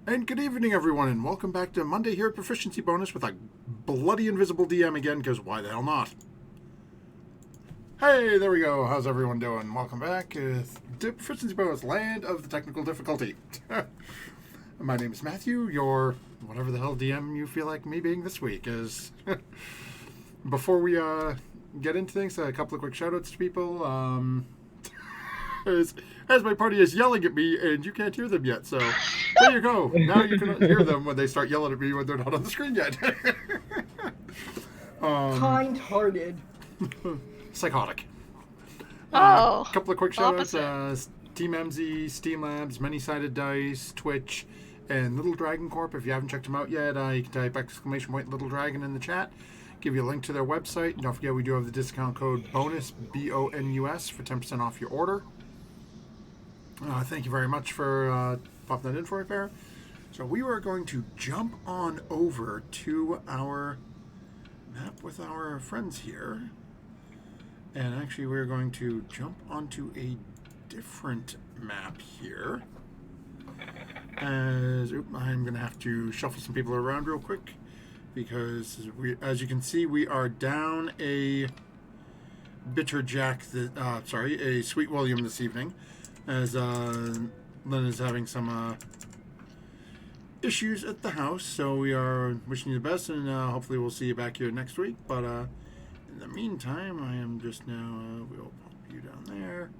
And good evening, everyone, and welcome back to Monday here at Proficiency Bonus with a bloody invisible DM again, because why the hell not? Hey, there we go. How's everyone doing? Welcome back to Proficiency Bonus, Land of the Technical Difficulty. My name is Matthew, your whatever the hell DM you feel like me being this week is. Before we get into things, a couple of quick shout-outs to people. As my party is yelling at me, and you can't hear them yet, so there you go. Now you can hear them when they start yelling at me when they're not on the screen yet. Kind-hearted. Psychotic. Oh. A couple of quick shout-outs. Team MZ, Steam Labs, Many-Sided Dice, Twitch, and Little Dragon Corp. If you haven't checked them out yet, you can type !Little Dragon in the chat. Give you a link to their website. And don't forget, we do have the discount code BONUS, BONUS, for 10% off your order. Thank you very much for popping that in for me, Bear. So we are going to jump on over to our map with our friends here. And actually, we're going to jump onto a different map here. I'm going to have to shuffle some people around real quick. Because, as you can see, we are down a Bitter Jack, a Sweet William this evening. As Lynn is having some issues at the house, so we are wishing you the best, and hopefully we'll see you back here next week. But in the meantime, I am just now, we'll pop you down there.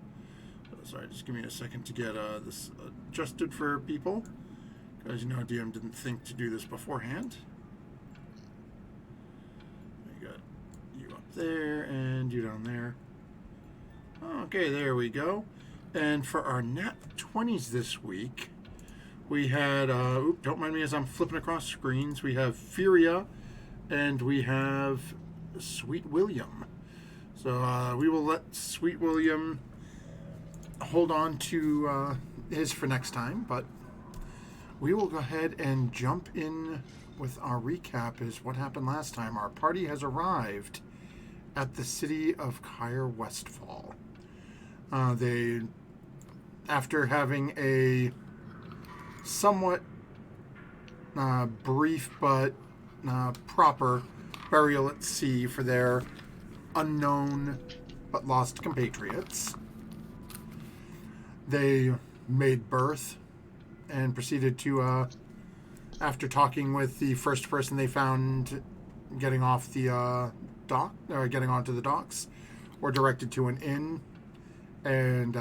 Sorry, just give me a second to get this adjusted for people, because you know DM didn't think to do this beforehand. I got you up there, and you down there. Okay, there we go. And for our Nat 20s this week, we had, don't mind me as I'm flipping across screens, we have Furia and we have Sweet William. So we will let Sweet William hold on to his for next time, but we will go ahead and jump in with our recap is what happened last time. Our party has arrived at the city of Kyre Westfall. They, after having a somewhat brief but proper burial at sea for their unknown but lost compatriots, they made birth and proceeded to, after talking with the first person they found getting off the dock, or getting onto the docks, were directed to an inn and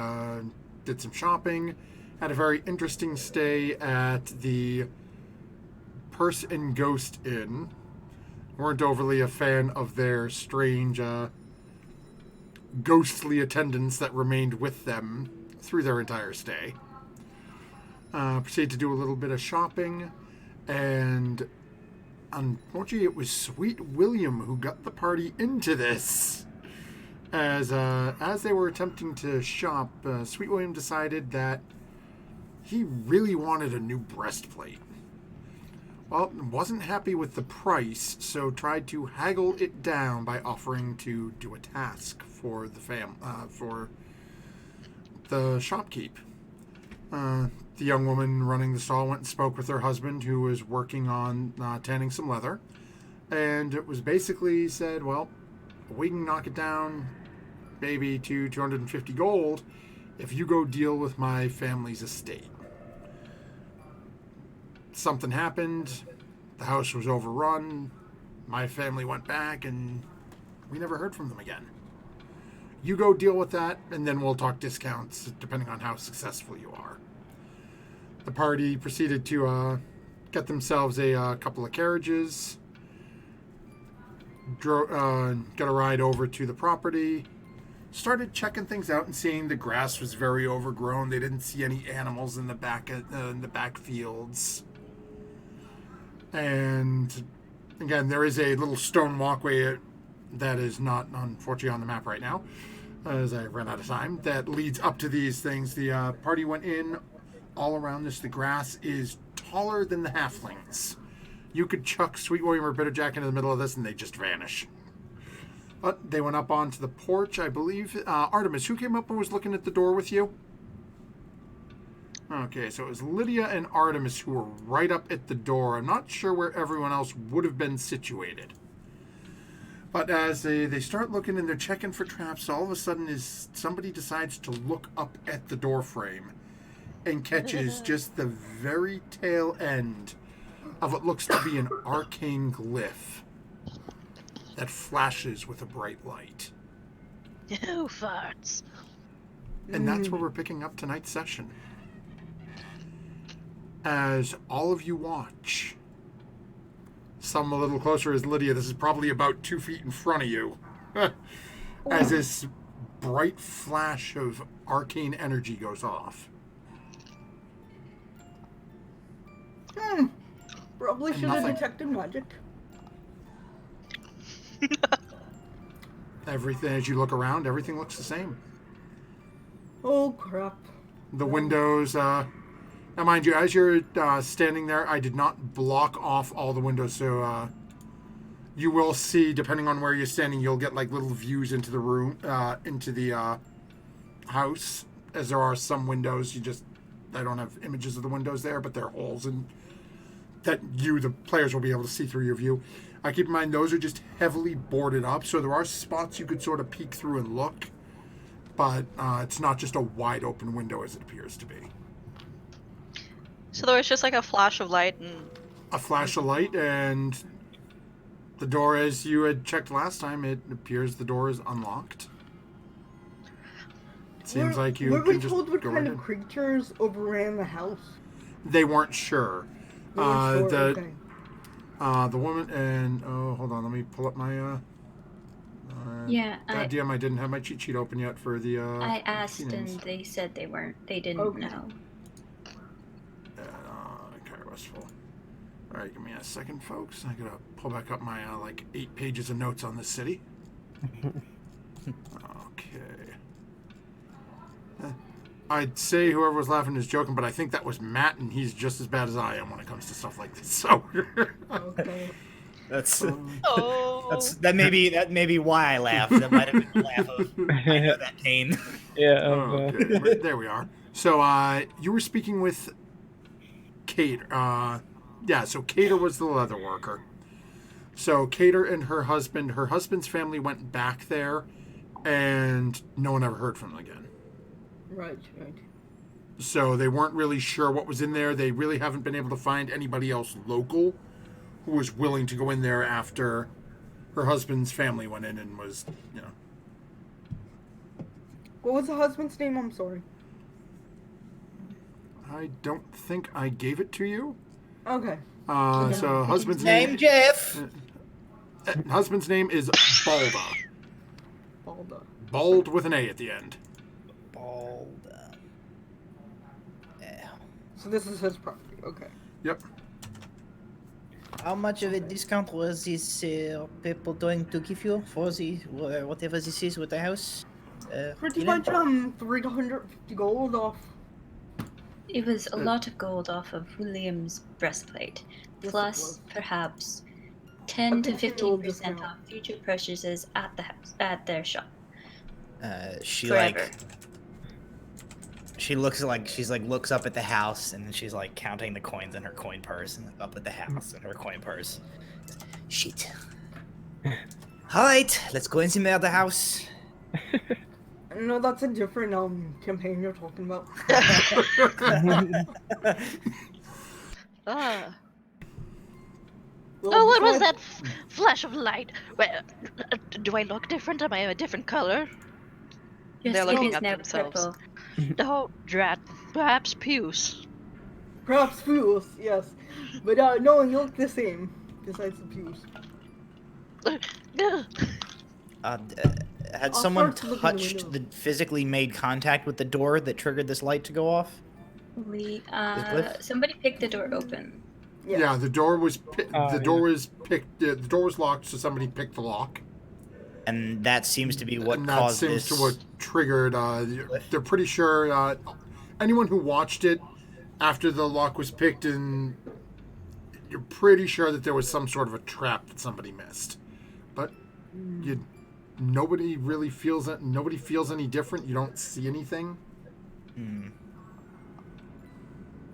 did some shopping. Had a very interesting stay at the Purse and Ghost Inn. Weren't overly a fan of their strange ghostly attendants that remained with them through their entire stay. Proceeded to do a little bit of shopping, and unfortunately it was Sweet William who got the party into this. As they were attempting to shop, Sweet William decided that he really wanted a new breastplate. Well, wasn't happy with the price, so tried to haggle it down by offering to do a task for the for the shopkeep. The young woman running the stall went and spoke with her husband, who was working on tanning some leather, and it was basically said, well, we can knock it down maybe to 250 gold if you go deal with my family's estate. Something happened, the house was overrun, my family went back, and we never heard from them again. You go deal with that, and then we'll talk discounts depending on how successful you are. The party proceeded to get themselves a couple of carriages, get a ride over to the property, started checking things out and seeing the grass was very overgrown. They didn't see any animals in the back fields. And again, there is a little stone walkway that is not, unfortunately, on the map right now, as I ran out of time, that leads up to these things. The party went in all around this. The grass is taller than the halflings. You could chuck Sweet William or Bitter Jack into the middle of this and they just vanish. But they went up onto the porch, I believe. Artemis, who came up and was looking at the door with you? Okay, so it was Lydia and Artemis who were right up at the door. I'm not sure where everyone else would have been situated. But as they start looking and they're checking for traps, all of a sudden somebody decides to look up at the door frame and catches just the very tail end of what looks to be an arcane glyph that flashes with a bright light. Who farts? And that's where we're picking up tonight's session. As all of you watch, some a little closer is Lydia. This is probably about 2 feet in front of you. As this bright flash of arcane energy goes off. Probably should have detected magic. Everything, as you look around, everything looks the same. Oh crap. The windows, now mind you, as you're standing there, I did not block off all the windows, so you will see, depending on where you're standing, you'll get like little views into the room, into the house, as there are some windows. I don't have images of the windows there, but there are holes in that the players will be able to see through your view. Keep in mind, those are just heavily boarded up, so there are spots you could sort of peek through and look, but it's not just a wide open window as it appears to be. So there was just like a flash of light and... A flash of light, and the door, as you had checked last time, it appears the door is unlocked. It seems like you Were we can just told what go kind right of in. creatures overran the house? They weren't sure. They weren't sure, The okay. the woman, and hold on, let me pull up my goddamn, I didn't have my cheat sheet open yet for the I asked names. and they said they didn't Okay. know. Okay, restful. All right, give me a second, folks. I gotta pull back up my 8 pages of notes on this city. Okay. I'd say whoever was laughing is joking, but I think that was Matt, and he's just as bad as I am when it comes to stuff like this. So, Okay. That may be why I laughed. That might have been a laugh of I know that pain. Yeah. okay, there we are. So, you were speaking with Kate. So Cater was the leather worker. So Cater and her husband's family went back there, and no one ever heard from them again. Right. So they weren't really sure what was in there. They really haven't been able to find anybody else local who was willing to go in there after her husband's family went in and was, What was the husband's name? I'm sorry. I don't think I gave it to you. Okay. So husband's Name Jeff. Husband's name is Balda. Balda. Bald with an A at the end. Bald. Yeah. So this is his property. Okay. Yep. How much of a discount was these people going to give you for the whatever this is with the house? Pretty Keelan? much 350 gold off. It was a lot of gold off of William's breastplate, Yes, it plus was. perhaps 10 to Okay, so 15% discount. off future purchases at the house, at their shop. She Forever. she looks up at the house and then she's like counting the coins in her coin purse and up at the house in her coin purse. Shit. All right, let's go and see the other house. No, that's a different campaign you're talking about. Ah. Well, Oh, what was besides- that flash of light? Well, do I look different? Am I a different color? Your They're skin looking is at now themselves. purple. Oh, drat. Perhaps puce. Perhaps fools, yes. But no, you look the same, besides the pews. Had I'll someone start looking in the touched window. the physically made contact with the door that triggered this light to go off? Glyph? Somebody picked the door open. Yeah, the door was the door yeah. was picked. The door was locked, so somebody picked the lock. And that seems to be what and that caused seems this. to what triggered. They're pretty sure anyone who watched it after the lock was picked, and you're pretty sure that there was some sort of a trap that somebody missed. But nobody really feels that. Nobody feels any different. You don't see anything.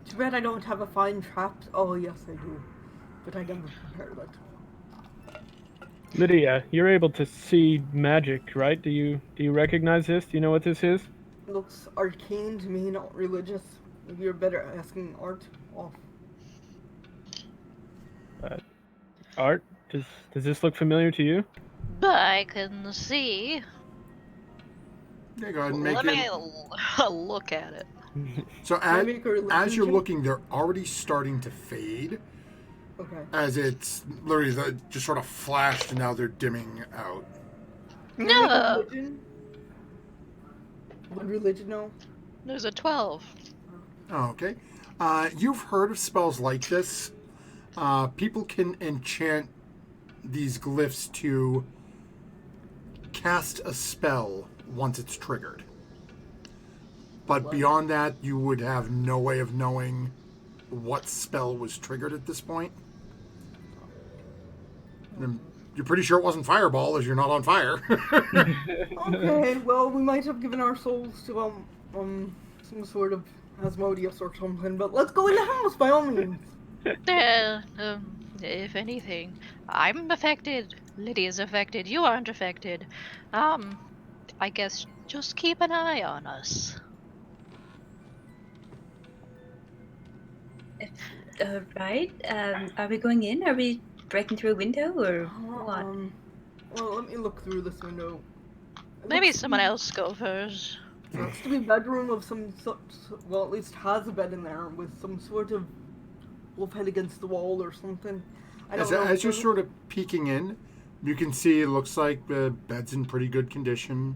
Too bad I don't have a fine trap. Oh, yes, I do. But I never prepared it. Lydia, you're able to see magic, right? Do you recognize this? Do you know what this is? Looks arcane to me, not religious. Maybe you're better at asking Art. Oh, Art, does this look familiar to you? But I can see. Yeah, go ahead and make Let it. me look at it. So can I make a religion as you're check? looking, they're already starting to fade. Okay. As it's literally just sort of flashed and now they're dimming out. Can I make a No, religion? Would religion know? there's a 12. Oh, okay. You've heard of spells like this. People can enchant these glyphs to cast a spell once it's triggered. But beyond that, you would have no way of knowing what spell was triggered at this point. And you're pretty sure it wasn't Fireball, as you're not on fire. Okay, well, we might have given our souls to, some sort of Asmodeus or something, but let's go in the house, by all means. If anything, I'm affected. Lydia's affected. You aren't affected. I guess just keep an eye on us. Right. Are we going in? Are we breaking through a window or what? Well, let me look through this window. It Maybe looks to someone be- else go first. Looks to be a bedroom of some sort. Well, at least has a bed in there with some sort of wolf head against the wall or something. I don't know. As you're sort of peeking in, you can see it looks like the bed's in pretty good condition.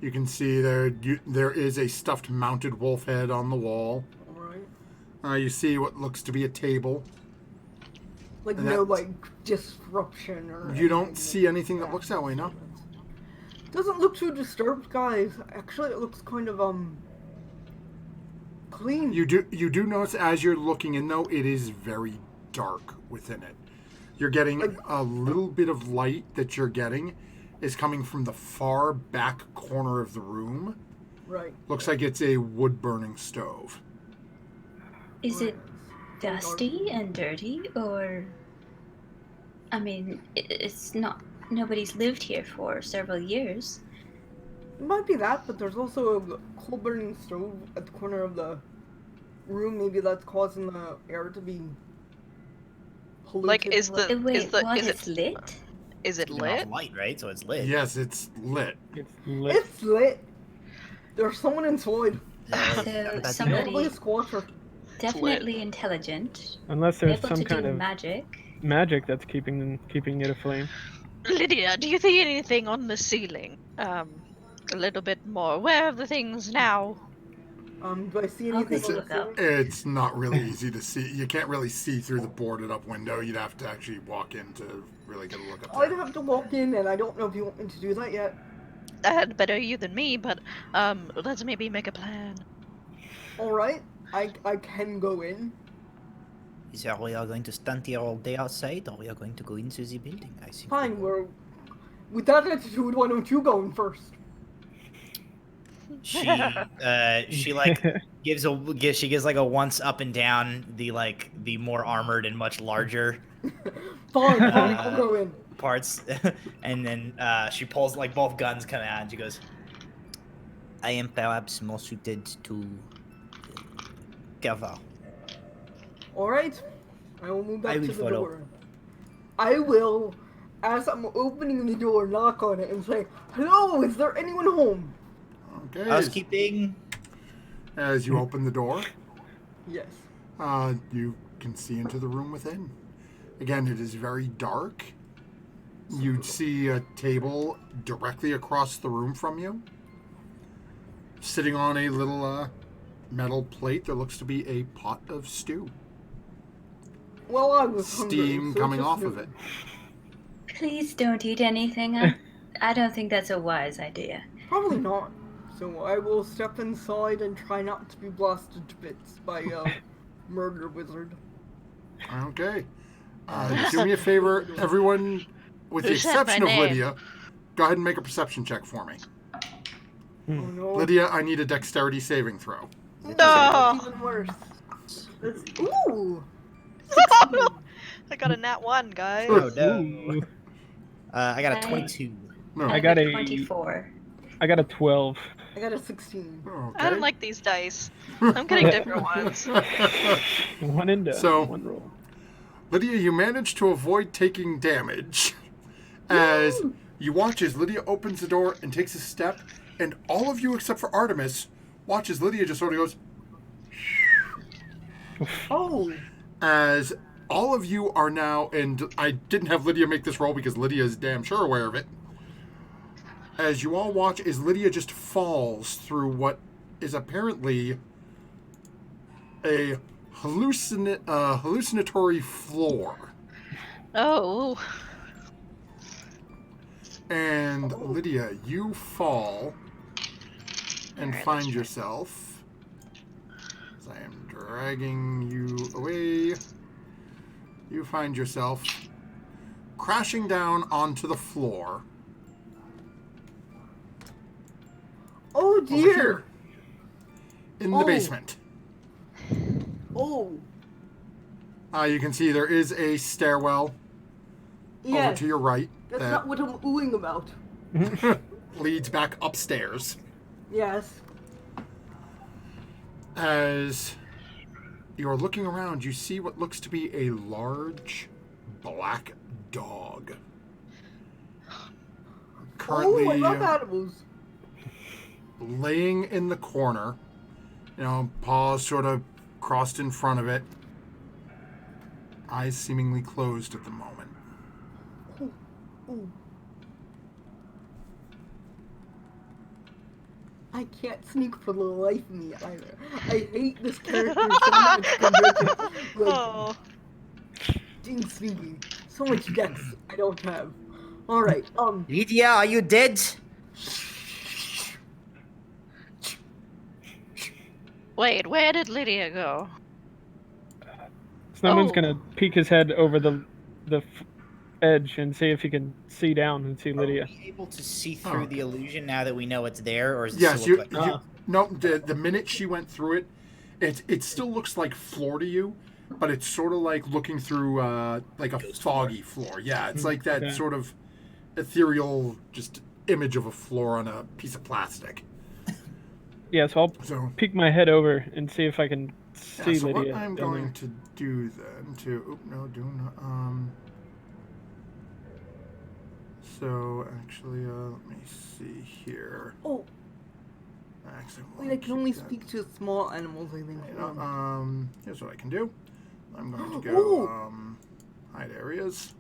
You can see there is a stuffed mounted wolf head on the wall. Alright. You see what looks to be a table. Like, And no, that's- like, disruption or. You don't anything. see anything that looks that way, no? Doesn't look too disturbed, guys. Actually, it looks kind of, clean. You do notice as you're looking in, though, it is very dark within it. You're getting a little bit of light that you're getting is coming from the far back corner of the room. Right. Looks like it's a wood-burning stove. Is it Dark. dusty and dirty, or? I mean, it's not. Nobody's lived here for several years. It might be that, but there's also a coal burning stove at the corner of the room. Maybe that's causing the air to be polluted. Like, is the Wait, is the what is is it lit? is it It's lit? off light, right? So it's lit. Yes, it's lit. It's lit. It's lit. There's someone inside. So That's somebody- Probably a squatter. Definitely intelligent. Unless there's Able some to kind do of magic. magic that's keeping it aflame. Lydia, do you see anything on the ceiling? A little bit more. Where are the things now? Do I see I'll anything take a on the look up. ceiling? It's not really easy to see. You can't really see through the boarded up window. You'd have to actually walk in to really get a look up I'd there. have to walk in, and I don't know if you want me to do that yet. Better you than me, but let's maybe make a plan. Alright, I can go in. Is that we are going to stand here all day outside, or we are going to go into the building? I think. Fine, with that attitude, why don't you go in first? She like gives like a once up and down the more armored and much larger Fine, I'll go in. parts, and then she pulls like both guns come out and she goes, "I am perhaps more suited to cover." Alright, I will move I back will to the follow. door. I will, as I'm opening the door, knock on it and say, "Hello, is there anyone home?" Okay. Housekeeping. As you open the door, Yes. you can see into the room within. Again, it is very dark. You'd see a table directly across the room from you. Sitting on a little metal plate, there looks to be a pot of stew. Well, I was hungry, Steam so coming just off move. of it. Please don't eat anything. I don't think that's a wise idea. Probably not. So I will step inside and try not to be blasted to bits by a murder wizard. Okay. Do me a favor, everyone, with the Who said my exception of name? Lydia, go ahead and make a perception check for me. Oh no. Lydia, I need a dexterity saving throw. It's No. even worse. Ooh! I got a nat 1, guys. Oh no. Ooh. I got a 22. No. I got a 24. I got a 12. I got a 16. I don't like these dice. I'm getting different ones. One and done. So- One roll. Lydia, you manage to avoid taking damage as you watch as Lydia opens the door and takes a step, and all of you except for Artemis watch as Lydia just sort of goes, Oh! as all of you are now, and I didn't have Lydia make this roll because Lydia is damn sure aware of it, as you all watch as Lydia just falls through what is apparently a hallucinatory floor. Oh. And Lydia, you fall and Alright, find let's try. yourself, as I am dragging you away, you find yourself crashing down onto the floor. Oh Over dear! here, in the Oh. basement. Oh! You can see there is a stairwell over Yes. to your right That's that not what I'm oohing about. leads back upstairs. Yes. As you're looking around, you see what looks to be a large black dog. Currently Oh, I love animals. laying in the corner, paws sort of crossed in front of it, eyes seemingly closed at the moment. Ooh. I can't sneak for the life of me either. I hate this character so much compared to like Oh. being sneaky. So much dex I don't have. Alright, Lydia, are you dead? Wait, where did Lydia go? Snowman's Oh. gonna peek his head over the edge and see if he can see down and see Lydia. Are we able to see through Oh. the illusion now that we know it's there, or is it Yes, still look you. like... No, the minute she went through it, it still looks like floor to you, but it's sort of like looking through like a foggy floor. Yeah, it's like that Okay. sort of ethereal just image of a floor on a piece of plastic. Yeah, so I'll So, peek my head over and see if I can yeah, see so what Lydia. I'm down going there. to do then do not. So actually, let me see here. oh, Actually, wait, I can only speak to small animals, I think. Here's what I can do. I'm going to Ooh. go hide areas.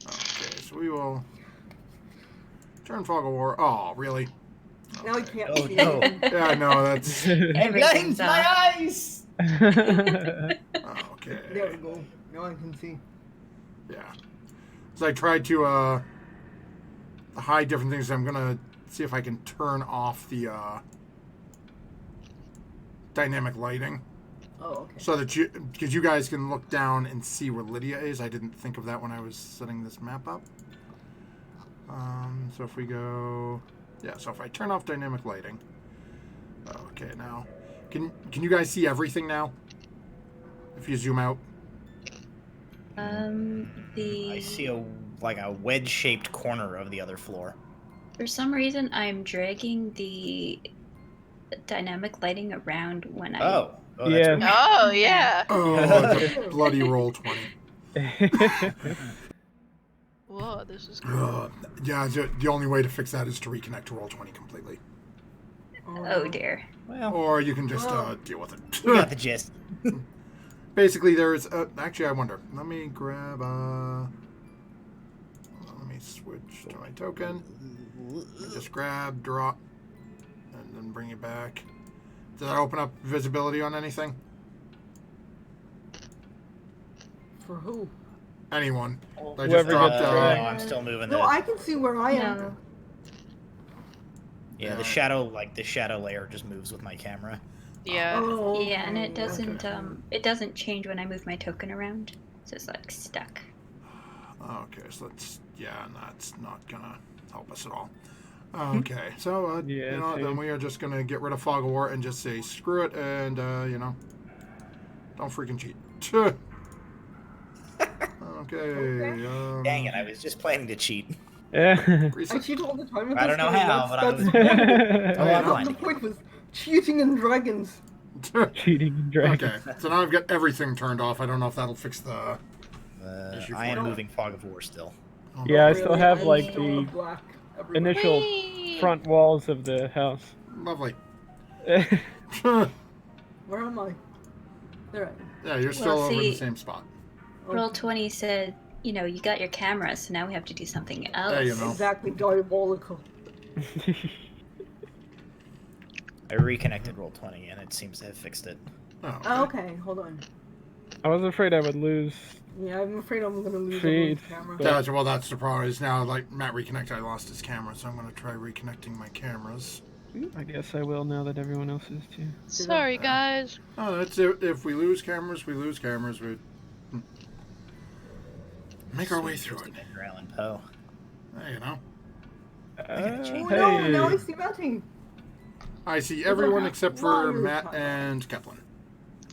Okay, so we will turn fog of war. Oh, really? Now I can't Oh, see no. anything. Yeah, no, that's Everything's my off. eyes! okay. There we go. Now I can see. Yeah. So I tried to hide different things. I'm gonna see if I can turn off the dynamic lighting. Oh, okay. So that because you guys can look down and see where Lydia is. I didn't think of that when I was setting this map up. So if we go, yeah. So if I turn off dynamic lighting, okay. Now, can you guys see everything now? If you zoom out, I see a wedge-shaped corner of the other floor. For some reason, I'm dragging the dynamic lighting around when I. Oh, that's Yeah. weird. Oh, yeah. oh, the bloody roll 20. Whoa, this is cool. Yeah. The only way to fix that is to reconnect to roll 20 completely, Oh dear. Well, or you can just deal with we got it. the gist. Basically, there's actually I wonder. Let me grab let me switch to my token. Just grab, drop, and then bring it back. Does that open up visibility on anything? For who? Anyone? I just Whoever dropped. gets Oh, dragged. I'm still moving No, the... I can see where I am. No. Yeah, the shadow layer just moves with my camera. Yeah. Oh, Yeah, and it okay. doesn't change when I move my token around, so it's like stuck. Okay, so that's and that's not gonna help us at all. Okay, so Yeah, you know, same. then we are just gonna get rid of fog of war and just say screw it, and you know, don't freaking cheat. Okay. Dang it! I was just planning to cheat. Yeah. I Reset. cheat all the time with I this don't know game. how, but I That's was. the point. Oh, Yeah, I'm no. blind The again. point was cheating in dragons. Cheating and dragon. Okay, so now I've got everything turned off. I don't know if that'll fix the. Issue I am for you. moving fog of war still. Oh, Yeah, I no. still Really, have I'm like still the black everywhere. initial Whee! front walls of the house. Lovely. Where am I? There I am. Yeah, you're still Well, over in the see- same spot. Roll 20 said, you know, you got your camera, so now we have to do something else. There you know. Exactly, diabolical. I reconnected roll 20, and it seems to have fixed it. Oh, Oh, okay, hold on. I was afraid I would lose. Yeah, I'm afraid I'm gonna lose Feed. the camera. But- Gotcha. Well, that's the problem. Is now like Matt reconnected, I lost his camera, so I'm gonna try reconnecting my cameras. I guess I will now that everyone else is too. Sorry, guys. Oh, that's it. If we lose cameras, we lose cameras. We make our way through it. Edgar Allan Poe. You know. Oh Hey. no, now I see Matty. I see everyone except for Liar. Matt and Kaplan.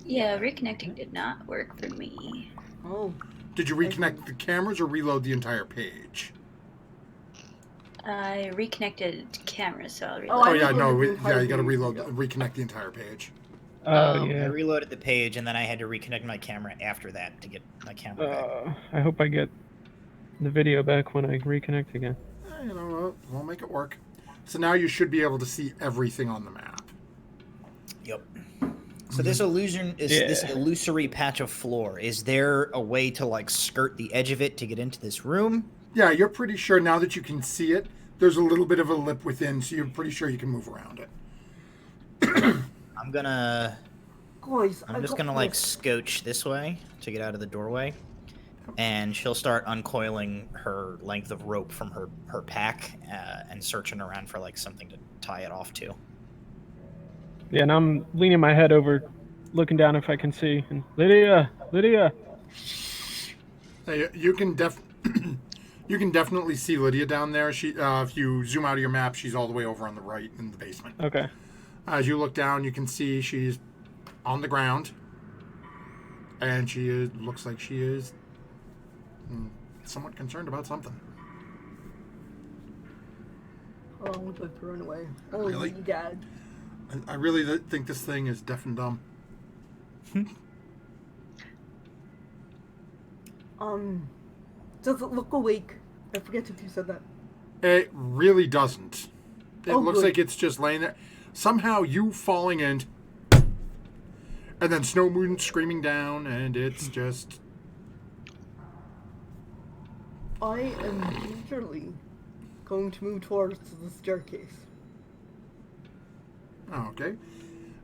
Yeah, reconnecting did not work for me. Oh, Did you reconnect the cameras or reload the entire page? I reconnected cameras, so I'll Oh, reload. Oh I yeah, no, reloaded the entire yeah, you gotta page, reload, yeah. reconnect the entire page. Oh I yeah. reloaded the page, and then I had to reconnect my camera after that to get my camera back. I hope I get the video back when I reconnect again. You know, we'll make it work. So now you should be able to see everything on the map. Yep. So this illusion is this Yeah. illusory patch of floor. Is there a way to like skirt the edge of it to get into this room? Yeah, you're pretty sure now that you can see it. There's a little bit of a lip within, so you're pretty sure you can move around it. I'm gonna. guys, I'm just gonna like scooch this way to get out of the doorway, and she'll start uncoiling her length of rope from her pack and searching around for like something to tie it off to. Yeah, and I'm leaning my head over, looking down if I can see. And Lydia. You can you can definitely see Lydia down there. She, if you zoom out of your map, she's all the way over on the right in the basement. Okay. As you look down, you can see she's on the ground, and looks like she is somewhat concerned about something. Oh, I'm going to run away. Oh, Really? God. I really think this thing is deaf and dumb. Does it look awake? I forget if you said that. It really doesn't. It Oh, looks good. like it's just laying there. Somehow you falling in, and then Snow Moon screaming down, and it's just. I am usually going to move towards the staircase. Okay.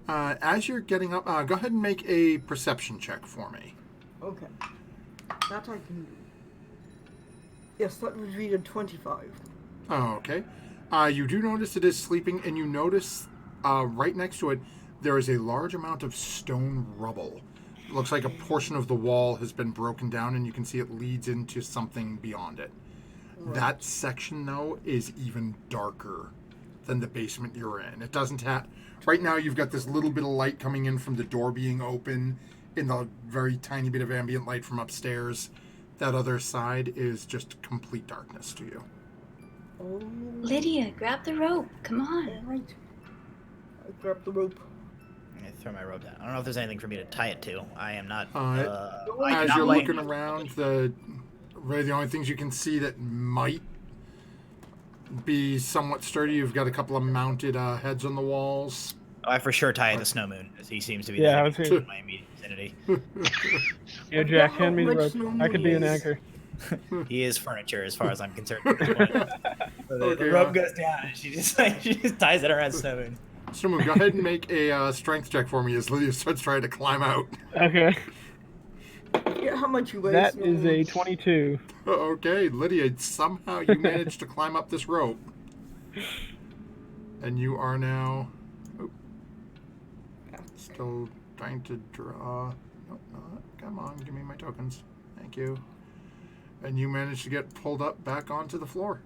As you're getting up, go ahead and make a perception check for me. Okay. That I can do. Yes, that would be a 25. Okay. You do notice it is sleeping, and you notice right next to it there is a large amount of stone rubble. It looks like a portion of the wall has been broken down, and you can see it leads into something beyond it. Right. That section, though, is even darker than the basement you're in. It doesn't have... Right now, you've got this little bit of light coming in from the door being open, in the very tiny bit of ambient light from upstairs. That other side is just complete darkness to you. Oh, Lydia, grab the rope. Come on. alright. I grabbed the rope. I'm gonna throw my rope down. I don't know if there's anything for me to tie it to. I am not. I do As not you're like- looking around, really the only things you can see that might be somewhat sturdy, you've got a couple of mounted heads on the walls. Oh, I for sure tie it to Snow Moon, as he seems to be Yeah, I the was in my immediate vicinity. Yeah, Jack, hand me the Which rope. Snow I could be an Moon is- anchor. He is furniture as far as I'm concerned. At this point. So the Okay, rope goes down, and she just ties it around Snow Moon. Someone go ahead and make a strength check for me as Lydia starts trying to climb out. Okay. Yeah, how much you weigh? That Snow is a Moon? 22. Okay, Lydia, somehow you managed to climb up this rope. And you are now... Oh, still trying to draw... Nope, not. Come on, give me my tokens. Thank you. And you managed to get pulled up back onto the floor.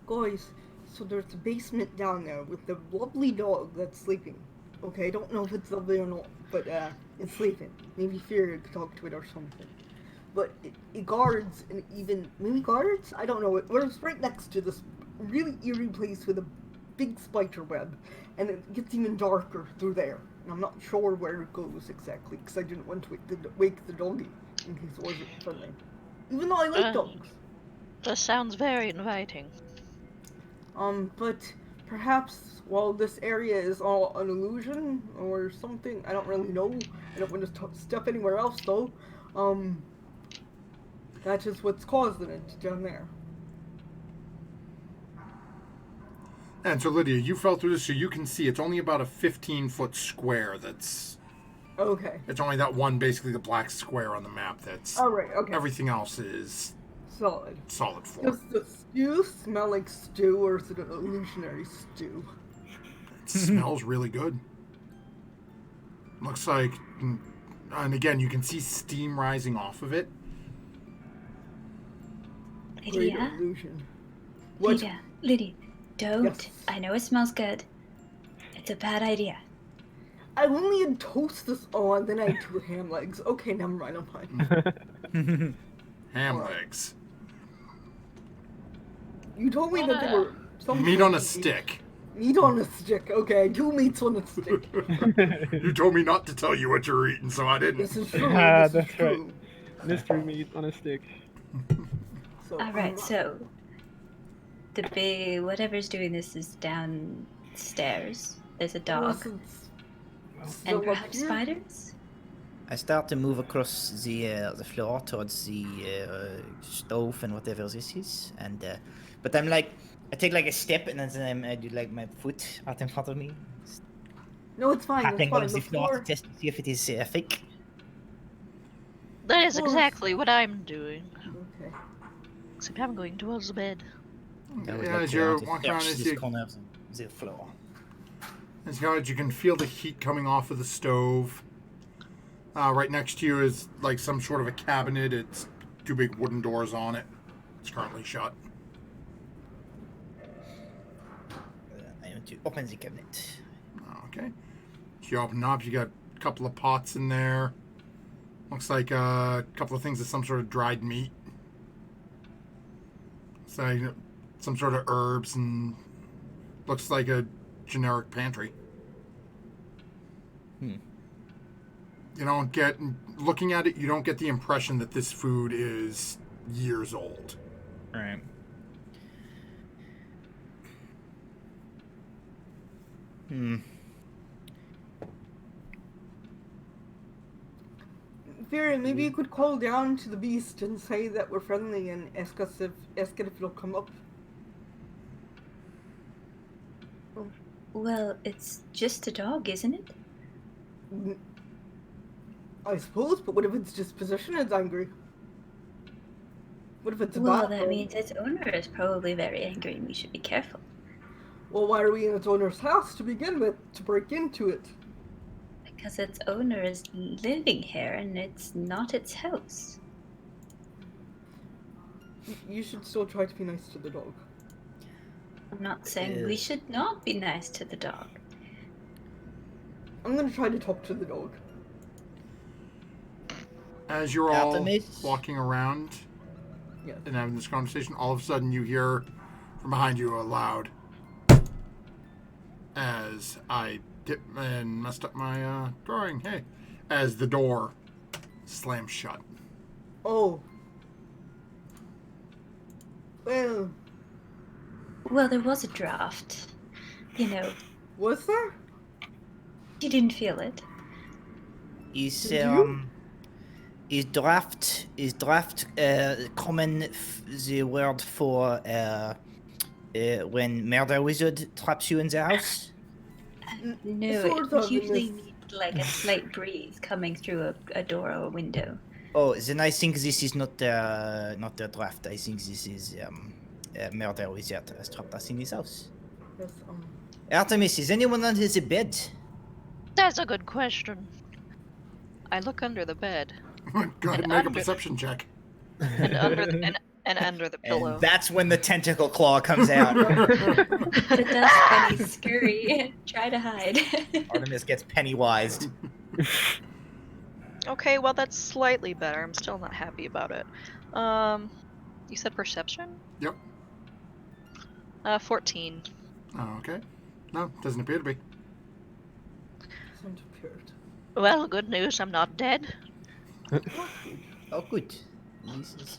Guys, So there's a basement down there with the lovely dog that's sleeping. Okay, I don't know if it's lovely or not, but it's sleeping. Maybe Fury could talk to it or something. But it guards, and even maybe guards? I don't know. It was right next to this really eerie place with a big spider web, and it gets even darker through there. And I'm not sure where it goes exactly, because I didn't want to wake the doggy in case it wasn't friendly. Even though I like dogs. This sounds very inviting. But perhaps while this area is all an illusion or something, I don't really know. I don't want to step anywhere else though. That is what's causing it down there. And so, Lydia, you fell through this, so you can see it's only about a 15-foot square that's... Okay. It's only that one, basically the black square on the map that's... Alright, okay. Everything else is Solid. solid floor. Does the stew smell like stew, or is it an illusionary stew? It smells really good. Looks like... And again, you can see steam rising off of it. Great Lydia? illusion. What? Lydia, don't. Yes. I know it smells good. It's a bad idea. I only had toast this on, then I had 2 ham legs. Okay, never mind, I'm fine. Ham legs. You told me that there were some Meat on a sort of stick. Meat on a stick. Okay, 2 meats on a stick. You told me not to tell you what you're eating, so I didn't. This is true. Ah, This is that's true. Mystery meat on a stick. So, Alright, so whatever's doing this is downstairs. There's a dog. And perhaps spiders? I start to move across the floor towards the stove and whatever this is, and but I'm like, I take like a step and then I do like my foot out in front of me, No, it's fine. It's tapping fine. on The the floor floor. to test to see if it is fake. That is course. exactly what I'm doing. Okay. Except I'm going towards the bed. I would Yeah, like as to you're to walking around, search as this you, corner of the floor. as you can feel the heat coming off of the stove. Right next to you is like some sort of a cabinet. It's 2 big wooden doors on it. It's currently shut. I want to open the cabinet. Okay. So you open up, you got a couple of pots in there. Looks like a couple of things of some sort of dried meat. So some sort of herbs, and looks like a generic pantry. You don't get, looking at it, you don't get the impression that this food is years old. Right. Fury, maybe you could call down to the beast and say that we're friendly and ask it if it'll come up. Well, it's just a dog, isn't it? I suppose, but what if its disposition is angry? What if it's a Well, bad that dog? means its owner is probably very angry and we should be careful. Well, why are we in its owner's house to begin with, to break into it? Because its owner is living here and it's not its house. You should still try to be nice to the dog. I'm not saying we should not be nice to the dog. I'm gonna try to talk to the dog. As you're all Optimus? walking around Yes. and having this conversation, all of a sudden you hear from behind you a loud, as I dip and messed up my drawing. Hey, as the door slams shut. Oh. Well, Well, there was a draft. You know, was there? you didn't feel it. Is Did you? is draft common the word for when murder wizard traps you in the house? No, Sort it of, usually in this- means like a slight breeze coming through a door or a window. Oh, then I think this is not the draft. I think this is murder wizard has trapped us in his house. Yes, Artemis, is anyone under the bed? That's a good question. I look under the bed, Go ahead and make a perception check. and And under the pillow. And that's when the tentacle claw comes out. The dust bunny scurry. Try to hide. Artemis gets penny-wised. Okay, well that's slightly better. I'm still not happy about it. You said perception? Yep. 14. Okay. No, doesn't appear to be. Doesn't appear to. Well, good news, I'm not dead. Oh, good. This is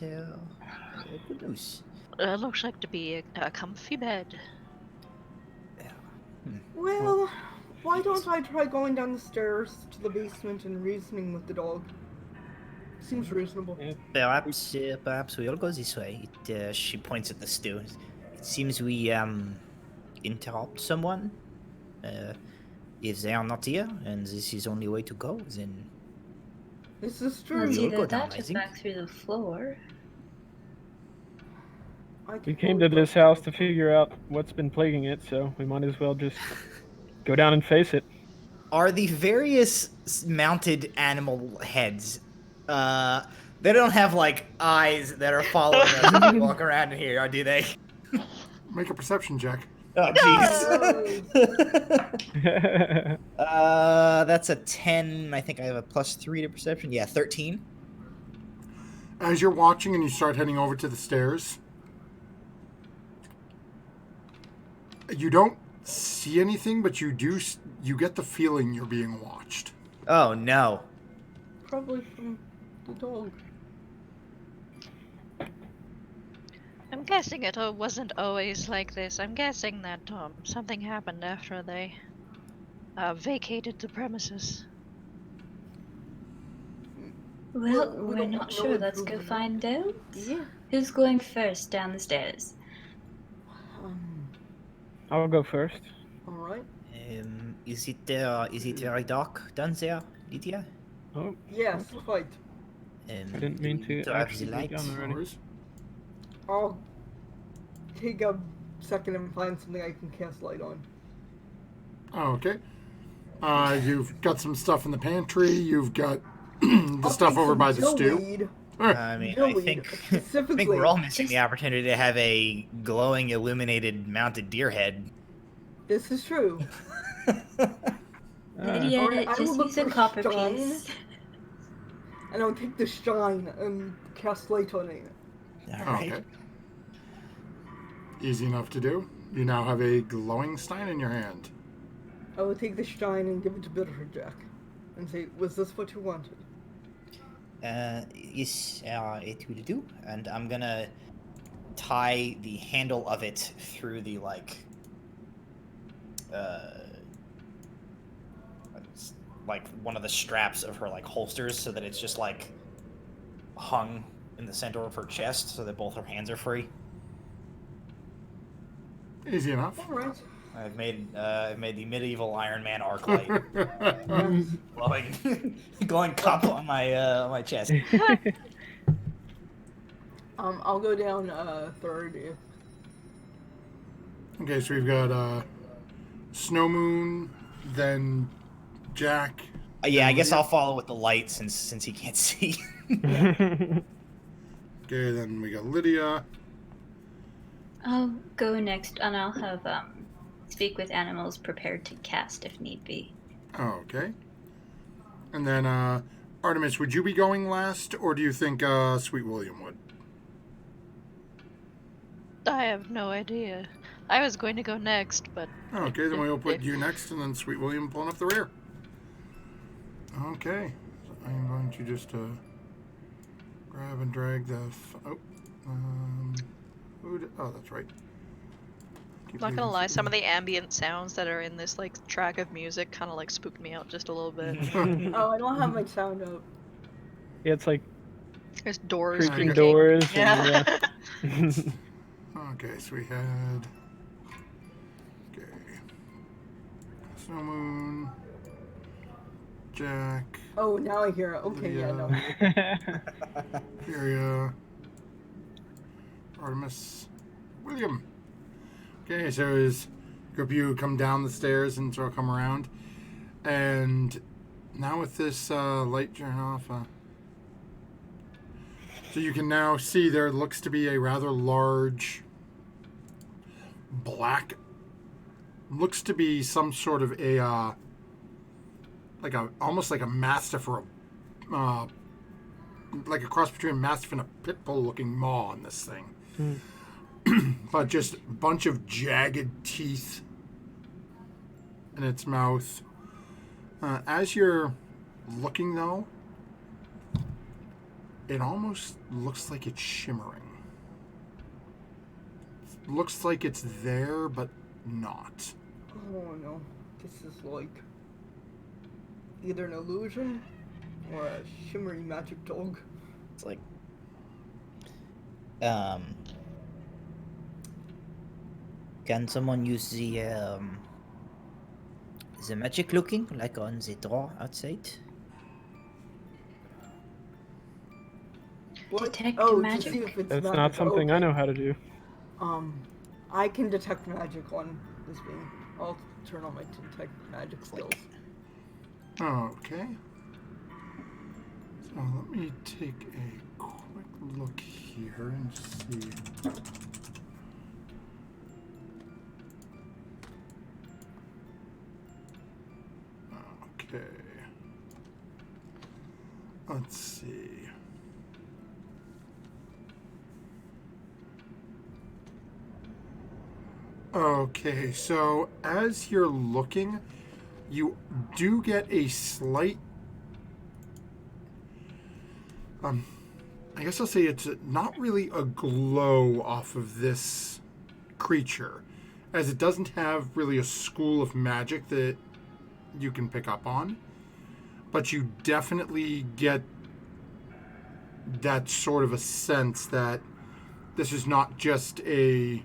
good news. Looks like to be a comfy bed. Well, why don't I try going down the stairs to the basement and reasoning with the dog? Seems reasonable. Perhaps we'll go this way. She points at the stew. It seems we interrupt someone. If they are not here and this is the only way to go, then This is Well, true. it's You'll either go down, that I or think. back through the floor. We came to this house to figure out what's been plaguing it, so we might as well just go down and face it. are the various mounted animal heads. They don't have like eyes that are following us as we walk around in here, do they? Make a perception check. Oh jeez. That's a 10. I think I have a +3 to perception. Yeah, 13. As you're watching and you start heading over to the stairs, you don't see anything, but you get the feeling you're being watched. Oh no. Probably from the dog. I'm guessing it wasn't always like this. I'm guessing that something happened after they vacated the premises. Well, we we're don't not know sure. what's Let's go going on. find out. Yeah. Who's going first down the stairs? I'll go first. All right. Is it very dark down there, Lydia? Oh, Yes, quite. I didn't mean to Do I have actually the go lights? down already. Yours? I'll take a second and find something I can cast light on. Oh, okay. You've got some stuff in the pantry. You've got the I'll stuff take over some by the stew. dillweed. I mean, I Dillweed, think specifically. we're all missing the opportunity to have a glowing, illuminated, mounted deer head. This is true. Lydia, Alright, I will just look use a for copper Stein. piece. And I'll take the shine and cast light on it. All Oh, right. okay. Easy enough to do. You now have a glowing stein in your hand. I will take the shine and give it to Bitterjack. And say, was this what you wanted? Yes, it will do. And I'm gonna tie the handle of it through the like one of the straps of her holsters, so that it's just hung in the center of her chest, so that both her hands are free. Easy enough. Alright. I've made the medieval Iron Man arc light, glowing cup on my chest. I'll go down third if Okay, so we've got Snow Moon, then Jack. Yeah, I guess I'll follow with the light since he can't see. Okay, then we got Lydia. I'll go next, and I'll have speak with animals prepared to cast if need be. Okay. And then Artemis, would you be going last, or do you think Sweet William would? I have no idea. I was going to go next, but Okay, then we'll put you next, and then Sweet William pulling up the rear. Okay. So I'm going to just grab and drag the... oh, that's right. Keep not gonna leaving lie, Sweet some of the ambient sounds that are in this track of music kind of spooked me out just a little bit. Oh, I don't have my sound up. Yeah, it's like There's doors creaking creaking. doors. Yeah. And, Okay, so we had... Okay. Snow Moon. Jack. Oh, now I hear it. Okay, yeah, no. Furia. Artemis. William. Okay, so as a group of you come down the stairs and sort of come around. And now with this light turn off, So you can now see there looks to be a rather large black, looks to be some sort of a almost like a mastiff or a like a cross between a mastiff and a pit bull looking maw on this thing. But just a bunch of jagged teeth in its mouth. As you're looking, though, it almost looks like it's shimmering. Looks like it's there, but not. Oh no, this is like either an illusion or a shimmery magic dog. It's like, can someone use the magic looking, like on the door outside? What? Detect oh, magic. To see if it's That's magic. not something I Okay. know how to do. I can detect magic on this being. I'll turn on my detect magic skills. Okay. So let me take a quick look here and see. Okay. Let's see. Okay, so as you're looking, you do get a slight I guess I'll say it's not really a glow off of this creature, as it doesn't have really a school of magic that you can pick up on, but you definitely get that sort of a sense that this is not just a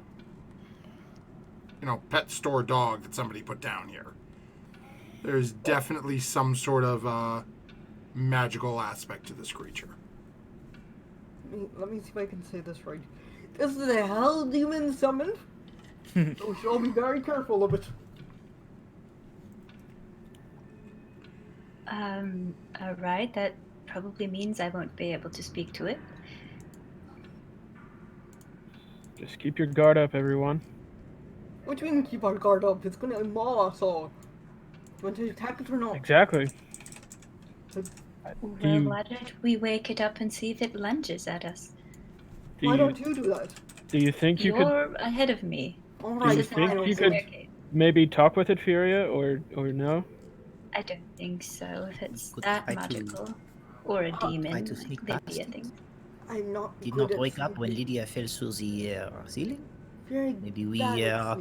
pet store dog that somebody put down here. There's definitely some sort of magical aspect to this creature. Let me see if I can say this right. This is a hell demon summoned. So shall be very careful of it. Alright, that probably means I won't be able to speak to it. Just keep your guard up, everyone. What do you mean keep our guard up? It's gonna maul us all. Do you want to attack it or not? Exactly. Well, you- why don't we wake it up and see if it lunges at us? Why don't you do that? Do you think you could You're ahead of me. Alright, you This is think fine, you I'll could- do it. Okay. maybe talk with it, Furia, or no? I don't think so. If it's Could that try to- magical. Or a demon, try to sneak like past Lydia it. thinks. I'm not Did good not at wake up when sneaking. Lydia fell through the ceiling? Very Maybe we, bad at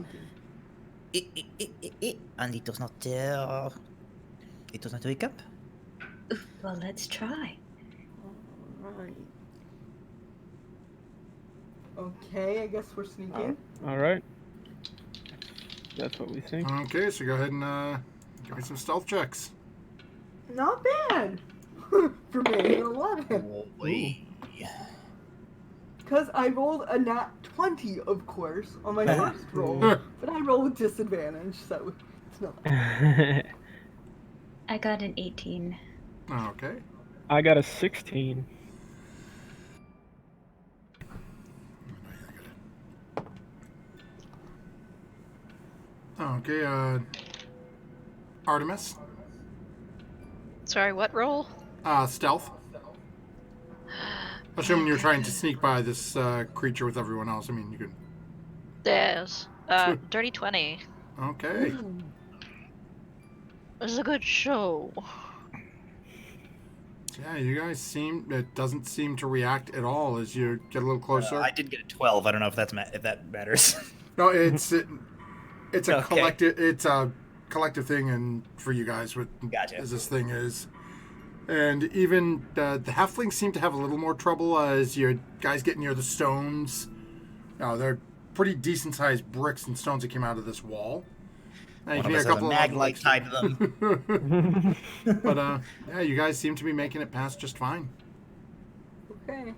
sneaking. and it does not wake up? Well, let's try. Alright. Okay, I guess we're sneaking. All right. That's what we think. Okay, so go ahead and give me some stealth checks. Not bad! For me, an 11. Oh, boy. Because I rolled a nat 20, of course, on my first roll. But I rolled with disadvantage, so it's not. I got an 18. Okay. I got a 16. Okay, Artemis. Sorry, what roll? Stealth. Assuming you're trying to sneak by this creature with everyone else. I mean, you could. Yes. Dirty 20. Okay. It was a good show. Yeah, you guys seem. It doesn't seem to react at all as you get a little closer. I did get a 12. I don't know if if that matters. No, it's a Okay. collective. It's a collective thing, and for you guys, what Gotcha. as this thing is, and even the halflings seem to have a little more trouble as you guys get near the stones. They're pretty decent sized bricks and stones that came out of this wall. And One you of can us hear has a of mag light tied to them. But yeah, you guys seem to be making it past just fine. Okay.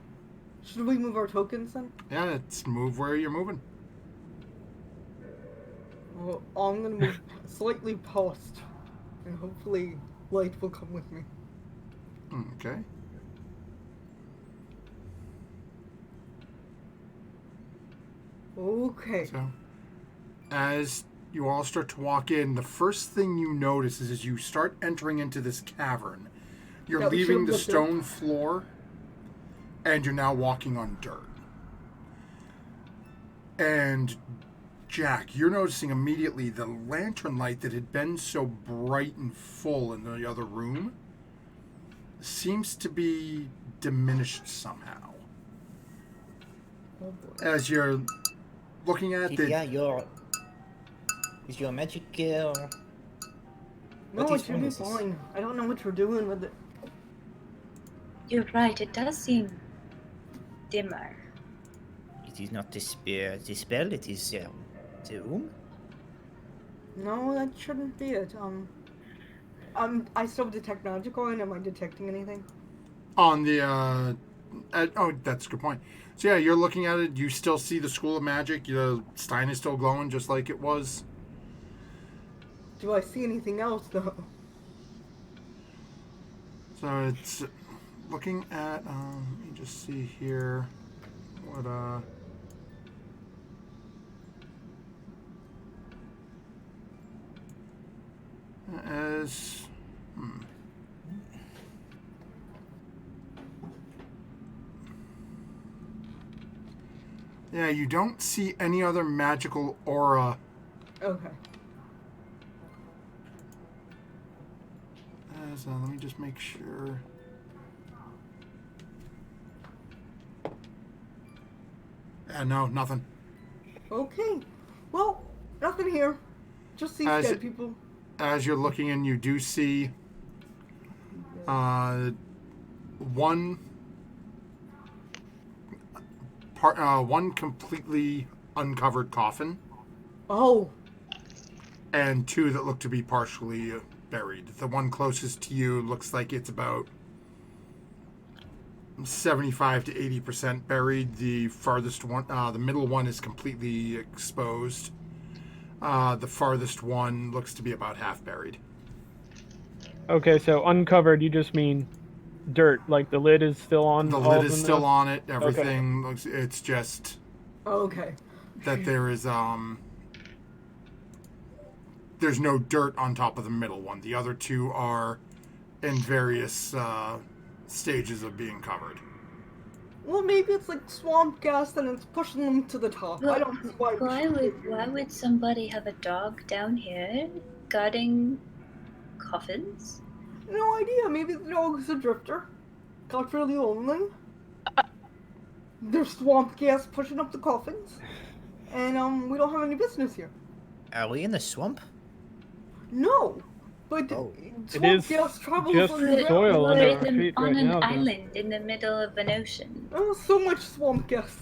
Should we move our tokens then? Yeah, it's move where you're moving. Well, I'm gonna move slightly past, and hopefully light will come with me. Okay. Okay. So, as you all start to walk in, the first thing you notice is as you start entering into this cavern, you're That we leaving should've the looked up. stone floor, and you're now walking on dirt. And Jack, you're noticing immediately the lantern light that had been so bright and full in the other room seems to be diminished somehow. Oh boy. As you're looking at the Yeah, is your magic No, What it is should wrong be with this? fine. I don't know what you're doing with it. You're right, it does seem dimmer. It is not the spell, it is the room. No, that shouldn't be it. I still detect magical, and am I detecting anything? on the oh, that's a good point. So yeah, you're looking at it. You still see the School of Magic. The Stein is still glowing just like it was. Do I see anything else though? So it's looking at. Let me just see here. What as. Yeah, you don't see any other magical aura. Okay. Let me just make sure. No, nothing. Okay. Well, nothing here. Just these As dead it- people. As you're looking in, you do see one one completely uncovered coffin, Oh. and two that look to be partially buried. The one closest to you looks like it's about 75 to 80% buried. The farthest one, the middle one, is completely exposed. The farthest one looks to be about half buried. Okay, so uncovered, you just mean dirt, like the lid is still on. The all lid of is them still now? on it. Everything looks. It's just Okay. that there is there's no dirt on top of the middle one. The other two are in various stages of being covered. Well, maybe it's like swamp gas and it's pushing them to the top. I don't see why. Why would somebody have a dog down here guarding coffins? No idea. Maybe the dog's a drifter. Got really lonely. There's swamp gas pushing up the coffins. And we don't have any business here. Are we in the swamp? No. But Oh. swamp is ggast travels just underground. soil We're under in our feet on right an now, though. island in the middle of an ocean. Oh, so much swamp gas.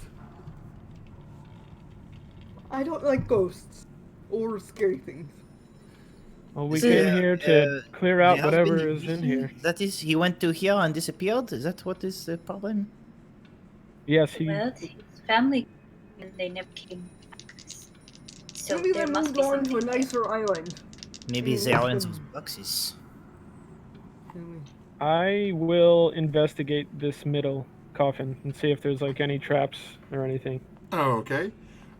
I don't like ghosts or scary things. Well, we Is came it, here to clear out the husband whatever is in he- here. That is, he went to here and disappeared? Is that what is the problem? Yes, he. Well, his family, and they never came back. So Maybe they there must moved be on to something a there. nicer island. Maybe Mm, they are in hmm. those boxes. I will investigate this middle coffin and see if there's like any traps or anything. Oh, okay.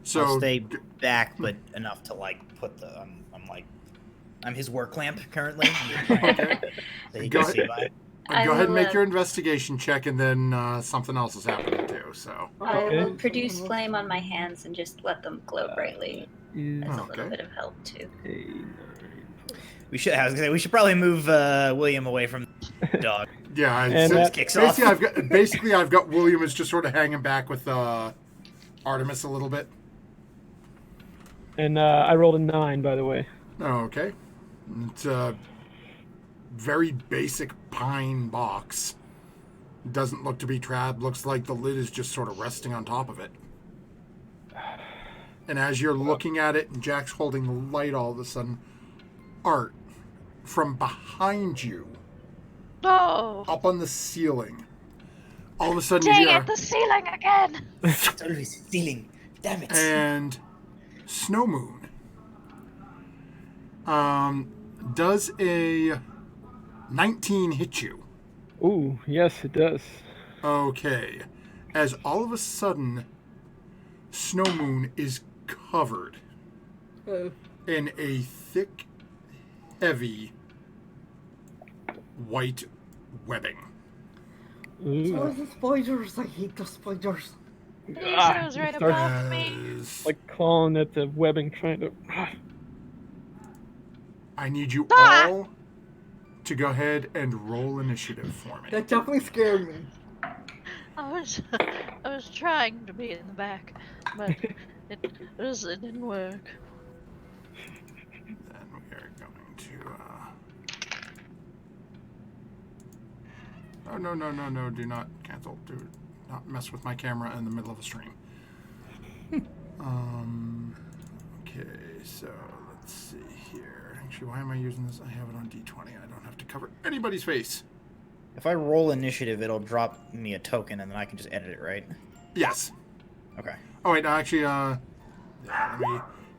So I'll stay back, but enough to like put the. I'm his work lamp currently. Okay. So he Go can see ahead. by. Go ahead and will, make your investigation check, and then something else is happening too. So I Okay. will produce flame on my hands and just let them glow brightly. That's a little Okay. bit of help too. We should. I was gonna say we should probably move William away from the dog. yeah, And so that- Kicks off. basically I've got William is just sort of hanging back with Artemis a little bit. And I rolled a 9, by the way. Oh, okay. It's a very basic pine box. Doesn't look to be trapped. Looks like the lid is just sort of resting on top of it. And as you're looking at it, and Jack's holding the light, all of a sudden, Art, from behind you, No! up on the ceiling, all of a sudden Dang you hear, it, the ceiling again! It's always stealing. Damn it. and Snow Moon does a 19 hit you. Ooh, yes, it does. Okay. As all of a sudden, Snow Moon is covered in a thick, heavy, white webbing. So Ooh. is the spiders. I hate the spiders. Bezos right starts, above me. like clawing at the webbing, trying to. I need you Ah! all to go ahead and roll initiative for me. That definitely scared me. I was trying to be in the back, but it didn't work. Then we are going to. Oh, no, do not cancel. Do not mess with my camera in the middle of a stream. Okay, so let's see here. Actually, why am I using this? I have it on D20. I don't have to cover anybody's face. If I roll initiative, it'll drop me a token, and then I can just edit it, right? Yes. Okay. Oh, wait, actually, yeah,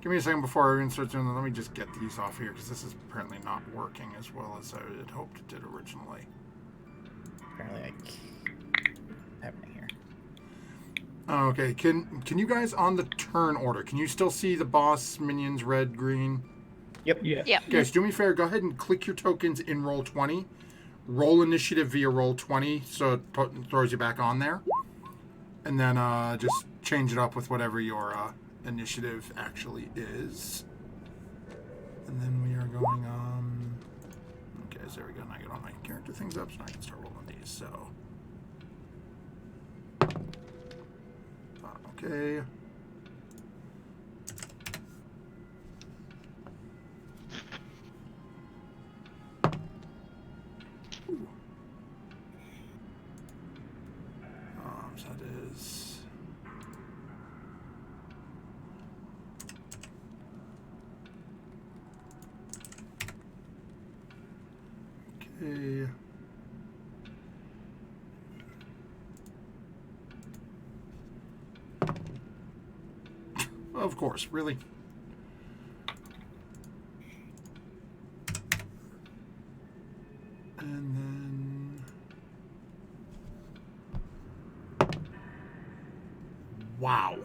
give me a second before I insert doing that. Let me just get these off here, because this is apparently not working as well as I had hoped it did originally. Apparently, I can't have it here. Okay, can you guys on the turn order, can you still see the boss minions red, green? Yep. Yeah. Yep. Guys, do me a favor, go ahead and click your tokens in Roll20. Roll initiative via Roll20, so it throws you back on there. And then just change it up with whatever your initiative actually is. And then we are going, okay, so there we go. Now I get all my character things up, so I can start rolling these, so. Okay. Ooh. So that is. Okay. Of course, really. And then wow.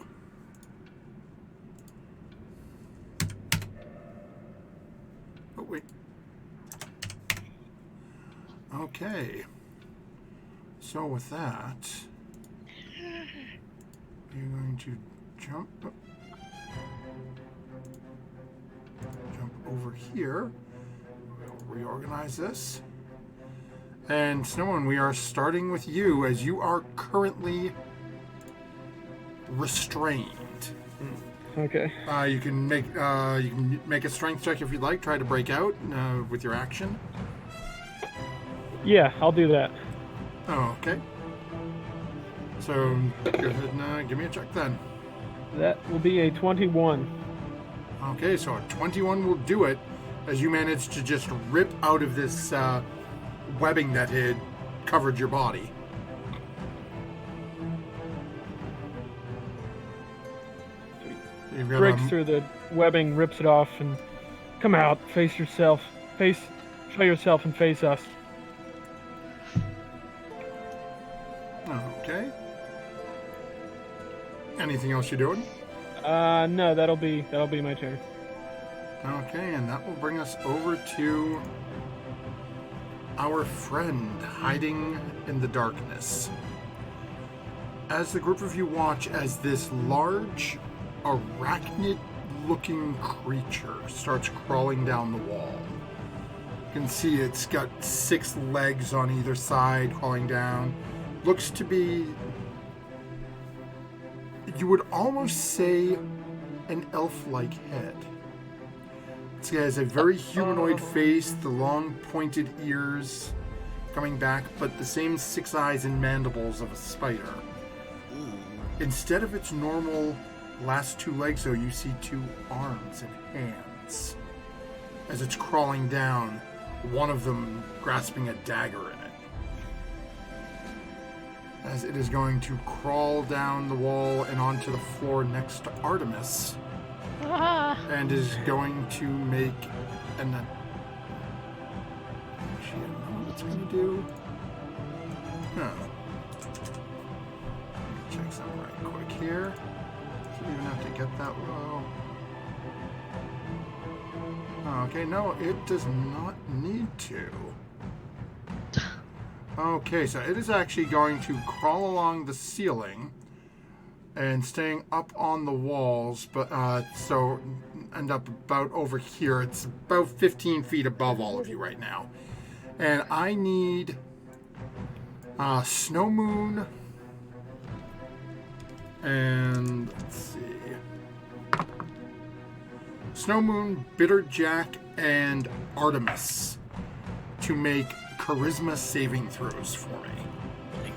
Oh wait. Okay. So with that, you're going to jump over here. We'll reorganize this. And Snowman, we are starting with you as you are currently restrained. Okay. You can make a strength check if you'd like. Try to break out with your action. Yeah, I'll do that. Oh, okay. So go ahead and give me a check then. That will be a 21. Okay, so a 21 will do it as you manage to just rip out of this webbing that had covered your body. You've got Breaks through the webbing, rips it off, and come out. Face yourself. Show yourself and face us. Okay. Anything else you're doing? No, that'll be my turn. Okay, and that will bring us over to our friend hiding in the darkness. As the group of you watch as this large, arachnid-looking creature starts crawling down the wall. You can see it's got 6 legs on either side crawling down. Looks to be, you would almost say, an elf-like head. It has a very humanoid face, the long pointed ears coming back, but the same 6 eyes and mandibles of a spider. Instead of its normal last 2 legs, though, you see 2 arms and hands. As it's crawling down, one of them grasping a dagger in it. As it is going to crawl down the wall and onto the floor next to Artemis. And is going to make an... Actually, I don't know what it's going to do. No. Check something right quick here. Does it even have to get that low? Okay, no, it does not need to. Okay, so it is actually going to crawl along the ceiling and staying up on the walls, but so end up about over here. It's about 15 feet above all of you right now. And I need Snow Moon and let's see. Snow Moon, Bitter Jack, and Artemis to make charisma saving throws for me.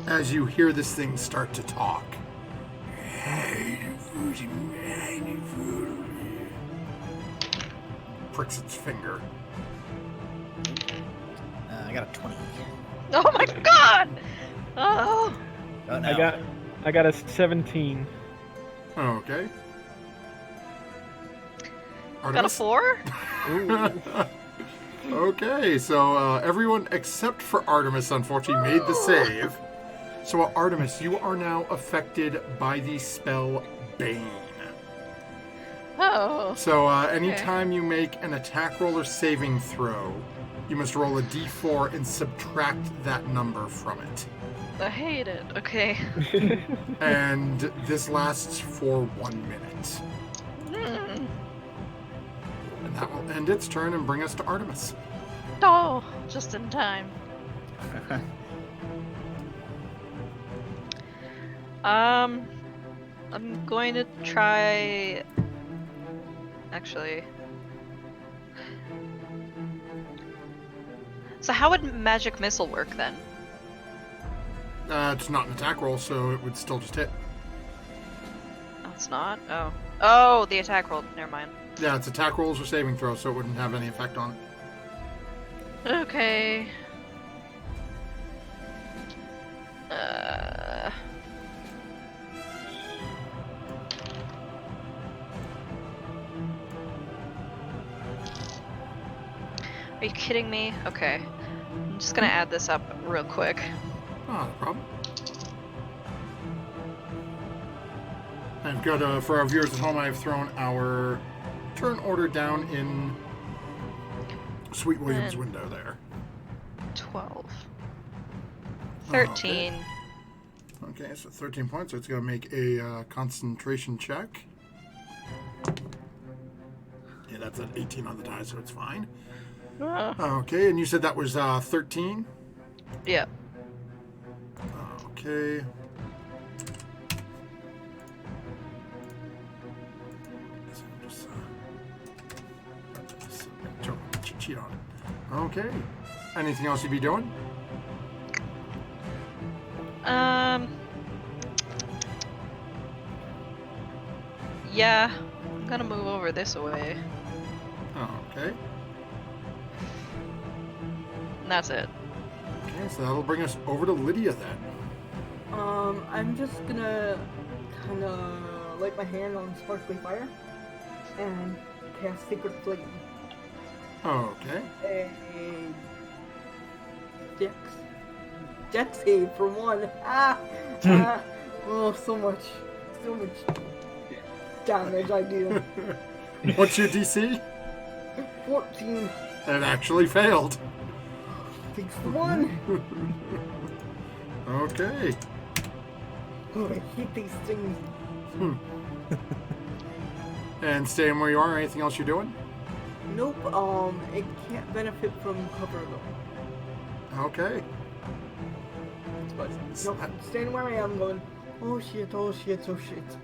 As you hear this thing start to talk. Pricks its finger. I got a 20. Oh my god! Oh! Oh no. I got a 17. Okay. Got a Artemis? 4? Okay, so everyone except for Artemis, unfortunately, made the save. So Artemis, you are now affected by the spell Bane. Oh. So anytime you make an attack roll or saving throw, you must roll a d4 and subtract that number from it. I hate it. Okay. And this lasts for 1 minute. Hmm. And that will end its turn and bring us to Artemis. Oh, just in time. I'm going to try. Actually. So how would magic missile work then? It's not an attack roll, so it would still just hit. Oh, it's not? Oh. Oh, the attack roll. Never mind. Yeah, it's attack rolls or saving throws, so it wouldn't have any effect on it. Okay. Are you kidding me? Okay. I'm just gonna add this up real quick. Oh, no problem. I've got, for our viewers at home, I've thrown our turn order down in Sweet William's And- window there. 12. Oh, 13. Okay, so 13 points, so it's going to make a concentration check. Yeah, that's an 18 on the die, so it's fine. Okay, and you said that was 13? Yeah. Okay. Just cheat on it. Okay. Anything else you'd be doing? Yeah. I'm gonna move over this way. Okay. And that's it. Okay, so that'll bring us over to Lydia then. I'm just gonna kind of light my hand on sparkly fire and cast Sacred Flame. Okay. A Dex save for 1. Oh, so much damage I do. What's your DC? 14. It actually failed. Takes the 1. Okay. Oh, I hate these things. And staying where you are, anything else you're doing? Nope. It can't benefit from cover though. Okay. But nope, staying where I am, going. Oh shit! Oh shit! Oh shit!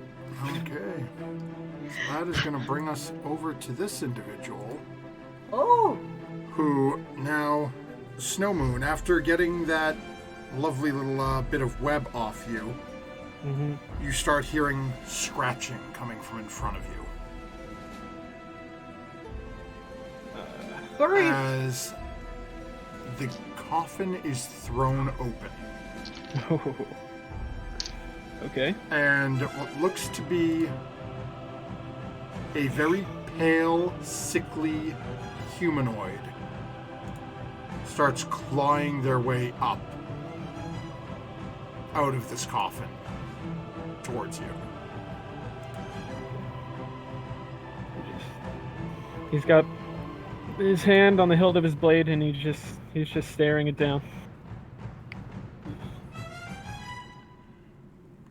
Okay. So that is going to bring us over to this individual Oh. who now, Snow Moon, after getting that lovely little bit of web off you, you start hearing scratching coming from in front of you. Hurry! As the coffin is thrown open. Okay. And what looks to be a very pale, sickly humanoid starts clawing their way up out of this coffin towards you. He's got his hand on the hilt of his blade, and he's just staring it down.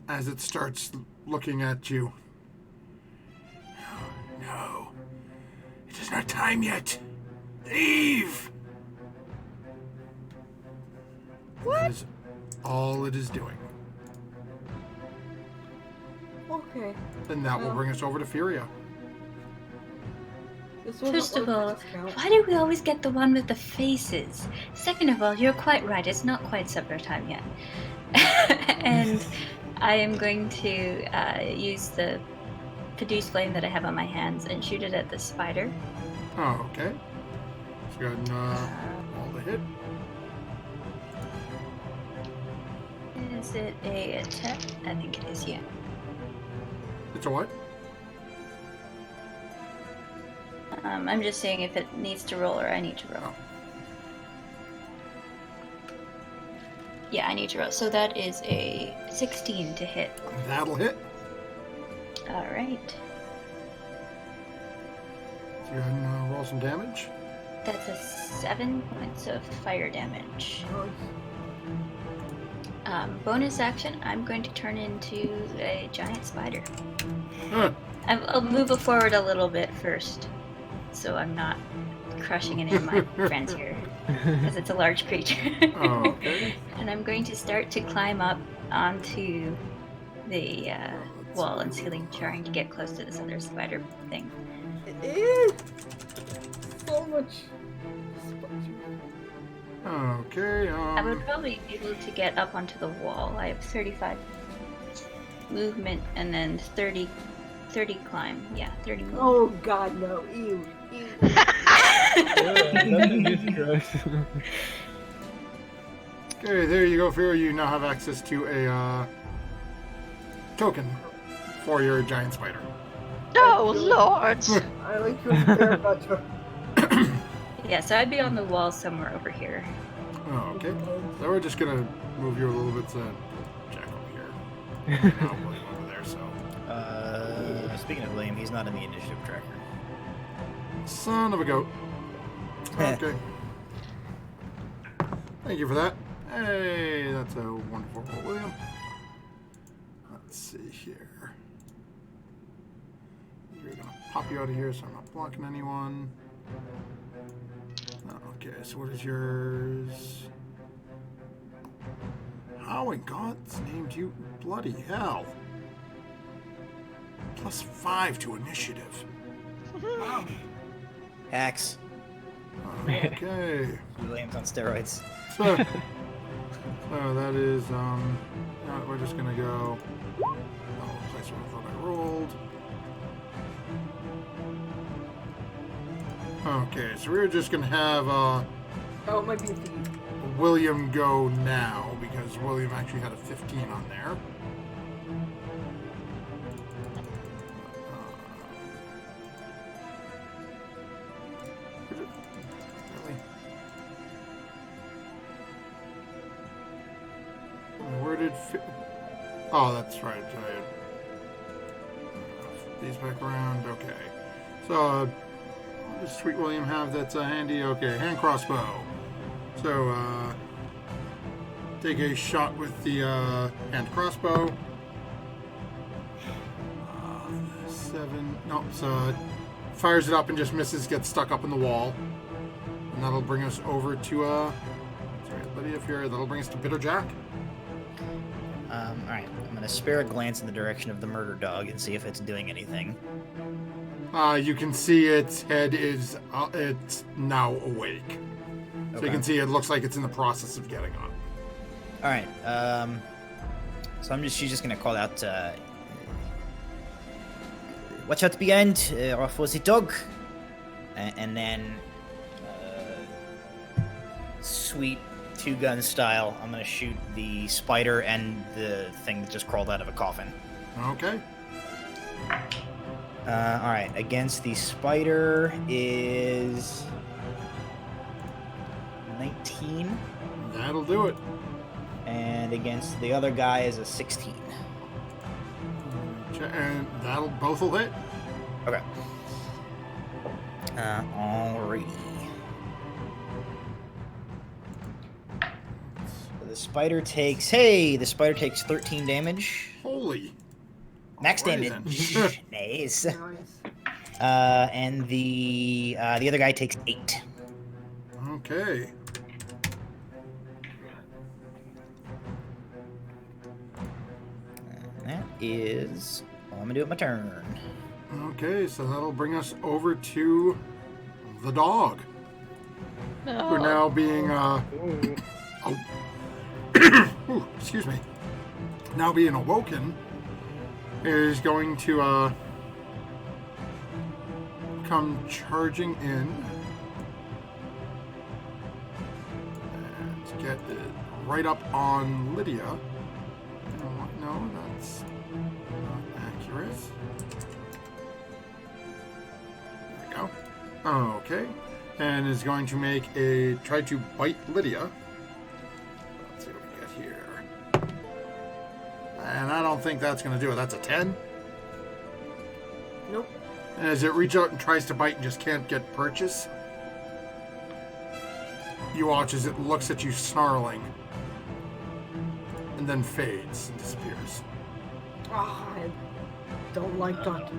As it starts looking at you. No. It is not time yet. Leave! That is all it is doing. Okay. And that will bring us over to Furia. This wasn't First of worth all, the discount. why do we always get the one with the faces? Second of all, you're quite right. It's not quite supper time yet. And I am going to use the produce flame that I have on my hands and shoot it at the spider. Oh, okay. So go ahead and roll the hit. Is it a attack? I think it is, yeah. It's a what? I'm just saying if it needs to roll or I need to roll. Oh. Yeah, I need to roll. So that is a 16 to hit. That'll hit. All right. So go ahead and roll some damage. That's a 7 points of fire damage. Bonus action, I'm going to turn into a giant spider. Huh. I'll move it forward a little bit first, so I'm not crushing any of my friends here, because it's a large creature. Oh, okay. And I'm going to start to climb up onto the wall and ceiling, trying to get close to this other spider thing. So much. Okay, I would probably be able to get up onto the wall. I have 35 movement and then 30 climb. Yeah, 30 movement. Oh god, no. Ew. Ew. That's gross. Okay, there you go, Furia. You now have access to a token for your giant spider. Oh, lords! I like your spare butter. Yeah, so I'd be on the wall somewhere over here. Oh, okay. So we're just gonna move you a little bit to Jack over here. Not William over there, so. Speaking of William, he's not in the initiative tracker. Son of a goat. Okay. Thank you for that. Hey, that's a wonderful roll, William. Let's see here. We're gonna pop you out of here so I'm not blocking anyone. Okay, so what is yours? How in God's name do you... Bloody hell. +5 to initiative. Hacks. Okay. William's on steroids. So that is, we're just gonna go... Oh, place where I thought I rolled. Okay, so we're just gonna have, Oh, it might be a thief. William go now, because William actually had a 15 on there. Really? Where did... Oh, that's right. These back around. Okay. So, what does Sweet William have that's handy? Okay, hand crossbow. So, take a shot with the hand crossbow. 7. No, so fires it up and just misses, gets stuck up in the wall. And that'll bring us over to, sorry, Lydia Fury. That'll bring us to Bitter Jack. Alright, I'm going to spare a glance in the direction of the murder dog and see if it's doing anything. You can see its head is, it's now awake. So Okay. you can see it looks like it's in the process of getting up. Alright, so she's just going to call out, watch out behind, for the dog. And then, sweet two-gun style, I'm going to shoot the spider and the thing that just crawled out of a coffin. Okay. Alright, against the spider is 19, That'll do it. and against the other guy is a 16. And that'll both will hit. Okay. Alrighty. So the spider takes 13 damage. Holy. Max Alrighty damage. then. Nice. Nice. And the other guy takes 8. Okay. And that is all I'm gonna do at my turn. Okay, so that'll bring us over to the dog. No. We're now being Ooh. ooh, excuse me. Now being awoken is going to come charging in and get it right up on Lydia. No, that's not accurate. There we go. Okay. And is going to try to bite Lydia. Let's see what we get here. And I don't think that's going to do it. That's a 10. Nope. And as it reaches out and tries to bite and just can't get purchase, you watch as it looks at you snarling and then fades and disappears. Ah, I don't like that.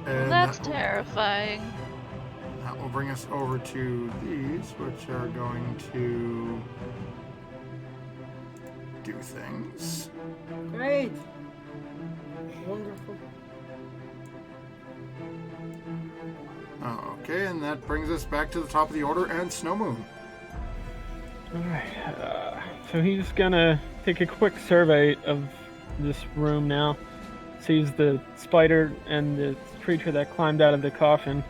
And That's that will- terrifying. That will bring us over to these, which are going to do things. Great. Wonderful. Okay, and that brings us back to the top of the order and Snow Moon. Alright, so he's gonna take a quick survey of this room now. Sees the spider and the creature that climbed out of the coffin.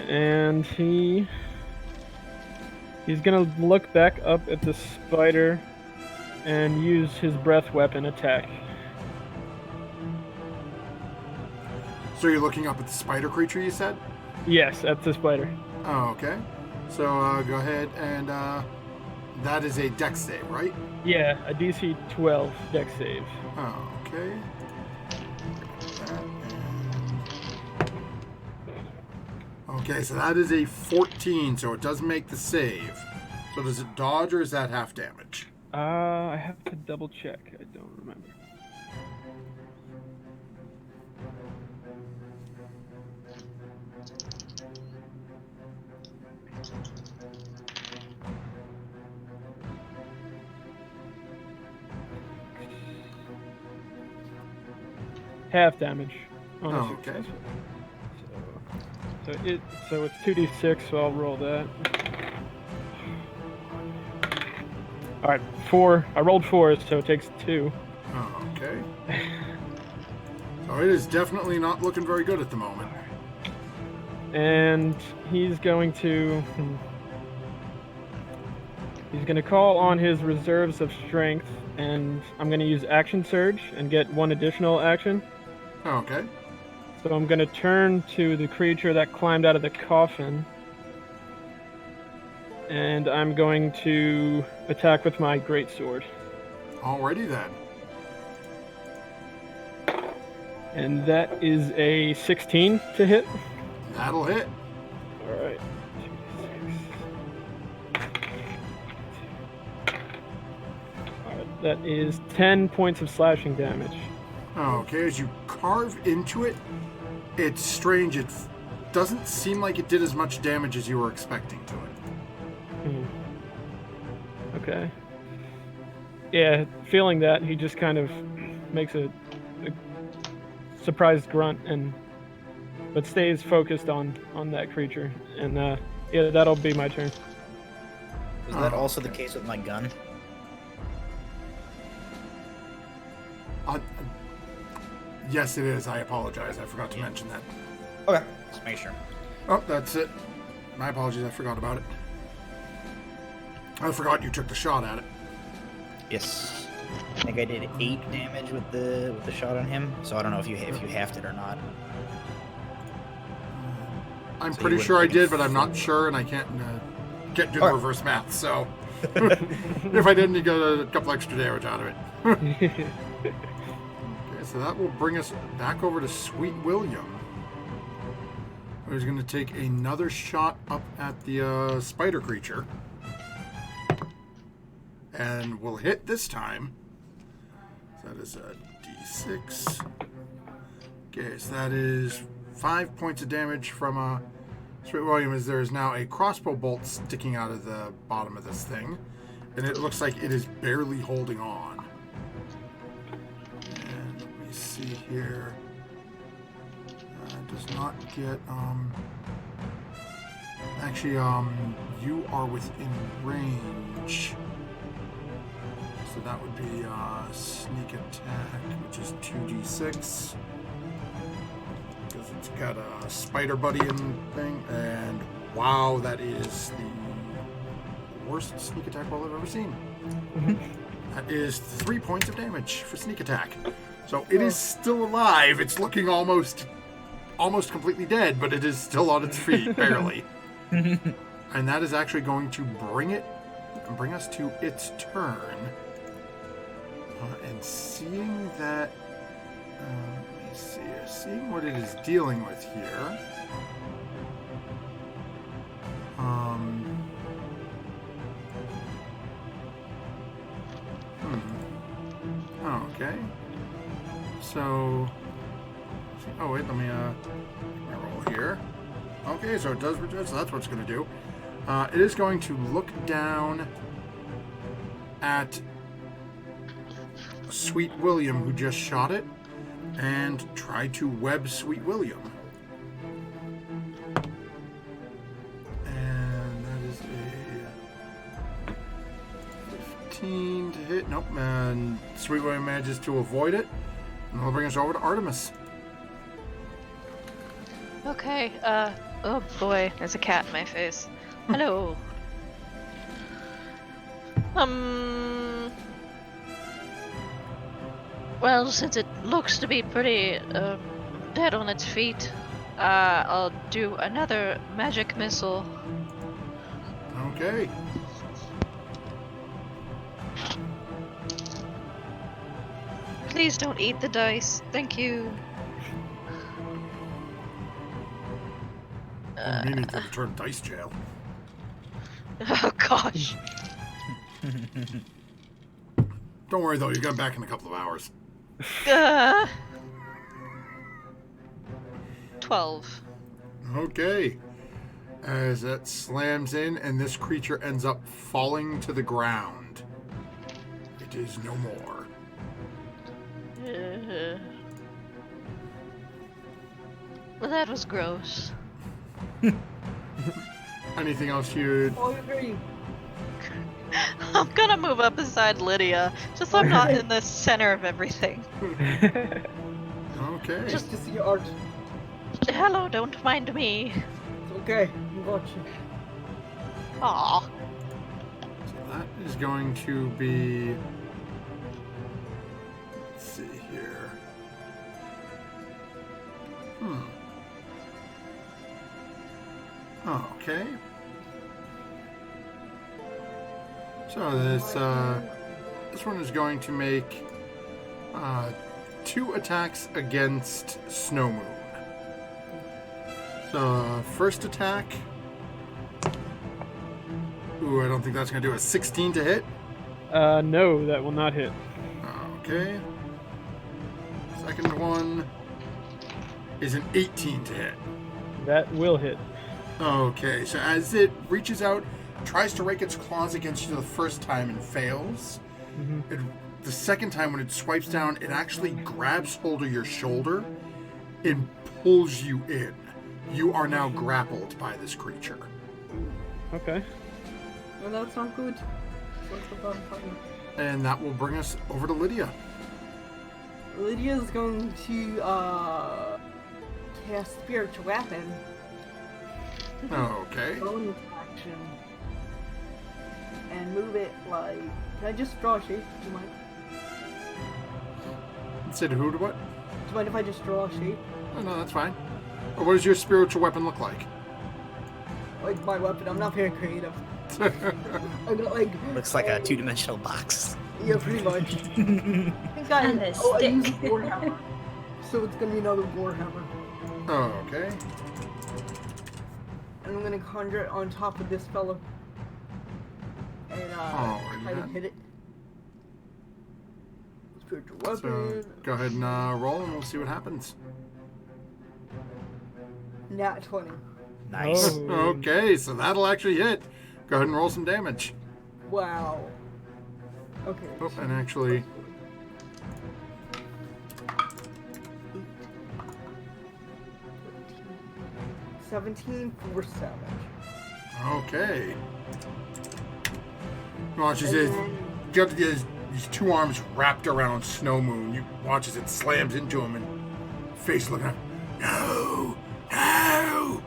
And he's gonna look back up at the spider and use his breath weapon attack. So you're looking up at the spider creature, you said? Yes, at the spider. Oh, okay. So go ahead and that is a dex save, right? Yeah, a DC 12 dex save. Oh, okay. Okay, so that is a 14, so it does make the save. So does it dodge or is that half damage? I have to double check. I don't remember. Half damage on a Oh, okay. successful. So it's 2d6, so I'll roll that. All right, 4. I rolled 4, so it takes 2. Oh, okay. So it is definitely not looking very good at the moment. And he's going to call on his reserves of strength, and I'm going to use action surge and get 1 additional action. Okay. So I'm going to turn to the creature that climbed out of the coffin, and I'm going to attack with my greatsword. Alrighty then. And that is a 16 to hit. That'll hit. All right. That is 10 points of slashing damage. Okay, as you carve into it, it's strange. It doesn't seem like it did as much damage as you were expecting to it. Okay. Yeah, feeling that, he just kind of makes a surprised grunt but stays focused on that creature. And yeah, that'll be my turn. Is that also the case with my gun? Yes, it is. I apologize. I forgot to mention that. Okay, just make sure. Oh, that's it. My apologies. I forgot about it. I forgot you took the shot at it. Yes. I think I did 8 damage with the shot on him, so I don't know if you halved it or not. I'm So pretty you sure I wouldn't make it did, but I'm not 4. sure, and I can't do the Alright. reverse math. So if I didn't, you get a couple extra damage out of it. Okay, So that will bring us back over to Sweet William, who's going to take another shot up at the spider creature. And will hit this time. So that is a d6. Okay, so that is 5 points of damage from Sweet William, as there is now a crossbow bolt sticking out of the bottom of this thing. And it looks like it is barely holding on. And let me see here. Does not get, actually, you are within range. So that would be sneak attack, which is 2d6. Because it's got a spider buddy and thing. And wow, that is the worst sneak attack roll I've ever seen. That is 3 points of damage for sneak attack. So it is still alive. It's looking almost completely dead, but it is still on its feet, barely. And that is actually going to bring us to its turn. And seeing that, let me see, seeing what it is dealing with here. Okay. So, oh wait, let me roll here. Okay, so it does reduce, so that's what it's going to do. It is going to look down at Sweet William, who just shot it, and try to web Sweet William. And that is a 15 to hit. Nope, and Sweet William manages to avoid it. And that'll bring us over to Artemis. Okay, oh boy, there's a cat in my face. Hello. Well, since it looks to be pretty, dead on its feet, I'll do another magic missile. Okay. Please don't eat the dice. Thank you. Meaning to the term dice jail. Oh gosh. Don't worry though, you got back in a couple of hours. 12. Okay. As that slams in and this creature ends up falling to the ground. It is no more. Well, that was gross. Anything else you'd... Oh, I agree. I'm gonna move up beside Lydia, just so I'm not in the center of everything. Okay. Just to see art. Hello, don't mind me. It's okay. I got you. Aw. So that is going to be... Let's see here. Okay. So this one is going to make 2 attacks against Snow Moon. So first attack. Ooh, I don't think that's going to do a 16 to hit. No, that will not hit. Okay. Second one is an 18 to hit. That will hit. Okay, so as it reaches out, tries to rake its claws against you the first time and fails. The second time when it swipes down, it actually grabs hold of your shoulder and pulls you in. You are now grappled by this creature. Okay. No, that's not good. What's the fun fighting? And that will bring us over to Lydia. Lydia's going to cast Spiritual Weapon. Okay. Bonus action. And move it like... Can I just draw a shape? Do you mind? Said who to what? Do you mind if I just draw a shape? Oh, no, that's fine. What does your spiritual weapon look like? Like my weapon, I'm not very creative. I got like... Looks like a 2-dimensional box. Yeah, pretty much. Guys, And a I stick. used Warhammer. So it's gonna be another Warhammer. Oh, okay. And I'm gonna conjure it on top of this fellow. And Alrighty try to then. hit it. Spiritual So weapon. go ahead and roll, and we'll see what happens. Nat 20. Nice. Oh. Okay, so that'll actually hit. Go ahead and roll some damage. Wow. Okay. Oh, and actually, 17 force damage. okay. Watch as And it then- got these two arms wrapped around Snow Moon. You watch as it slams into him and face looking up. No, no.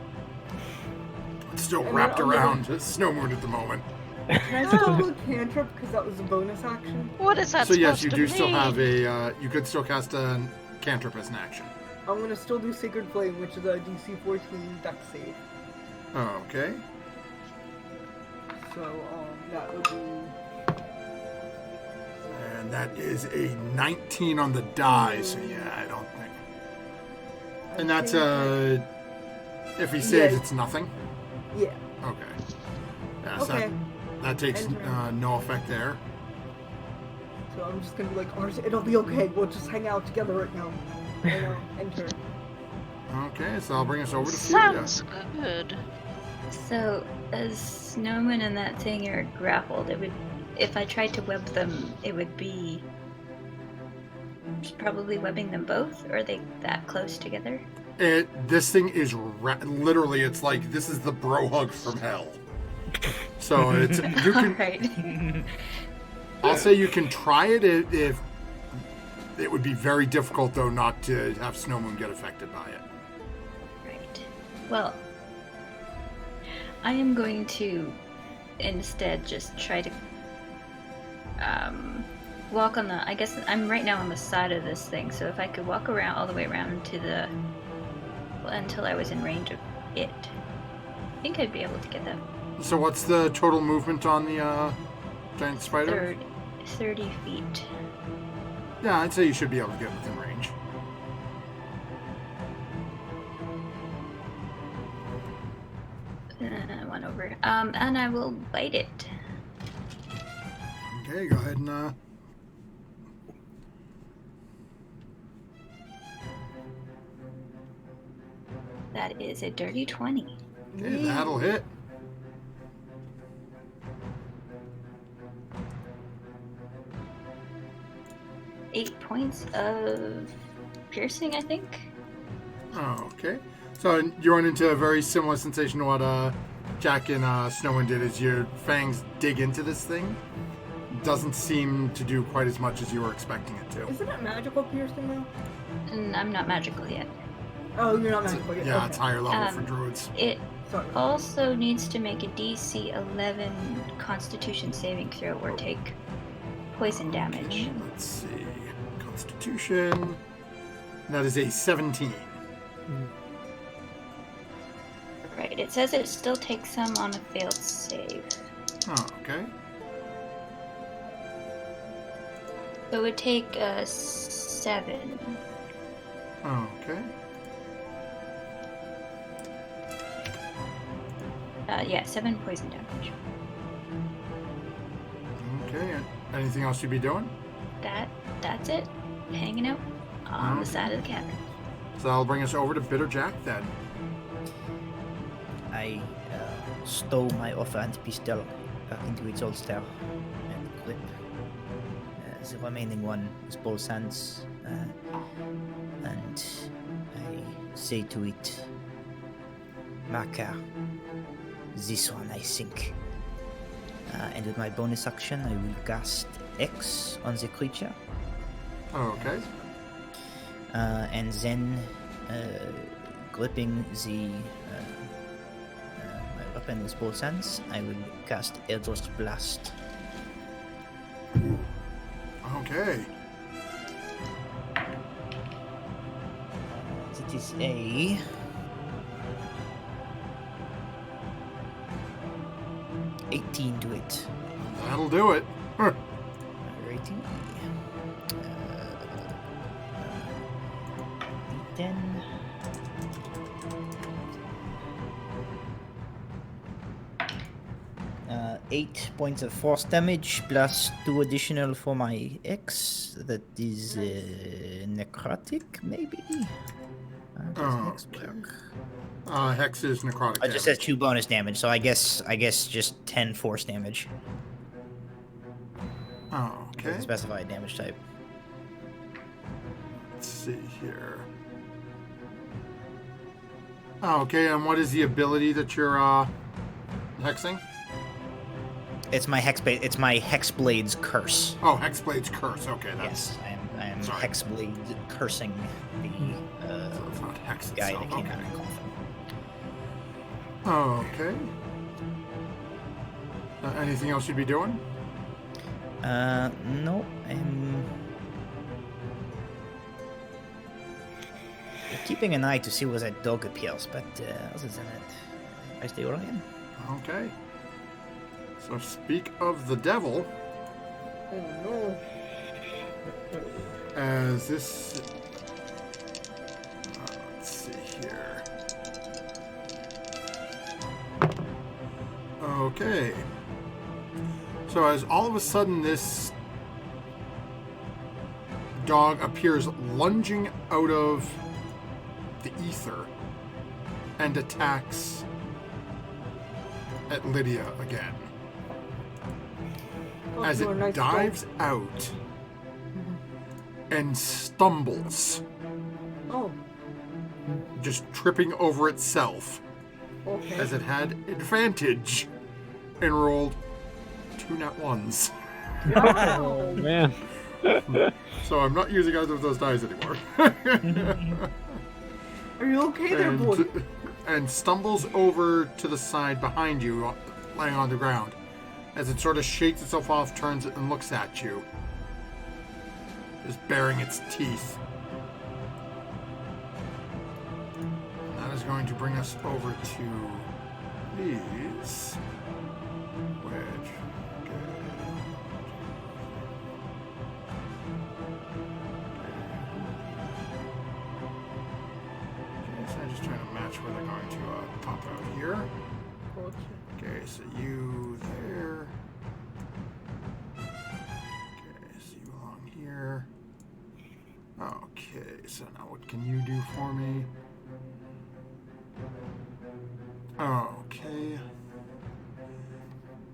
It's still And wrapped then on the- around Snow Moon at the moment. Can I still do a cantrip because that was a bonus action? What is that So yes, supposed you to do still mean? have a. You could still cast a cantrip as an action. I'm gonna still do Sacred Flame, which is a DC 14 dex save. Okay. So that would be And that is a 19 on the die. So yeah, I don't think. And that's if he saves, Yeah. it's nothing. Yeah. Okay. Yeah, so Okay. that takes Enter. no effect there. So I'm just gonna be like, Ars, it'll be okay. We'll just hang out together right now. And enter. Okay, so I'll bring us over to Furia. Sounds good. So, as Snowman and that thing are grappled, it would, if I tried to web them, it would be probably webbing them both, or are they that close together? This thing is literally, it's like this is the bro hug from hell. So it's you can. Alright. I'll say you can try it if it would be very difficult though not to have Snow Moon get affected by it. Right. Well, I am going to instead just try to walk on the. I guess I'm right now on the side of this thing, so if I could walk around all the way around to the. Well, until I was in range of it. I think I'd be able to get that So what's the total movement on the giant spider? 30 feet. Yeah, I'd say you should be able to get within range. One over. And I will bite it. Okay, go ahead and That is a dirty 20. okay, that'll hit. Eight points of piercing, I think. Okay. So you run into a very similar sensation to what Jack and Snowman did as your fangs dig into this thing. Doesn't seem to do quite as much as you were expecting it to. Isn't it magical piercing though? And I'm not magical yet. Oh, you're not magical yet. Yeah, okay. it's higher level for Um, druids. It Sorry. also needs to make a DC 11 Constitution saving throw or take poison damage. Let's see. Constitution. That is a 17. Right, it says it still takes some on a failed save. Oh, okay. So it would take 7. Okay. Yeah, 7 poison damage. Okay. And anything else you'd be doing? That's it. Hanging out on the Okay. side of the cavern. So that'll bring us over to Bitter Jack then. I stow my offhand pistol back into its holster and clip the remaining one with both hands, and I say to it, Marker, this one I think. And with my bonus action, I will cast X on the creature, Okay. and then gripping the my weapon with both hands, I will cast Eldritch Blast. Okay. It is a 18 to it. That'll do it. Huh. Alrighty. 10. 8 points of force damage plus 2 additional for my X. That is necrotic, maybe? Does Hex Okay. work? Hex is necrotic It just damage. says 2 bonus damage, so I guess just 10 force damage. Okay. Doesn't specify a damage type. Let's see here. Okay, and what is the ability that you're hexing? It's my Hexblade's curse. Oh, Hexblade's curse. Okay, that's Yes, I am sorry. Hexblade cursing the so it's not hex guy itself. that came Okay. out of the coffin. Okay. Anything else you'd be doing? No, I'm keeping an eye to see where that dog appears, but other than that, I stay where I am. Okay. So speak of the devil, Oh no. as this... let's see here. Okay. So as all of a sudden this dog appears lunging out of the ether and attacks at Lydia again. Oh, As you're a it nice dives out and stumbles, dog. just tripping over itself, Oh, okay. as it had advantage and rolled 2 nat 1s. Oh man. So I'm not using either of those dice anymore. Are you okay there, boy? and stumbles over to the side behind you, laying on the ground. As it sort of shakes itself off, turns it and looks at you, just baring its teeth. And that is going to bring us over to these, which... Okay, so I'm just trying to match where they're going to pop out here. Okay, so you there. Okay, so you along here. Okay, so now what can you do for me? Okay.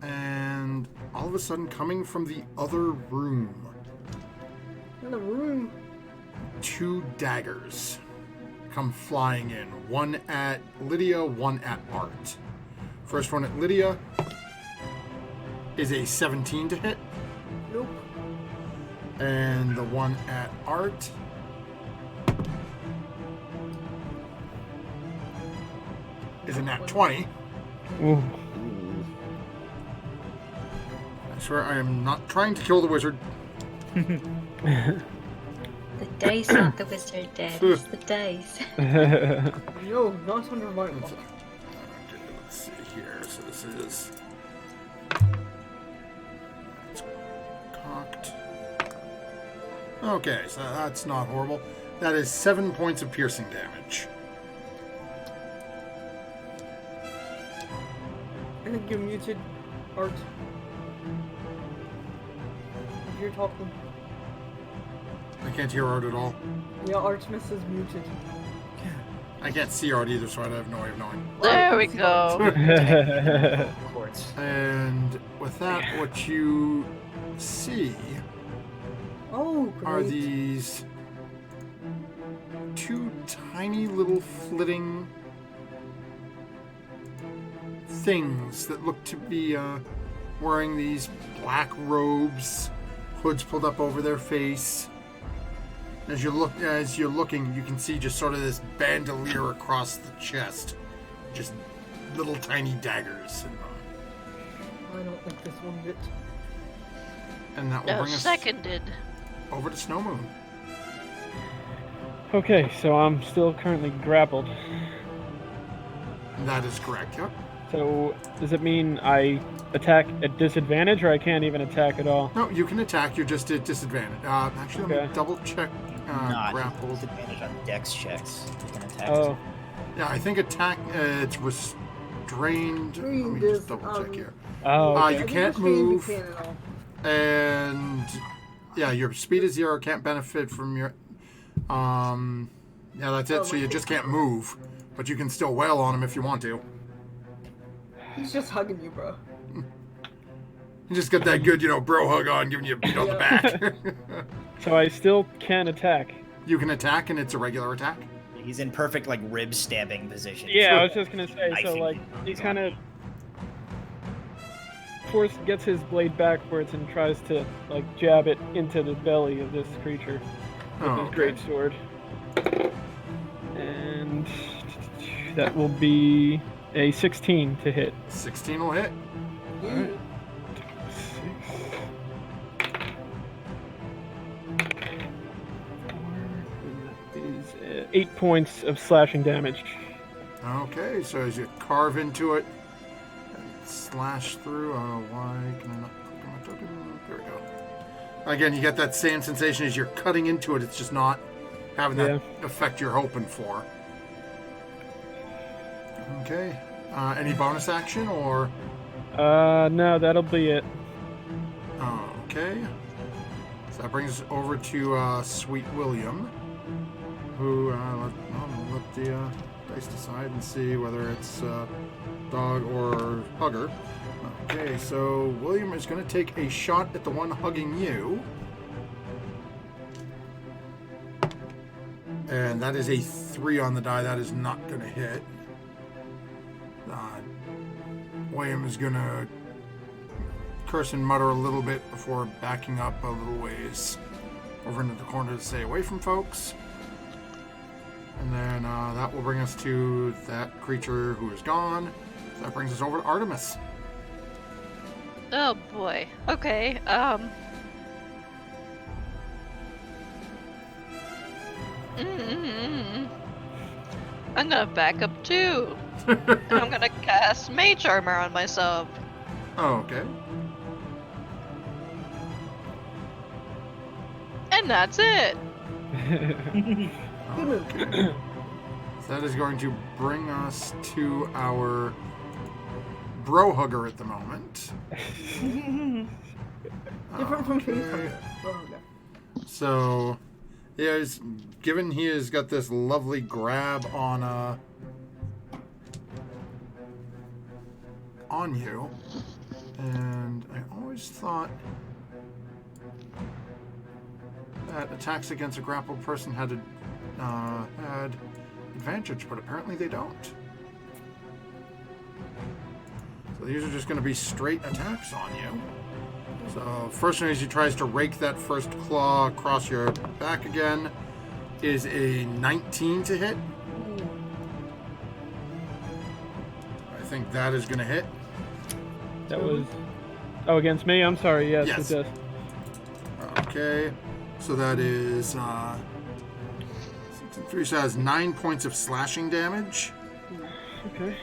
And all of a sudden, coming from the other room, In the room. 2 daggers come flying in. One at Lydia, one at Art. First one at Lydia is a 17 to hit. Nope. And the one at Art is a nat 20. Ooh. I swear I am not trying to kill the wizard. The dice, not the wizard, Dad. It's the dice. No, not under my Let's, luck. okay, let's see here. So this is... That's cocked. Okay, so that's not horrible. That is 7 points of piercing damage. I think you're muted, Art. If you're talking. I can't hear Art at all. Yeah, Artemis is muted. I can't see Art either, so I have no way of knowing. There we go. Of course. And with that, what you see Oh, are great. these 2 tiny little flitting things that look to be wearing these black robes, hoods pulled up over their face. As you're looking, you can see just sort of this bandolier across the chest, just little tiny daggers, I don't think this one bit. and that will No, bring us seconded. over to Snow Moon. Okay, so I'm still currently grappled. That is correct. Yep. So does it mean I attack at disadvantage, or I can't even attack at all? No, you can attack. You're just at disadvantage. Actually, let me Okay. double check Not grappled. disadvantage on dex checks. You can attack. Oh, Yeah, I think attack. It's restrained. Let me just double check here. oh, okay. You I think can't restrained you move. can at all. And yeah, your speed is 0. Can't benefit from your. Yeah, that's it. So you just can't move, but you can still wail on him if you want to. He's just hugging you, bro. You just got that good, bro hug on, giving you a beat on the back. So I still can attack. You can attack, and it's a regular attack. He's in perfect like rib stabbing position. Yeah, I was just gonna say. So Knifing like him. he kind of gets his blade backwards and tries to like jab it into the belly of this creature with his great sword. And that will be a 16 to hit. 16 will hit. Alright. 8 points of slashing damage. Okay, so as you carve into it and slash through, why can I not click on my token? There we go. Again, you get that same sensation as you're cutting into it. It's just not having that effect you're hoping for. Okay. Any bonus action or? No, that'll be it. Okay. So that brings us over to Sweet William, who let the dice decide and see whether it's dog or hugger. Okay, so William is going to take a shot at the one hugging you. And that is a 3 on the die. That is not going to hit. William is going to curse and mutter a little bit before backing up a little ways over into the corner to stay away from folks. And then that will bring us to that creature who is gone. So that brings us over to Artemis. Oh boy. Okay. I'm gonna back up too. And I'm gonna cast Mage Armor on myself. Oh, okay. And that's it. Okay. So that is going to bring us to our bro hugger at the moment. Different from face Okay. hugger. So, yeah, given he has got this lovely grab on you, and I always thought that attacks against a grappled person had advantage, but apparently they don't. So these are just going to be straight attacks on you. So first one is he tries to rake that first claw across your back again. Is a 19 to hit. I think that is going to hit. That was... Oh, against me? I'm sorry, yes, Yes. it does. Okay, so that is 6 and 3, so that has 9 points of slashing damage. Okay.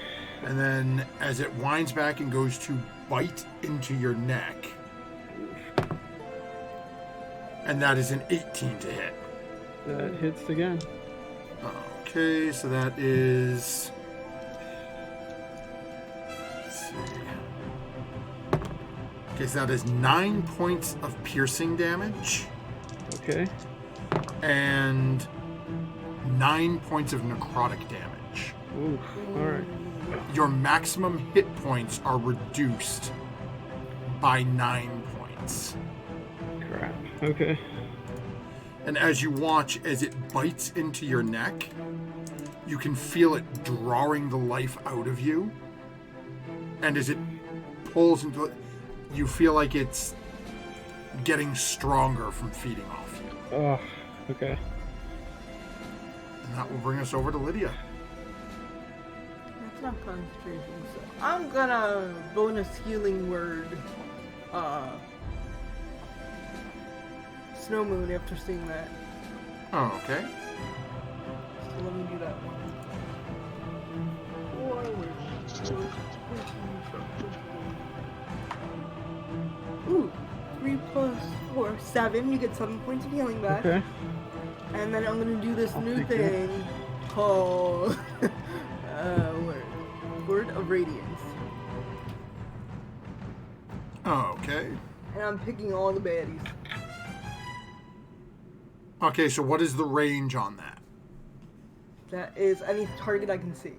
And then as it winds back and goes to bite into your neck. And that is an 18 to hit. That hits again. Okay, so that is... Let's see. Okay, so that is 9 points of piercing damage. Okay. And 9 points of necrotic damage. Ooh, alright. Your maximum hit points are reduced by 9 points. Crap. Okay. And as you watch as it bites into your neck, you can feel it drawing the life out of you. And as it pulls into it, you feel like it's getting stronger from feeding off you. Oh, okay. And that will bring us over to Lydia. That's not concentration, so I'm gonna bonus healing word Snow Moon after seeing that. Oh, okay. So let me do that one. Ooh, 3 plus 4, 7. You get 7 points of healing back. Okay. And then I'm gonna do this I'll new take that. thing called Word of Radiance. Okay. And I'm picking all the baddies. Okay, so what is the range on that? That is any target I can see.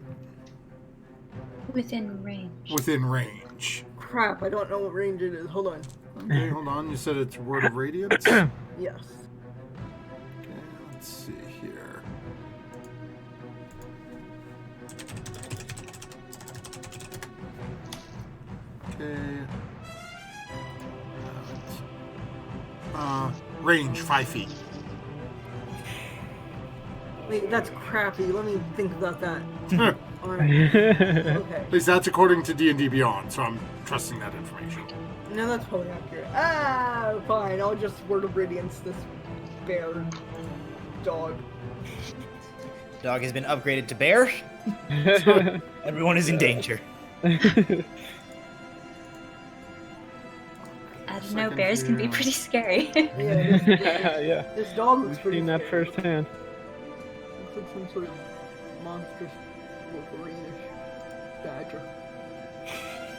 Within range. Within range. Crap, I don't know what range it is. Hold on. Okay, hold on. You said it's Word of Radiance? Yes. Okay, let's see here. Okay. Range 5 feet. Wait, that's crappy. Let me think about that. At Alright. Okay. least that's according to D&D Beyond, so I'm trusting that information. No, that's probably accurate. Ah, fine. I'll just Word of Radiance this bear dog. Dog has been upgraded to bear. Everyone is in danger. I don't know, Second bears can be here. pretty scary. Yeah, Yeah. this dog looks We've pretty seen that scary. firsthand. Looks like some sort of monstrous Wolverine-ish badger.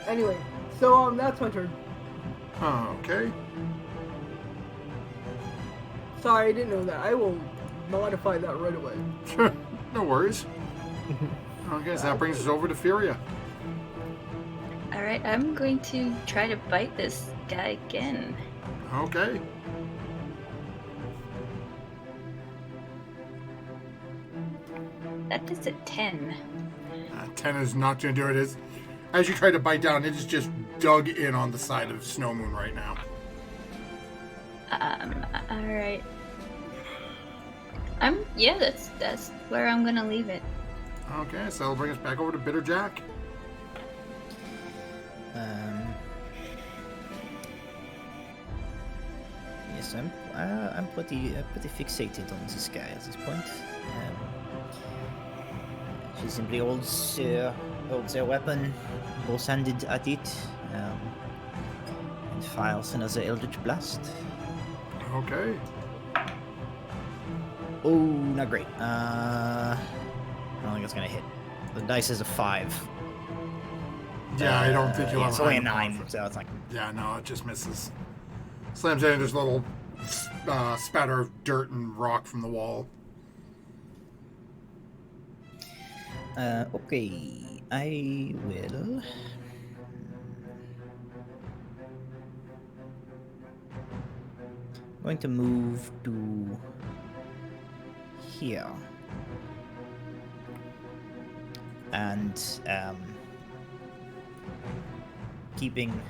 Anyway, so that's my turn. Okay. Sorry, I didn't know that. I will modify that right away. No worries. Okay, so that brings us over to Furia. Alright, I'm going to try to bite this guy again. Okay. That is a 10. 10 is not going to do it. As you try to bite down, it is just dug in on the side of Snow Moon right now. Alright. Yeah, that's where I'm gonna leave it. Okay, so that'll bring us back over to Bitter Jack. Yes, I'm pretty fixated on this guy at this point. She simply holds their weapon, both-handed at it, and fires another Eldritch Blast. Okay. Oh, not great. I don't think it's gonna hit. The dice is a 5. Yeah, I don't think you'll yeah, have it's only a high 9, confidence. so it's like Yeah, no, it just misses. Slams in, there's a little spatter of dirt and rock from the wall. okay. I will. Going to move to here. And keeping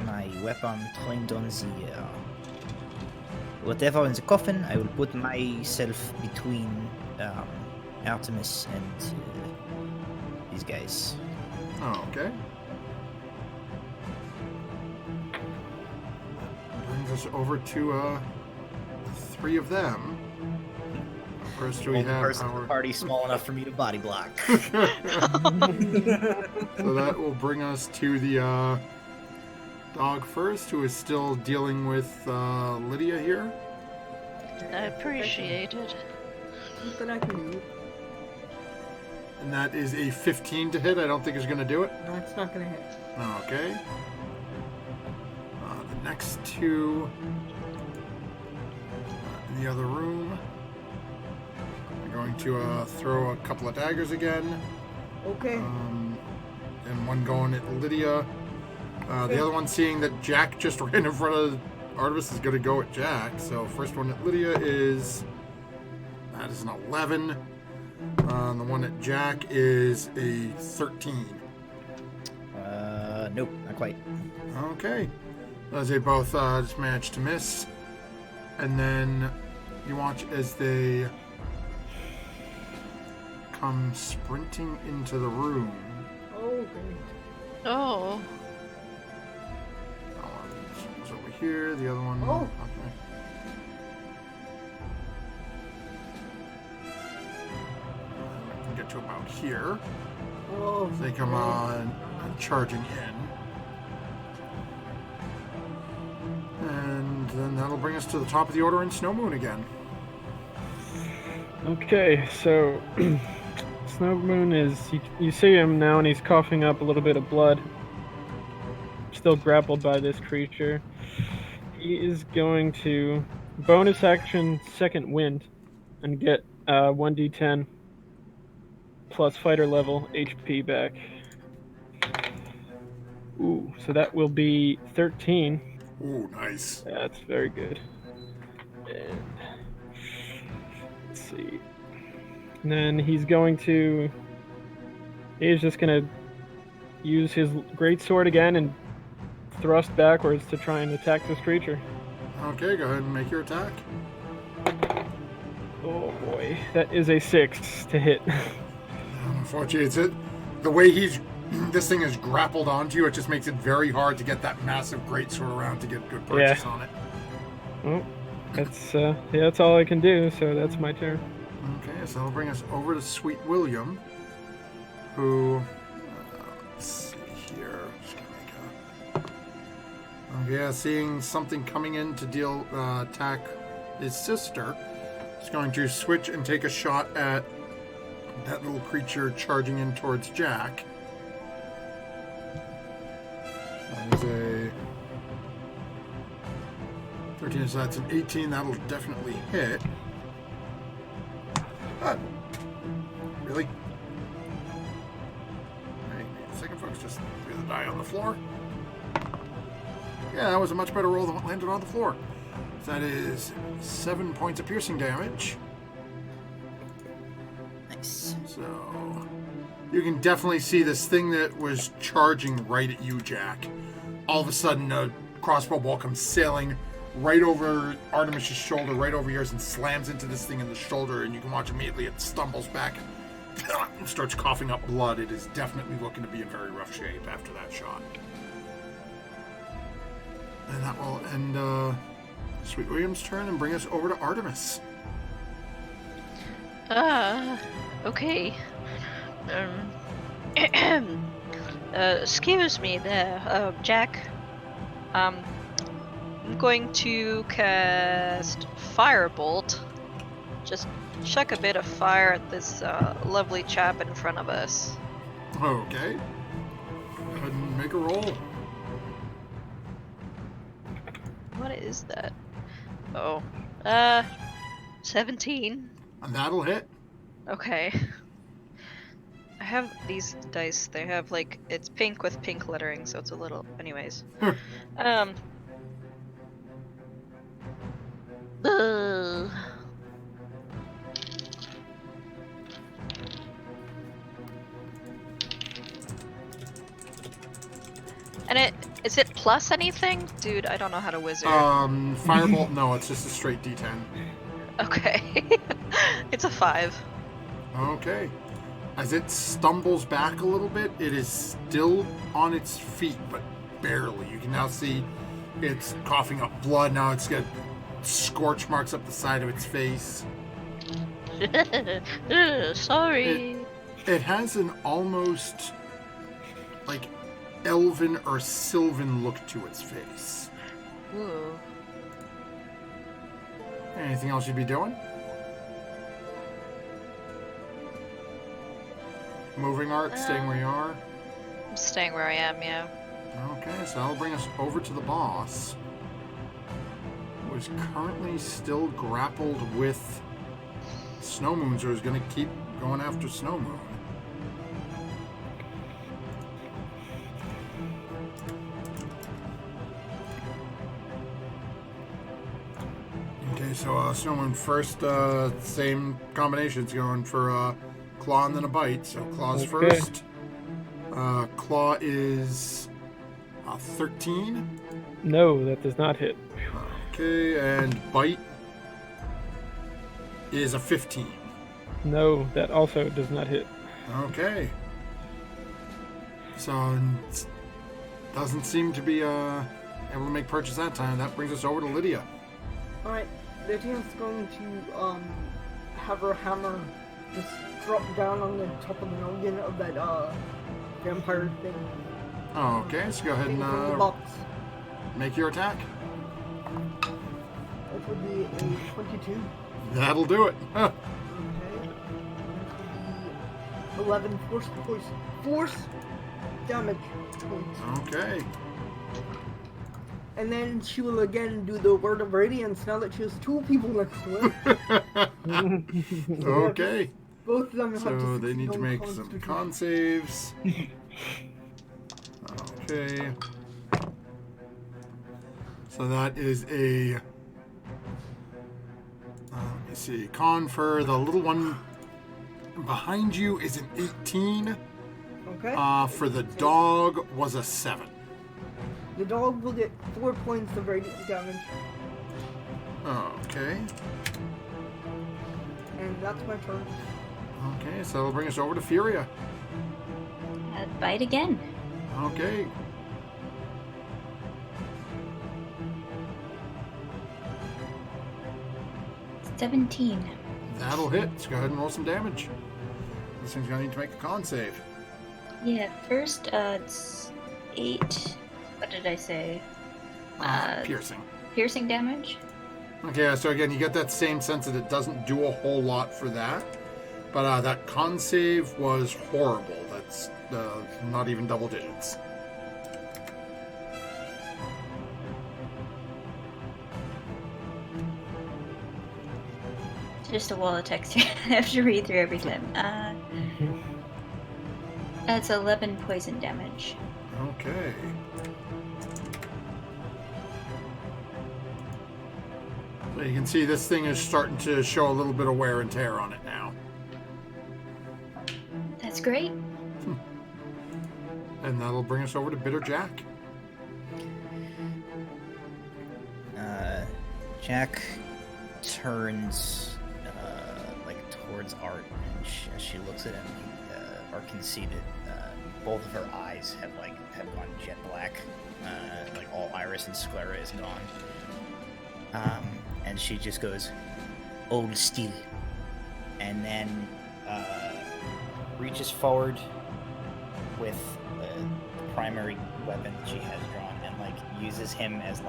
my weapon trained on the whatever in the coffin, I will put myself between Artemis and these guys. Oh, okay. Brings us over to 3 of them. First we Only have person in our... the party small enough for me to body block. So that will bring us to the dog first, who is still dealing with Lydia here. I appreciate it. Something I can do. And that is a 15 to hit. I don't think it's going to do it. No, it's not gonna hit. Okay. The next 2 in the other room. I'm going to throw a couple of daggers again. Okay. And one going at Lydia. The other one, seeing that Jack just ran in front of Artemis, is going to go at Jack. So first one at Lydia is... That is an 11. The one at Jack is a 13. Nope, not quite. Okay. As they both just managed to miss. And then you watch as they come sprinting into the room. Oh, great. Oh, One's over here, the other one... Oh. Okay. We can get to about here. Oh. They come on charging in. And then that'll bring us to the top of the order in Snow Moon again. Okay, so Snow Moon is you see him now, and he's coughing up a little bit of blood. Still grappled by this creature. He is going to bonus action second wind and get 1d10 plus fighter level HP back. Ooh, so that will be 13. Ooh, nice. That's very good. And let's see. And then he's just going to use his greatsword again and thrust backwards to try and attack this creature. Okay, go ahead and make your attack. Oh boy, that is a 6 to hit. Unfortunately, the way this thing is grappled onto you, it just makes it very hard to get that massive greatsword around to get good purchase on it. Well, that's all I can do, so that's my turn. Okay, so that'll bring us over to Sweet William, who, let's see here, just gonna make a, seeing something coming in to attack his sister, he's going to switch and take a shot at that little creature charging in towards Jack. That is a 13, so that's an 18, that'll definitely hit. Really? Wait a second, folks. Just threw the die on the floor. Yeah, that was a much better roll than what landed on the floor. So that is 7 points of piercing damage. Nice. So you can definitely see this thing that was charging right at you, Jack. All of a sudden, a crossbow bolt comes sailing right over Artemis's shoulder, right over yours, and slams into this thing in the shoulder, and you can watch immediately it stumbles back and starts coughing up blood. It is definitely looking to be in very rough shape after that shot. And that will end Sweet William's turn and bring us over to Artemis. Okay. Excuse me there, Jack. I'm going to cast Firebolt. Just chuck a bit of fire at this lovely chap in front of us. Okay. Go ahead and make a roll. What is that? Oh. 17. And that'll hit. Okay. I have these dice. They have like it's pink with pink lettering, so it's a little. Anyways. Ugh. And is it plus anything? Dude, I don't know how to wizard. Firebolt, no, it's just a straight D10. Okay. It's a 5. Okay. As it stumbles back a little bit, it is still on its feet, but barely. You can now see it's coughing up blood. Now it's got scorch marks up the side of its face. Sorry. It has an almost like elven or sylvan look to its face. Whoa. Anything else you'd be doing? Moving art, staying where you are? I'm staying where I am, yeah. Okay, so that'll bring us over to the boss, who is currently still grappled with Snow Moon, so he's going to keep going after Snow Moon. Okay, so Snow Moon first, same combinations, going for claw and then a bite. So claws first. Claw is 13. No, that does not hit. Okay, and bite is a 15. No, that also does not hit. Okay. So doesn't seem to be able to make purchase that time. That brings us over to Lydia. Alright, Lydia's going to have her hammer just drop down on the top of the noggin of that vampire thing. Okay, so go ahead Thing from the and box. make your attack. That would be a 22. That'll do it. Huh. 11 force damage points. Okay. And then she will again do the Word of Radiance now that she has 2 people next to her. Okay. Both of them have So to they need to succeed on make some Constitution. con saves. Okay. So that is a. Let me see. Con for the little one behind you is an 18. Okay. For the dog was a 7. The dog will get 4 points of radiant damage. Okay. And that's my turn. Okay, so that'll bring us over to Furia. Bite again. Okay. It's 17. That'll hit. Let's go ahead and roll some damage. This thing's gonna need to make a con save. Yeah, first, it's 8. What did I say? Piercing. Piercing damage. Okay, so again, you get that same sense that it doesn't do a whole lot for that. But that con save was horrible. That's not even double digits. It's just a wall of text I have to read through every time. That's 11 poison damage. Okay. So you can see this thing is starting to show a little bit of wear and tear on it now. That's great. And that'll bring us over to Bitter Jack. Jack turns like towards Art, and as she looks at him, Art can see that both of her eyes have gone jet black, like all iris and sclera is gone. And she just goes, "Old steel," and then reaches forward with the primary weapon that she has drawn, and uses him as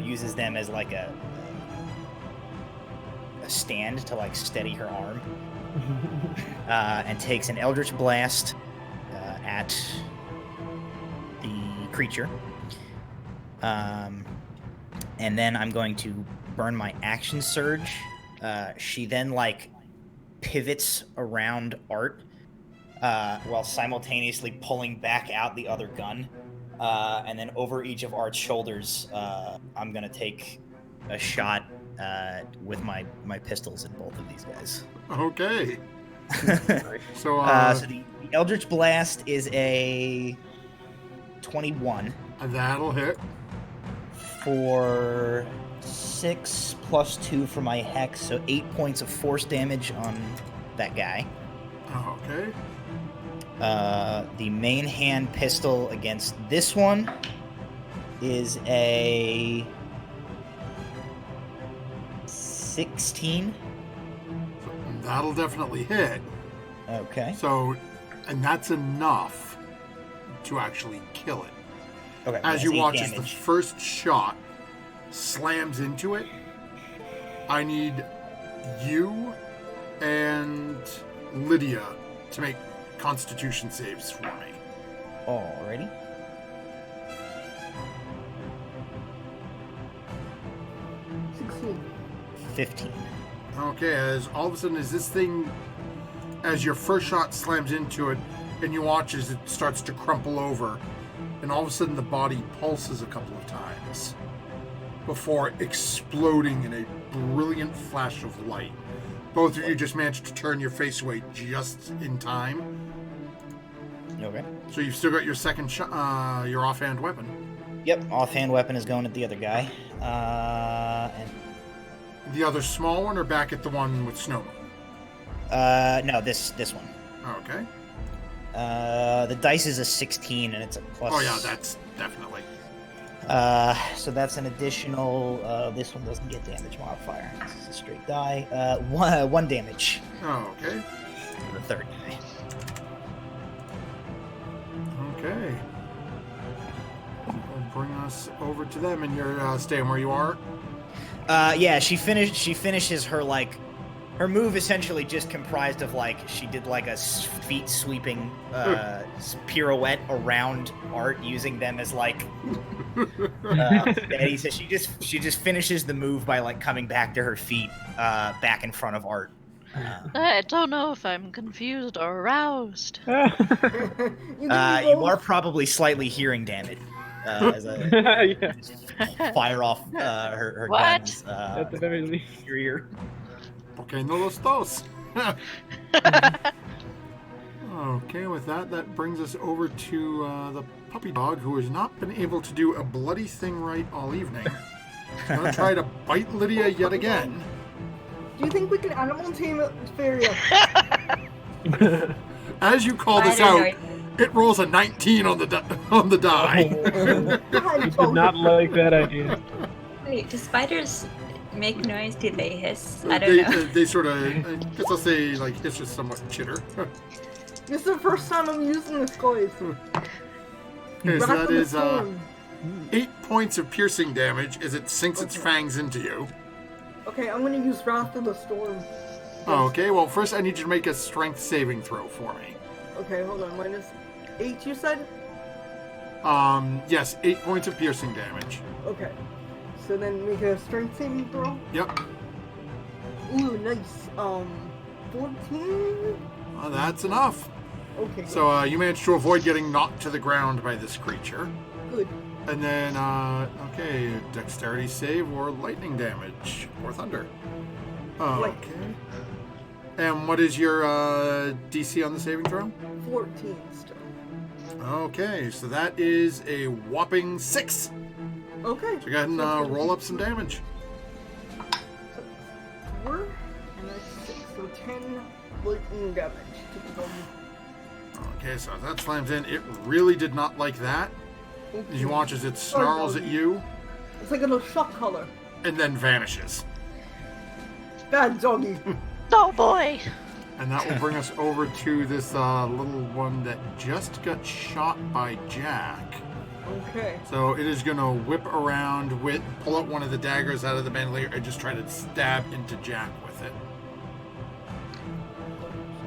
uses them as a stand to steady her arm, and takes an Eldritch Blast at the creature. And then I'm going to burn my action surge. She then pivots around Art while simultaneously pulling back out the other gun. And then over each of Art's shoulders, I'm going to take a shot with my pistols at both of these guys. Okay. So, so the Eldritch Blast is a 21. That'll hit. For 6 plus 2 for my hex, so 8 points of force damage on that guy. Okay. The main hand pistol against this one is a 16. That'll definitely hit. Okay. So, and that's enough to actually kill it. Okay. As you watch as the damage. first shot slams into it, I need you and Lydia to make Constitution saves for me. Alrighty. 16. 15. Okay, as all of a sudden, as this thing, as your first shot slams into it, and you watch as it starts to crumple over, and all of a sudden the body pulses a couple of times before exploding in a brilliant flash of light. Both of you just managed to turn your face away just in time. Okay. So you've still got your second shot, your offhand weapon. Yep, offhand weapon is going at the other guy. And The other small one, or back at the one with Snowman? no, this one. Okay. The dice is a 16, and it's a plus. Oh yeah, that's definitely. So that's an additional. This one doesn't get damage modifier. This is a straight die. One damage. Oh, okay. For the third guy. Okay. We'll bring us over to them, and you're staying where you are. Yeah, she finishes her Her move essentially just comprised of like she did like a feet sweeping pirouette around Art, using them as like. Eddie says she just finishes the move by like coming back to her feet, back in front of Art. I don't know if I'm confused or aroused. You can You are probably slightly hearing damage as I Yeah, fire off her What? guns. at the very least. Your ear. Okay, no los dos. Okay, with that brings us over to the puppy dog, who has not been able to do a bloody thing right all evening. He's gonna try to bite Lydia yet again. Do you think we can animal tame Feria? As you call this Spider out, it rolls a 19 on the die. I did not like that idea. Wait, do spiders make noise? Do they hiss? I don't know. They sort of, I guess I'll say, like, it's just somewhat chitter. This is the first time I'm using this, guys. Okay, so Wrath that of the is Storm. 8 points of piercing damage as it sinks its fangs into you. Okay, I'm gonna use Wrath of the Storm. Okay, well, first I need you to make a strength saving throw for me. Okay, hold on. -8, you said? Yes, 8 points of piercing damage. Okay. So then make a strength saving throw. Yep, Ooh, nice. 14? that's enough. Okay, So you managed to avoid getting knocked to the ground by this creature. good. And then, okay, dexterity save or lightning damage or thunder. Okay. And what is your DC on the saving throw? 14 still. Okay, so that is a whopping 6. Okay. So go ahead and roll up some damage. 4, and that's 6, so 10 lightning damage to the dog. Okay, so if that slams in, it really did not like that. As you watch as it snarls at you It's like a little shock collar. and then vanishes. Bad doggy. Oh boy! And that will bring us over to this little one that just got shot by Jack. Okay. So it is going to whip around, pull out one of the daggers out of the bandolier and just try to stab into Jack with it.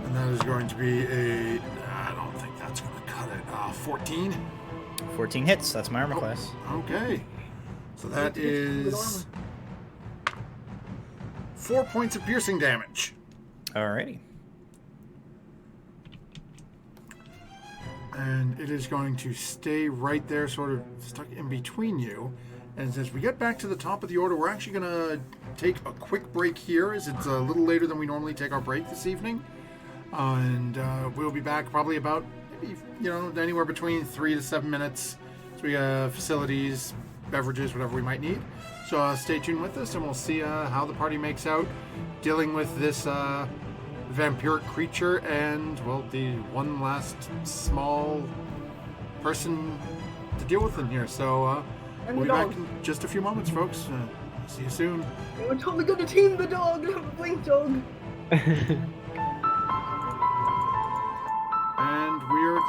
And that is going to be I don't think that's going to cut it, 14. 14 hits. That's my armor class. Okay. So that is 4 points of piercing damage. Alrighty. And it is going to stay right there, sort of stuck in between you. And as we get back to the top of the order, we're actually going to take a quick break here, as it's a little later than we normally take our break this evening. And we'll be back probably about, maybe, anywhere between 3 to 7 minutes. So we have facilities, beverages, whatever we might need. So stay tuned with us, and we'll see how the party makes out dealing with this vampiric creature and, well, the one last small person to deal with in here. So And we'll the be dog. back in just a few moments, folks. See you soon. We're totally gonna tame the dog. The blink dog. And we're...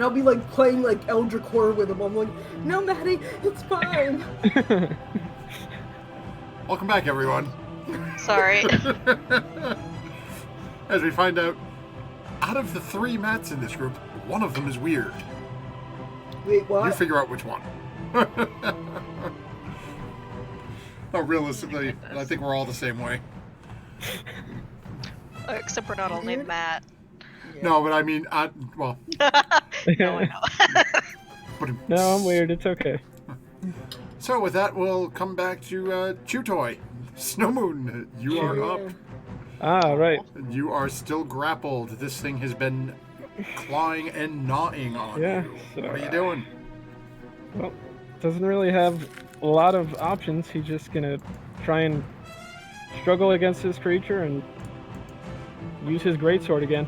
I'll be like playing like Eldritch Horror with him. I'm like, no, Maddie, it's fine. Welcome back, everyone. Sorry. As we find out of the 3 Matts in this group, one of them is weird. Wait, You what? figure out which one. No, realistically, I think we're all the same way. Except we're not all named Matt. Yeah. No, but I mean, well, No, I know. but No, I'm weird. It's okay. So with that, we'll come back to Chutoy. Snowmoon, you are up. Ah, right. You are still grappled. This thing has been clawing and gnawing on Yeah, you. so, What are you doing? Well, doesn't really have a lot of options. He's just gonna try and struggle against this creature and use his greatsword again.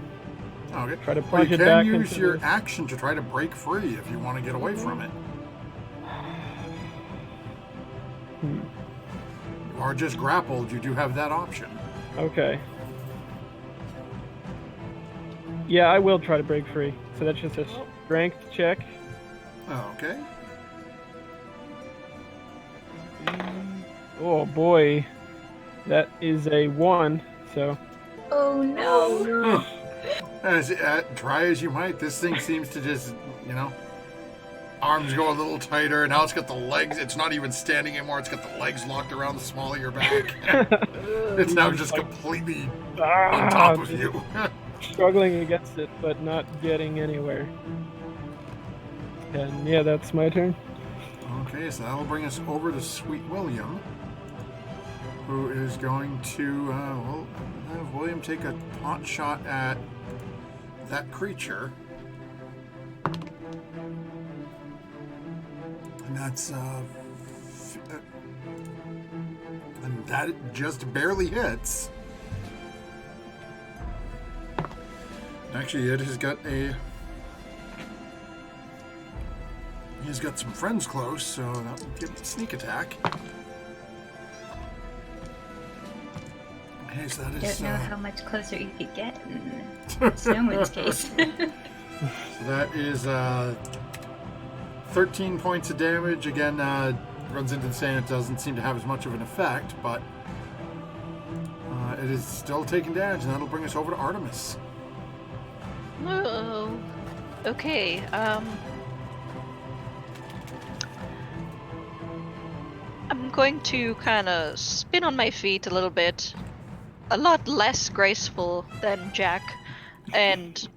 Okay. Try to Well, plunge you it can back use into your the- action to try to break free if you want to get away from it. You are just grappled. You do have that option. Okay. Yeah, I will try to break free. So that's just a strength check. Okay. Oh boy, that is a 1. So Oh no! Try as you might, this thing seems to just, arms go a little tighter. Now it's got the legs. It's not even standing anymore. It's got the legs locked around the small of your back. It's now just completely on top of you. struggling against it, but not getting anywhere. And yeah, that's my turn. Okay, so that'll bring us over to Sweet William, who is going to, we'll have William take a pot shot at that creature. And that's, and that just barely hits. Actually, it has got he's got some friends close, so that will give it a sneak attack. Okay, so that is... Don't know how much closer you could get in Snowman's case. So that is 13 points of damage. Again, runs into the sand. It doesn't seem to have as much of an effect, but it is still taking damage, and that'll bring us over to Artemis. Oh. Okay. I'm going to kind of spin on my feet a little bit, a lot less graceful than Jack, and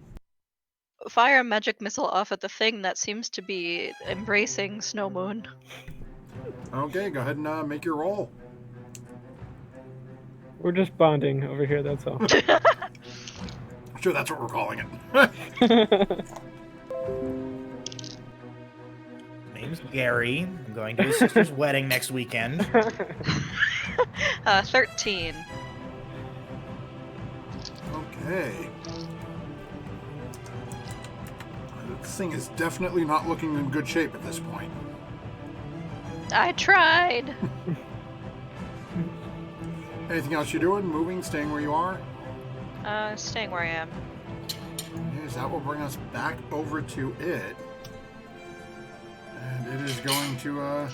fire a magic missile off at the thing that seems to be embracing Snowmoon. Okay, go ahead and make your roll. We're just bonding over here, that's all. Sure, that's what we're calling it. Name's Gary. I'm going to his sister's wedding next weekend. 13. Okay. This thing is definitely not looking in good shape at this point. I tried. Anything else you're doing? Moving, staying where you are? Staying where I am. Yes, that will bring us back over to it. And it is going to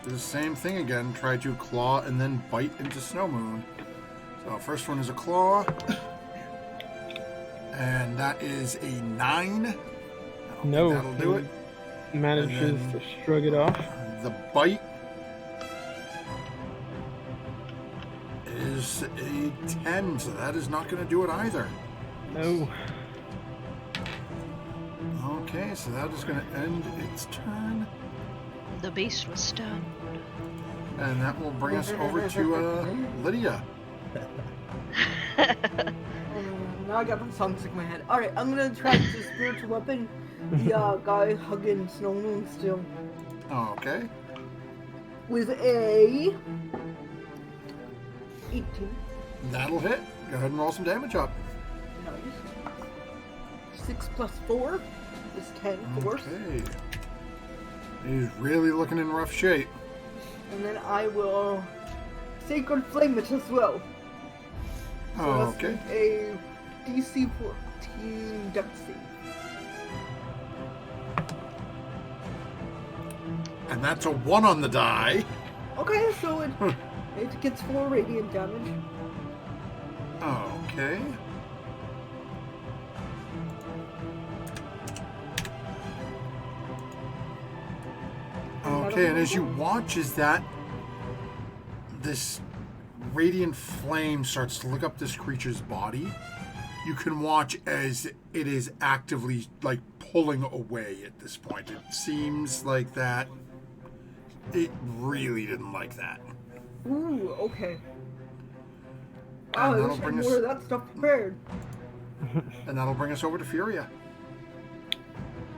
do the same thing again. Try to claw and then bite into Snowmoon. So first one is a claw. And that is a 9. I don't No, think that'll do it. Manages And to shrug it off. The bite is a 10, so that is not going to do it either. No. Okay, so that is going to end its turn. The beast was stunned. And that will bring us over to Lydia. Now I got some song stuck in my head. Alright, I'm gonna try the spiritual weapon. The guy hugging Snowmoon still. Okay. With a 18. That'll hit. Go ahead and roll some damage up. Nice. 6 plus 4 is 10 force. Okay. He's really looking in rough shape. And then I will Sacred Flame it as well. So Okay. that's a DC 14 dex save. And that's a 1 on the die. Okay, so it gets 4 radiant damage. Okay. Okay, and as you watch as that this radiant flame starts to lick up this creature's body, you can watch as it is actively like pulling away at this point. It seems like that it really didn't like that. Ooh, okay. And Oh, I that'll wish I had bring us more of that stuff prepared. and that'll bring us over to Furia.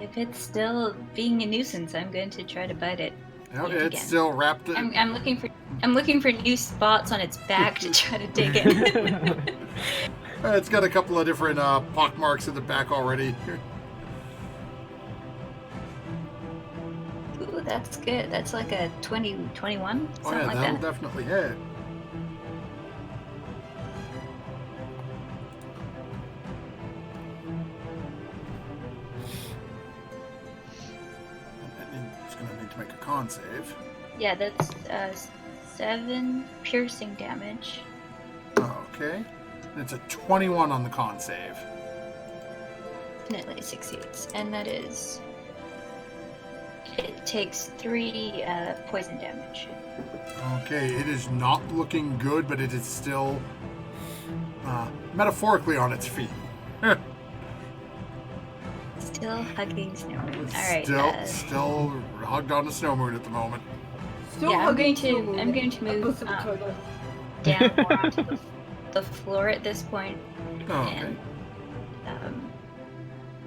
If it's still being a nuisance, I'm going to try to bite it. No, Yet it's again. still wrapped in. I'm looking for new spots on its back to try to dig it. It's got a couple of different pock marks in the back already. Ooh, that's good. That's like a 20, 21, Oh something yeah, like that'll that. definitely hit. It's going to need to make a con save. Yeah, that's 7 piercing damage. Okay. And it's a 21 on the con save. Definitely succeeds, and that is. It takes 3 poison damage. Okay, it is not looking good, but it is still metaphorically on its feet. Still hugging Snowmoon. All right. Still hugged on the snow moon at the moment. Still Yeah, I'm hugging going to Snowmoon. move Episode title. down more onto the floor at this point, Oh, okay. and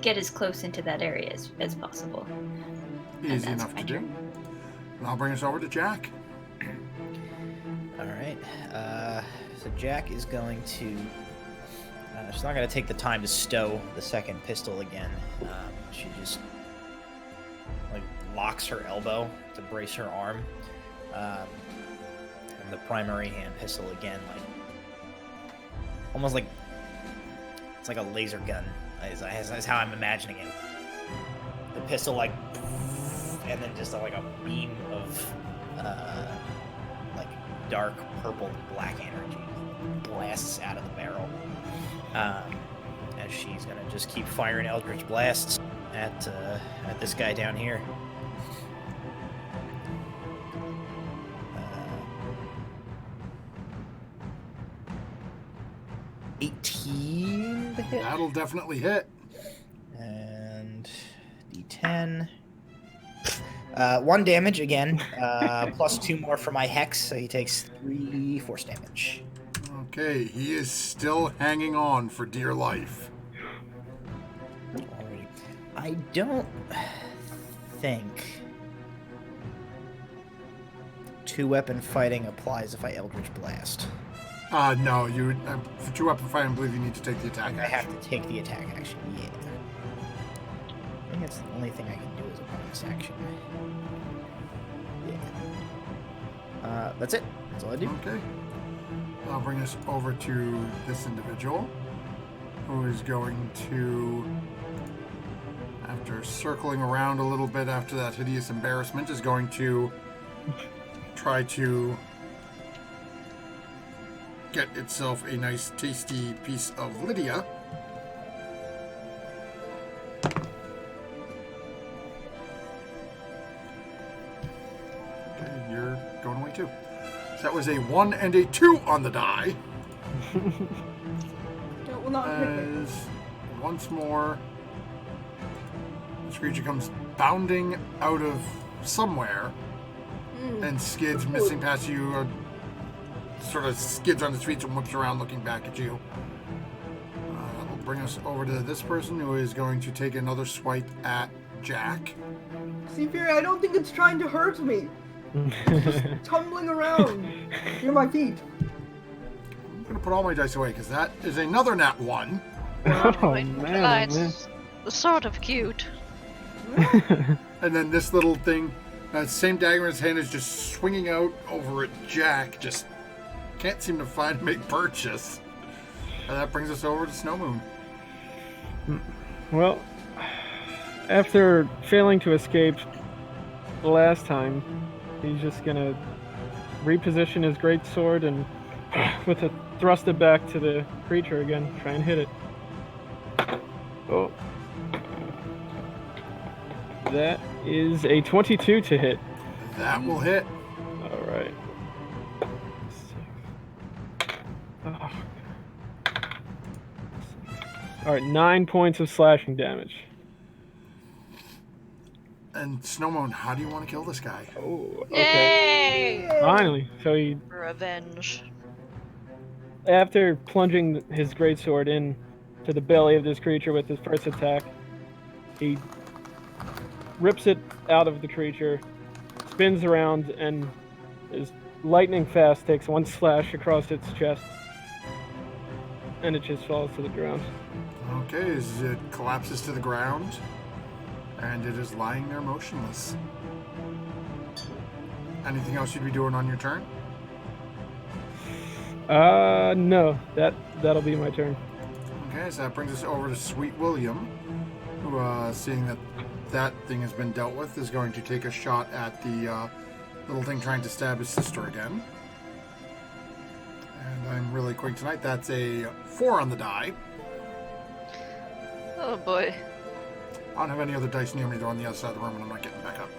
get as close into that area as possible. Easy that's enough my to do. turn. And I'll bring us over to Jack. All right. So Jack is going to. She's not going to take the time to stow the second pistol again. She just like locks her elbow to brace her arm, and the primary hand pistol again, like almost like it's like a laser gun. Is how I'm imagining it. The pistol like, and then just like a beam of like dark purple black energy blasts out of the barrel. As she's gonna just keep firing eldritch blasts at this guy down here. 18 to hit. That'll definitely hit. And D10. 1 damage again, plus 2 more for my hex, so he takes 3 force damage. Okay, he is still hanging on for dear life. Alrighty. I don't think 2-weapon fighting applies if I Eldritch Blast. No, you for 2-weapon fighting, I believe you need to take the attack I have action. to take the attack action, yeah. I think that's the only thing I can do as a bonus action. Yeah. That's it. That's all I do. Okay. I'll bring us over to this individual, who is going to, after circling around a little bit after that hideous embarrassment, is going to try to get itself a nice tasty piece of Lydia. Okay, you're going away too. So that was a 1 and a 2 on the die. That will not hit me. As once more, this creature comes bounding out of somewhere and skids, missing past you, sort of skids on its feet and whips around looking back at you. That'll bring us over to this person, who is going to take another swipe at Jack. See, Fury, I don't think it's trying to hurt me. It's just tumbling around near my feet. I'm going to put all my dice away because that is another nat 1. Oh, Right, man. it's sort of cute. And then this little thing, same dagger in his hand, is just swinging out over at Jack. Just can't seem to find a make purchase. And that brings us over to Snowmoon. Well, after failing to escape last time, he's just gonna reposition his great sword and with a thrust it back to the creature again, try and hit it. Oh. That is a 22 to hit. That will hit. Alright. Oh. Alright, 9 points of slashing damage. And Snowmoan, how do you want to kill this guy? Oh, okay. Yay! Finally. So he, Revenge. after plunging his greatsword in to the belly of this creature with his first attack, he rips it out of the creature, spins around, and is lightning fast, takes one slash across its chest, and it just falls to the ground. Okay, as it collapses to the ground, and it is lying there motionless. Anything else you'd be doing on your turn? No, that'll be my turn. Okay, so that brings us over to Sweet William, who, seeing that that thing has been dealt with, is going to take a shot at the little thing trying to stab his sister again. And I'm really quick tonight. That's a 4 on the die. Oh boy. I don't have any other dice near me. They're on the other side of the room, and I'm not getting back up.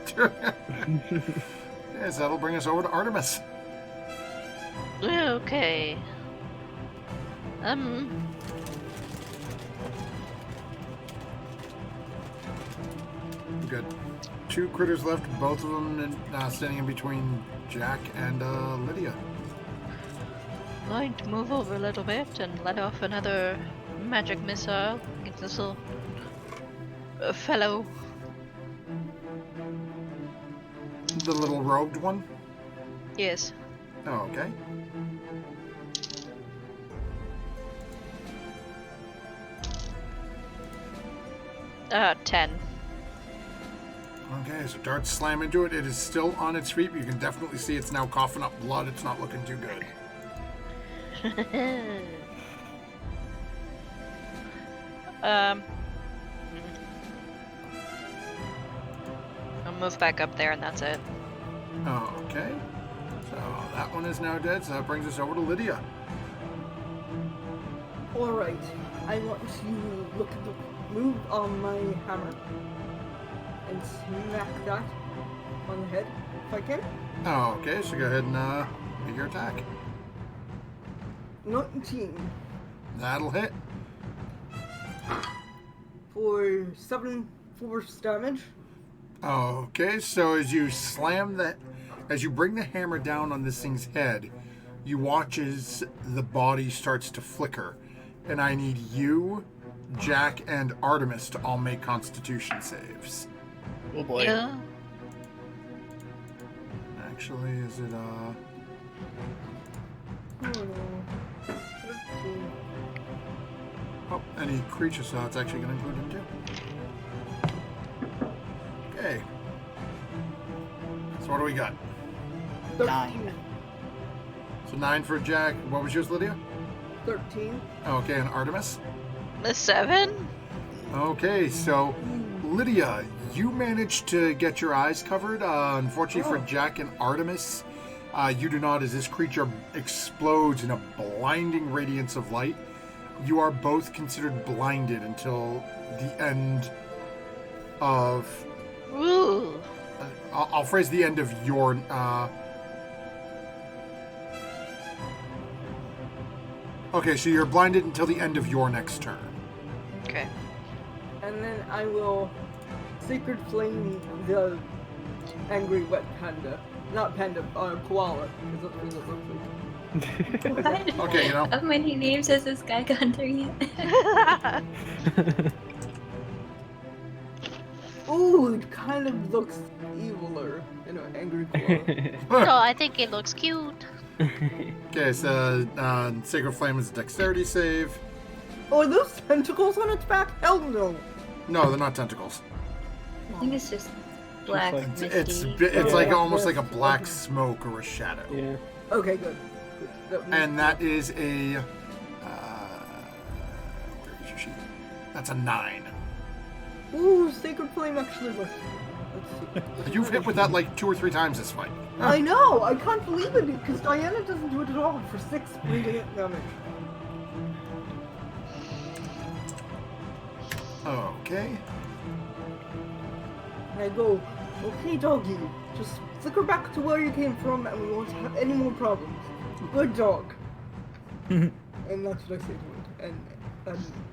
Yes, that'll bring us over to Artemis. Okay. We've got 2 critters left, both of them standing in between Jack and Lydia. Going to move over a little bit and let off another magic missile against this little fellow. The little robed one? Yes. Oh, okay. Uh, 10. Okay, so darts slam into it. It is still on its feet, but you can definitely see it's now coughing up blood. It's not looking too good. I'll move back up there and that's it. Okay. So that one is now dead, so that brings us over to Lydia. Alright, I want to look at the move on my hammer and smack that on the head if I can. Okay, so go ahead and make your attack. 19 That'll hit. for 7 force damage. Okay, so as you as you bring the hammer down on this thing's head, you watch as the body starts to flicker. And I need you, Jack, and Artemis to all make Constitution saves. Oh boy. Yeah. Actually, is it Oh no. 13. Oh, any creature, so that's actually going to include him too. Okay. So what do we got? 13. So 9 for Jack. What was yours, Lydia? 13. Okay, and Artemis? The 7? Okay, so Lydia, you managed to get your eyes covered. Unfortunately for Jack and Artemis, you do not, as this creature explodes in a blinding radiance of light. You are both considered blinded until the end of... Ooh. I'll phrase the end of your... Okay, so you're blinded until the end of your next turn. Okay. And then I will Sacred Flame the angry wet panda. Not panda, koala. Because that's what it looks like. What? Okay, you know. How many names has this guy gone through yet? Ooh, it kind of looks eviler in an angry koala. No, I think it looks cute. Okay, so Sacred Flame is a dexterity save. Oh, are those tentacles on its back? Hell no. No, they're not tentacles. I think it's just black like- misty. It's like Yeah. almost like a black Okay. smoke or a shadow. Yeah. Okay, good. Good. And that is a... where is your sheet? That's a 9. Ooh, Sacred Flame actually works. Let's see. You've hit with that like 2 or 3 times this fight. I know. I can't believe it because Diana doesn't do it at all for 6 radiant damage. Okay. And I go, okay, doggy, just flicker back to where you came from, and we won't have any more problems. Good dog. And that's what I say to it. And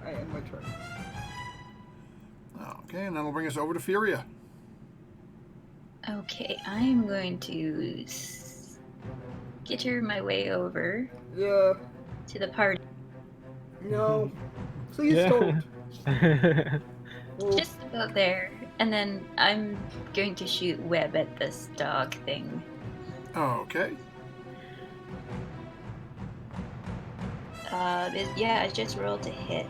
I end my turn. Okay, and that'll bring us over to Furia. Okay, I'm going to skitter my way over Yeah. to the party. No. Please Yeah. don't. Oh, Just about there. And then I'm going to shoot web at this dog thing. Okay. Yeah, I just rolled a hit.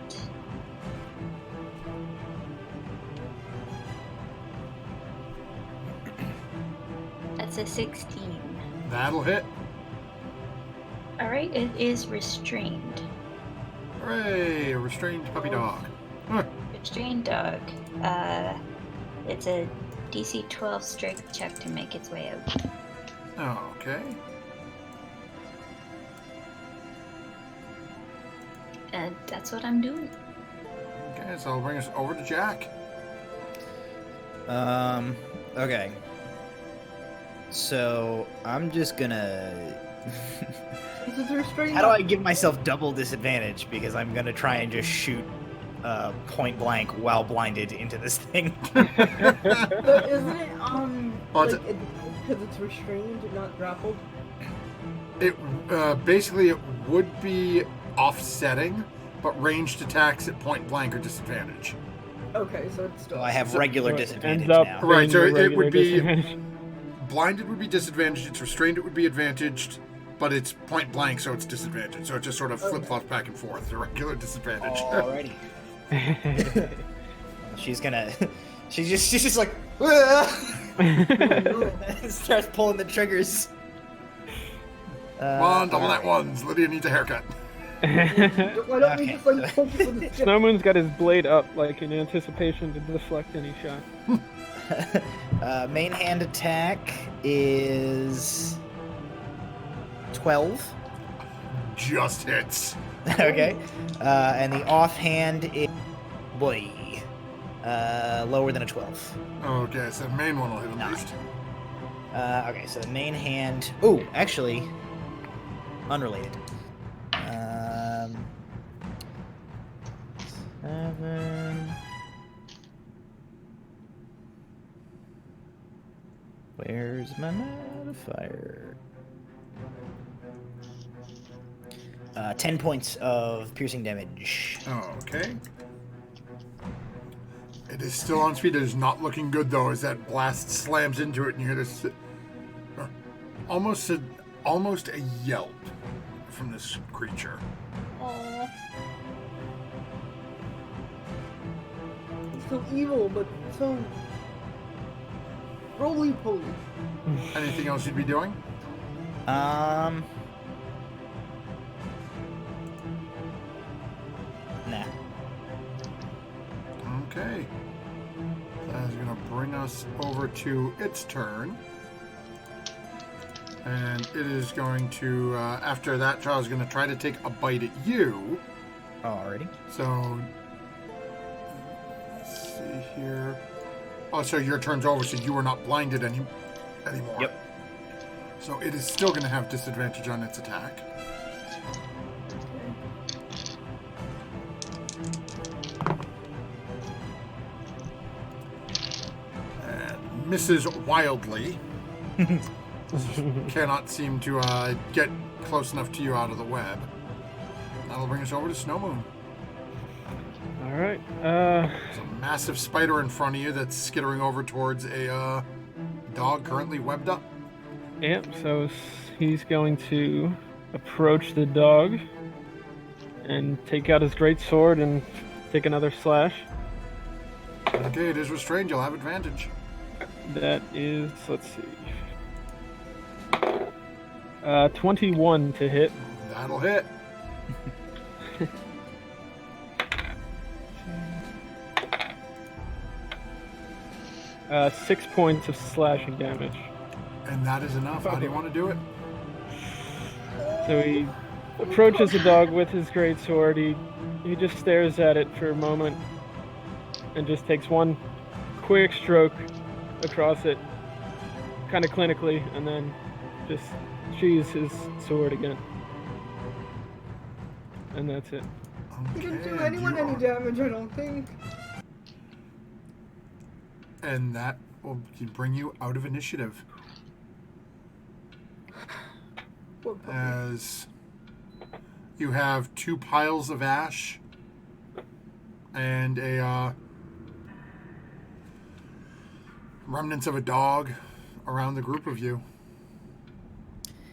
That's a 16. That'll hit. Alright, it is restrained. Hooray! A restrained puppy dog. Huh. Restrained dog. It's a DC 12 strength check to make its way out. Okay. And that's what I'm doing. Okay, so I'll bring us over to Jack. Okay. So I'm just gonna. this is restrained. How do I give myself double disadvantage? Because I'm gonna try and just shoot point blank while blinded into this thing. But isn't it, Oh, like, because it's restrained, not grappled? It basically it would be offsetting, but ranged attacks at point blank are disadvantage. Okay, so it's still... So I have So- regular So it disadvantage ends up now. Right, being so your it regular would be- disadvantage. Blinded would be disadvantaged. It's restrained. It would be advantaged, but it's point blank, so it's disadvantaged. So it just sort of flip flops back and forth. The regular disadvantage. Alrighty. She's gonna. She's just like. Starts pulling the triggers. Come on, double alright. that ones. Lydia needs a haircut. Why don't we Okay. just, like, focus on the stick? Snowmoon's got his blade up, like in anticipation to deflect any shot. Main hand attack is 12. Just hits. Okay. And the offhand is boy. Lower than a 12. Okay, so the main one will hit at Nine. least. Okay, so the main hand. Ooh, actually, unrelated. 7. Where's my modifier? 10 points of piercing damage. Okay. It is still on speed. It is not looking good though, as that blast slams into it, and you hear this almost a yelp from this creature. It's so evil, but so... roly-poly. Anything else you'd be doing? Nah. Okay. That is going to bring us over to its turn. And it is going to, after that, Charles is going to try to take a bite at you. Alrighty. So, let's see here. Oh, so your turn's over, so you are not blinded anymore. Yep. So it is still going to have disadvantage on its attack. And misses wildly. Cannot seem to get close enough to you out of the web. That'll bring us over to Snowmoon. All right. There's a massive spider in front of you that's skittering over towards a dog currently webbed up. Yep. So he's going to approach the dog and take out his great sword and take another slash. Okay, it is restrained. You'll have advantage. That is, let's see, 21 to hit. That'll hit. 6 points of slashing damage. And that is enough. How do you want to do it? So he approaches the dog with his greatsword. He just stares at it for a moment and just takes one quick stroke across it, kind of clinically, and then just sheathes his sword again. And that's it. He didn't do Okay, anyone you any are- damage, I don't think. And that will bring you out of initiative. Poor puppy. As you have 2 piles of ash and a remnants of a dog around the group of you.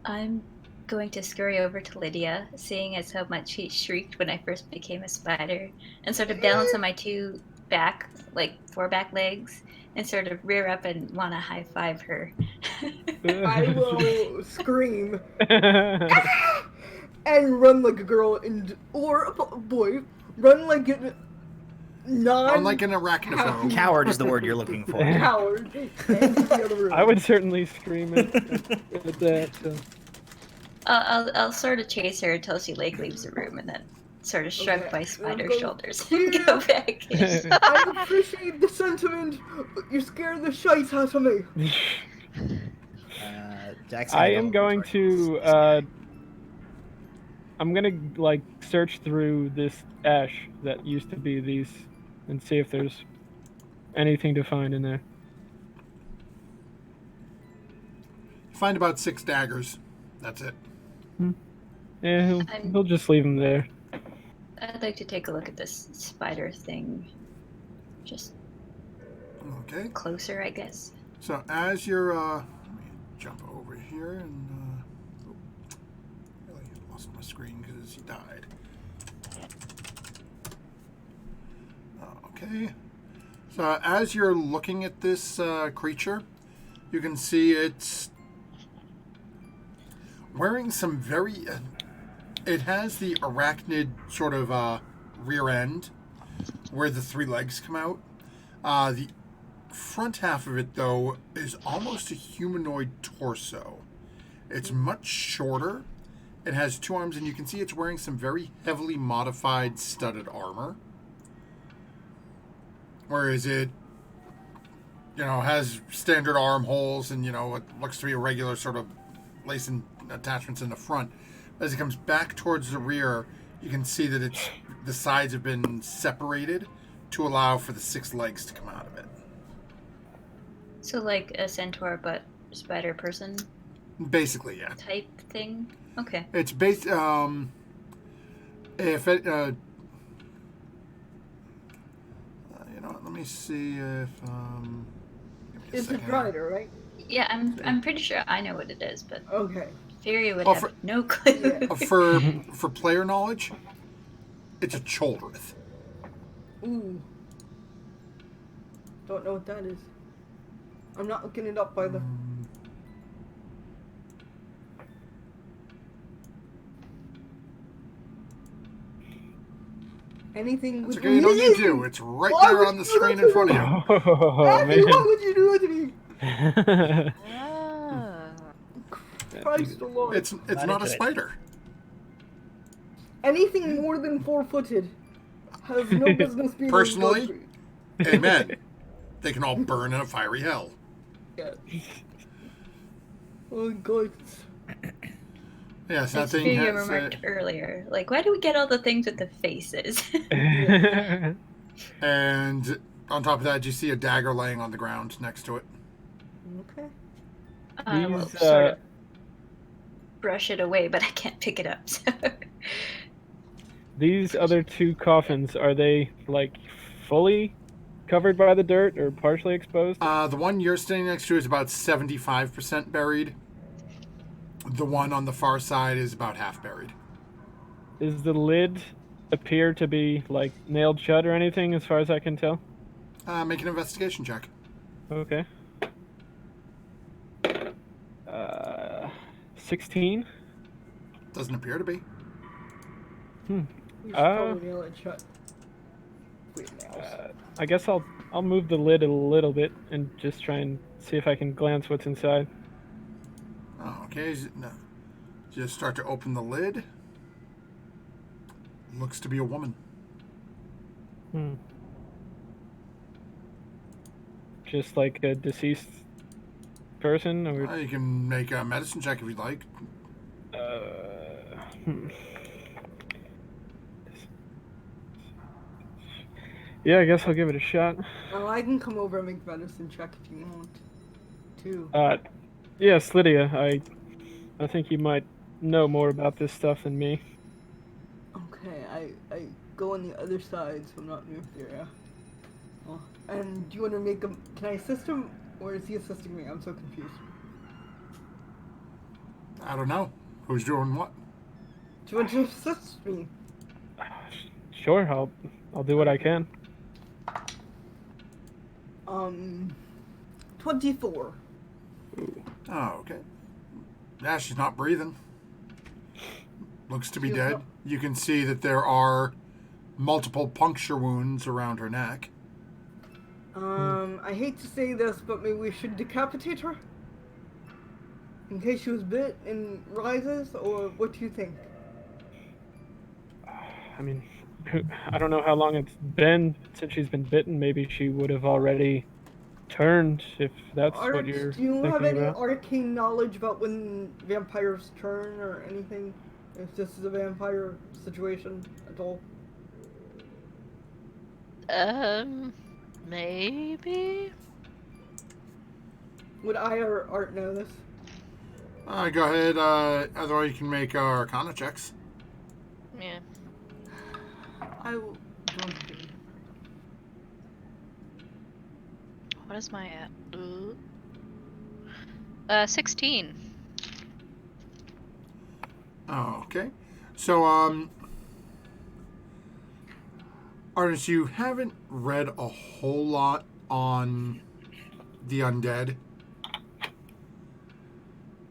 I'm going to scurry over to Lydia, seeing as how much she shrieked when I first became a spider, and sort of balance on my 2 back, like 4 back legs, and sort of rear up and want to high five her. I will scream and run like a girl or a boy. Run like a Run like an arachnophobe. Coward is the word you're looking for. coward. And the other room. I would certainly scream at that. So. I'll sort of chase her until she like leaves the room, and then sort of shrug Okay. my spider Go- shoulders Yeah. and go back in. I appreciate the sentiment, but you scared the shite out of me. Jack's I gonna am over going towards to. I'm gonna like search through this ash that used to be these, and see if there's anything to find in there. Find about 6 daggers. That's it. Yeah, I'm- he'll just leave them there. I'd like to take a look at this spider thing, just Okay. closer, I guess. So as you're, let me jump over here and, really lost my screen because he died. Okay. So as you're looking at this creature, you can see it's wearing some very. It has the arachnid sort of rear end where the 3 legs come out. The front half of it, though, is almost a humanoid torso. It's much shorter. It has 2 arms, and you can see it's wearing some very heavily modified studded armor. Whereas it, has standard armholes and, it looks to be a regular sort of lacing attachments in the front. As it comes back towards the rear, you can see that the sides have been separated to allow for the 6 legs to come out of it. So like a centaur, but spider person Basically, yeah. type thing. Okay. It's based. If it, let me see if. Give me a It's a second. spider, right? Yeah, I'm pretty sure I know what it is, but Okay. Fury would Oh, have for- no clue. Yeah. For player knowledge, it's a Choldrith. Ooh. Don't know what that is. I'm not looking it up either. Anything It's with okay, you don't need to. It's right Why there would on the you screen do in front of you. Oh, Abby, man. what would you do to me? Ah. Christ the Lord. It's Not not a into it. spider. Anything more than 4-footed has no business being Personally? in the country. Amen. They can all burn in a fiery hell. Yeah. Oh God. Yes, that As thing Fury has. remarked earlier, like, why do we get all the things with the faces? And on top of that, you see a dagger laying on the ground next to it. Okay. I will These, sort of brush it away, but I can't pick it up. So. These other 2 coffins, are they like fully covered by the dirt or partially exposed? The one you're standing next to is about 75% buried. The one on the far side is about half buried. Does the lid appear to be like nailed shut or anything, as far as I can tell? Make an investigation check. Okay. 16. Doesn't appear to be. We should Uh, probably nail it shut. fingernails. I guess I'll move the lid a little bit and just try and see if I can glance what's inside. Oh, okay. No. Just start to open the lid. Looks to be a woman. Hmm. Just like a deceased person, or You can make a medicine check if you'd like. hmm. Yeah, I guess I'll give it a shot. Oh, I can come over and make medicine check if you want to. Yes, Lydia, I think you might know more about this stuff than me. Okay, I go on the other side, so I'm not near the area. Oh, and do you want to make him? Can I assist him, or is he assisting me? I'm so confused. I don't know. Who's doing what? Do you want to assist me? Sure, I'll do what I can. 24. Oh, okay. Yeah, she's not breathing. Looks to be She's dead. not- You can see that there are multiple puncture wounds around her neck. I hate to say this, but maybe we should decapitate her? In case she was bit and rises, or what do you think? I mean, I don't know how long it's been since she's been bitten. Maybe she would have already turned, if that's what you're do you have thinking any about. arcane knowledge about when vampires turn or anything? If this is a vampire situation at all? Maybe? Would I or Art know this? Go ahead. Otherwise, you can make Arcana checks. Yeah. I will. What is my at? 16. Oh, okay. So, Artist, you haven't read a whole lot on the undead.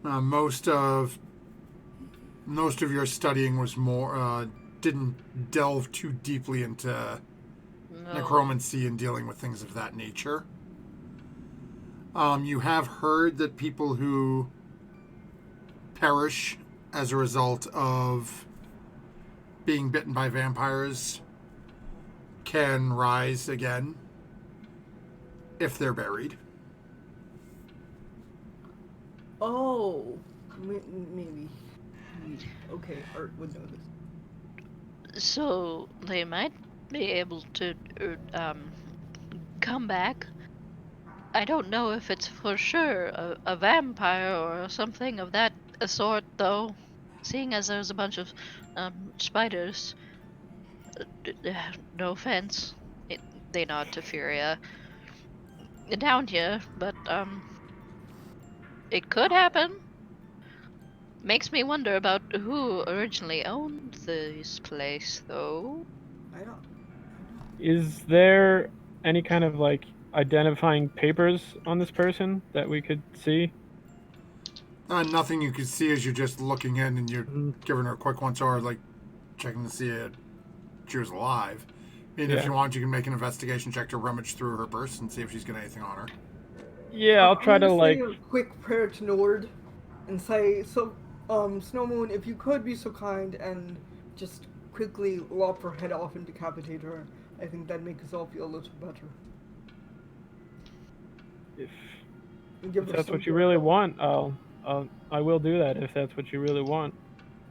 Most of your studying was more didn't delve too deeply into necromancy and dealing with things of that nature. You have heard that people who perish as a result of being bitten by vampires can rise again if they're buried. Oh, maybe. Okay, Art would know this. So they might be able to come back. I don't know if it's for sure a vampire or something of that sort, though. Seeing as there's a bunch of spiders. No offense. They nod to Furia. Down here, but it could happen. Makes me wonder about who originally owned this place, though. I don't. Is there any kind of like identifying papers on this person that we could see? Nothing you can see as you're just looking in and you're Mhm. giving her a quick once over, like checking to see if she was alive. And if Yeah. you want, you can make an investigation check to rummage through her purse and see if she's got anything on her. Yeah, I'll try I'm to gonna like. say a quick prayer to Nord, and say, so, Snowmoon, if you could be so kind and just quickly lop her head off and decapitate her, I think that'd make us all feel a little better. If And give If her that's some what you joy. really want, I will do that. If that's what you really want.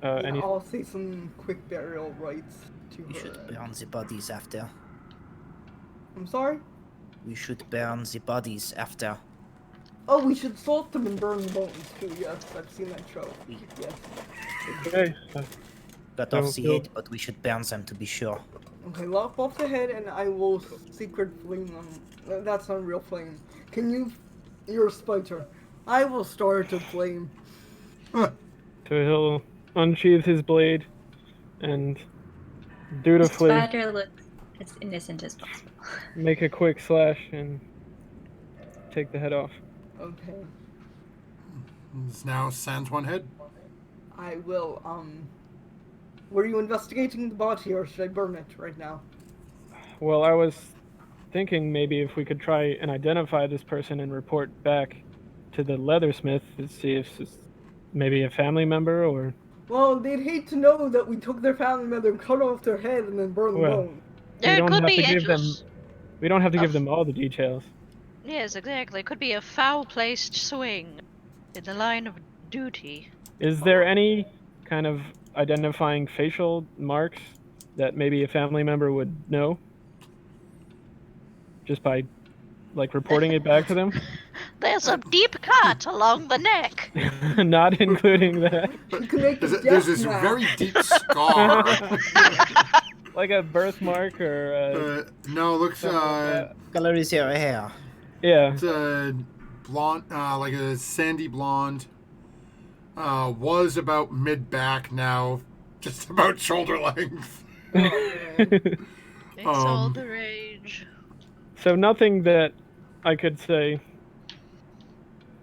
Yeah, I'll say some quick burial rites to We should her. burn the bodies after. I'm sorry? We should burn the bodies after. Oh, we should salt them and burn the bones too, yes, I've seen that show. Yes. Okay. Cut So off the you'll- head, but we should burn them to be sure. Okay, lop off the head and I will secret flame them. That's not a real flame. Can you... You're a spider. I will start a flame. So he'll unsheath his blade and The dutifully spider looks as innocent as possible. make a quick slash and take the head off. Okay. It's now sans one head. I will, were you investigating the body or should I burn it right now? Well, I was thinking maybe if we could try and identify this person and report back to the leathersmith to see if it's maybe a family member or. Well, they'd hate to know that we took their family member and cut off their head and then burned the Well, bone. we There don't could have to be give them. edges. We don't have to give Of- them all the details. Yes, exactly. Could be a foul-placed swing in the line of duty. Is there any kind of identifying facial marks that maybe a family member would know? Just by, like, reporting it back to them? There's a deep cut along the neck. Not including that. You can make a There's death this match. very deep scar. Like a birthmark or. No, it looks Something like Color is your hair. Yeah. it's a blonde, like a sandy blonde. Was about mid back, now just about shoulder length. It's all Um, the rage. So nothing that I could say,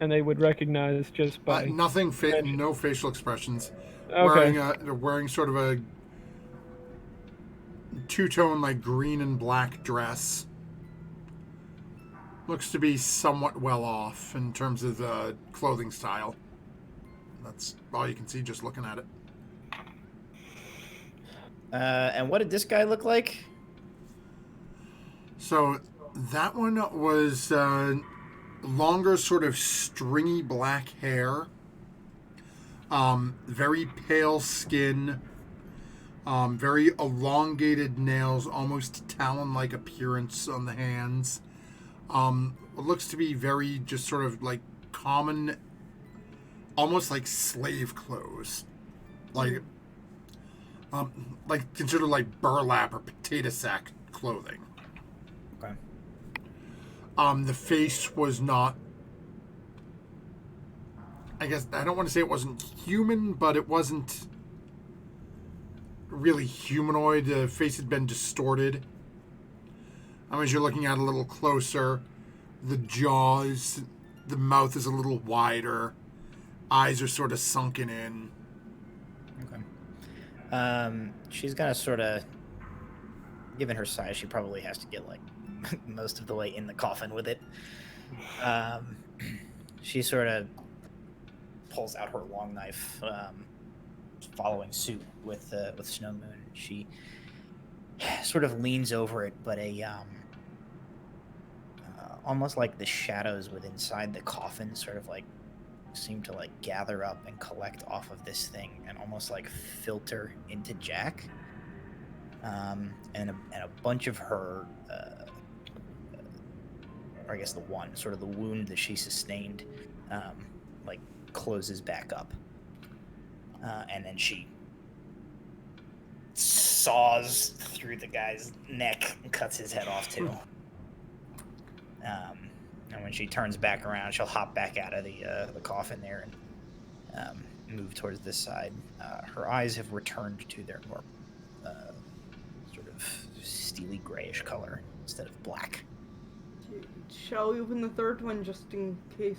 and they would recognize just by. Nothing, no facial expressions. Okay. Wearing sort of a two-tone, like green and black dress. Looks to be somewhat well off in terms of the clothing style. That's all you can see just looking at it. And what did this guy look like? So that one was longer, sort of stringy black hair. Very pale skin. Very elongated nails, almost talon-like appearance on the hands. It looks to be very just sort of like common, almost like slave clothes. Like considered like burlap or potato sack clothing. Okay. The face was not, I guess, I don't want to say it wasn't human, but it wasn't really humanoid. The face had been distorted. As you're looking at it a little closer, the jaws, the mouth is a little wider, eyes are sort of sunken in. Okay. She's gonna sort of, given her size, she probably has to get like most of the way in the coffin with it. She sort of pulls out her long knife, following suit with Snow Moon. She sort of leans over it, but almost like the shadows within inside the coffin sort of like seem to like gather up and collect off of this thing and almost like filter into Jack. And a bunch of her, or I guess the wound that she sustained, like closes back up. And then she saws through the guy's neck and cuts his head off too. And when she turns back around, she'll hop back out of the coffin there and move towards this side. Her eyes have returned to their more sort of steely grayish color instead of black. Shall we open the third one just in case?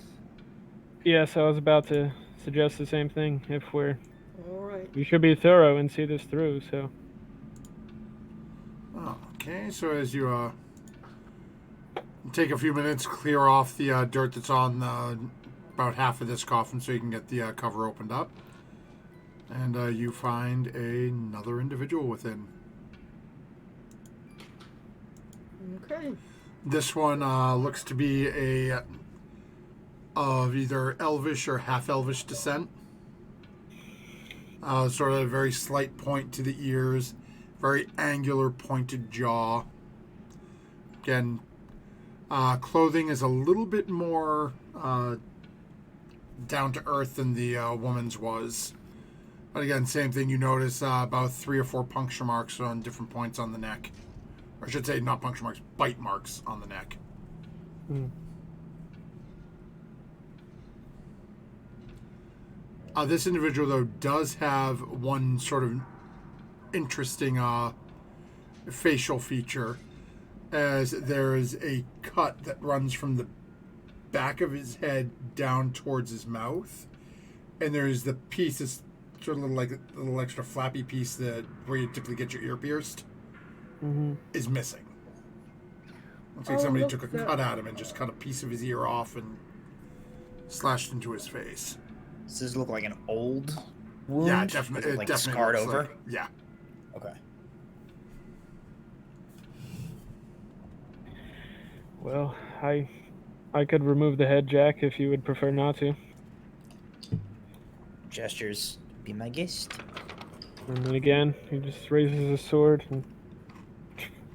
Yes, I was about to suggest the same thing. If Alright. we should be thorough and see this through. So. Okay, so as you take a few minutes, clear off the dirt that's on about half of this coffin so you can get the cover opened up. And you find another individual within. Okay. This one looks to be of either elvish or half-elvish descent. Sort of a very slight point to the ears, very angular pointed jaw. Again, clothing is a little bit more down to earth than the woman's was. But again, same thing. You notice about 3 or 4 puncture marks on different points on the neck. Or I should say, not puncture marks, bite marks on the neck. This individual, though, does have one sort of interesting facial feature, as there is a cut that runs from the back of his head down towards his mouth, and there's the piece that's sort of like a little extra flappy piece that where you typically get your ear pierced is missing. Looks like Oh, somebody look, took a that- cut at him and just cut a piece of his ear off and slashed into his face. Does this look like an old wound? Yeah, Is definitely. it, It like definitely scarred looks over. like- yeah. Okay. Well, I could remove the head, Jack, if you would prefer not to. Gestures. Be my guest. And then again, he just raises his sword and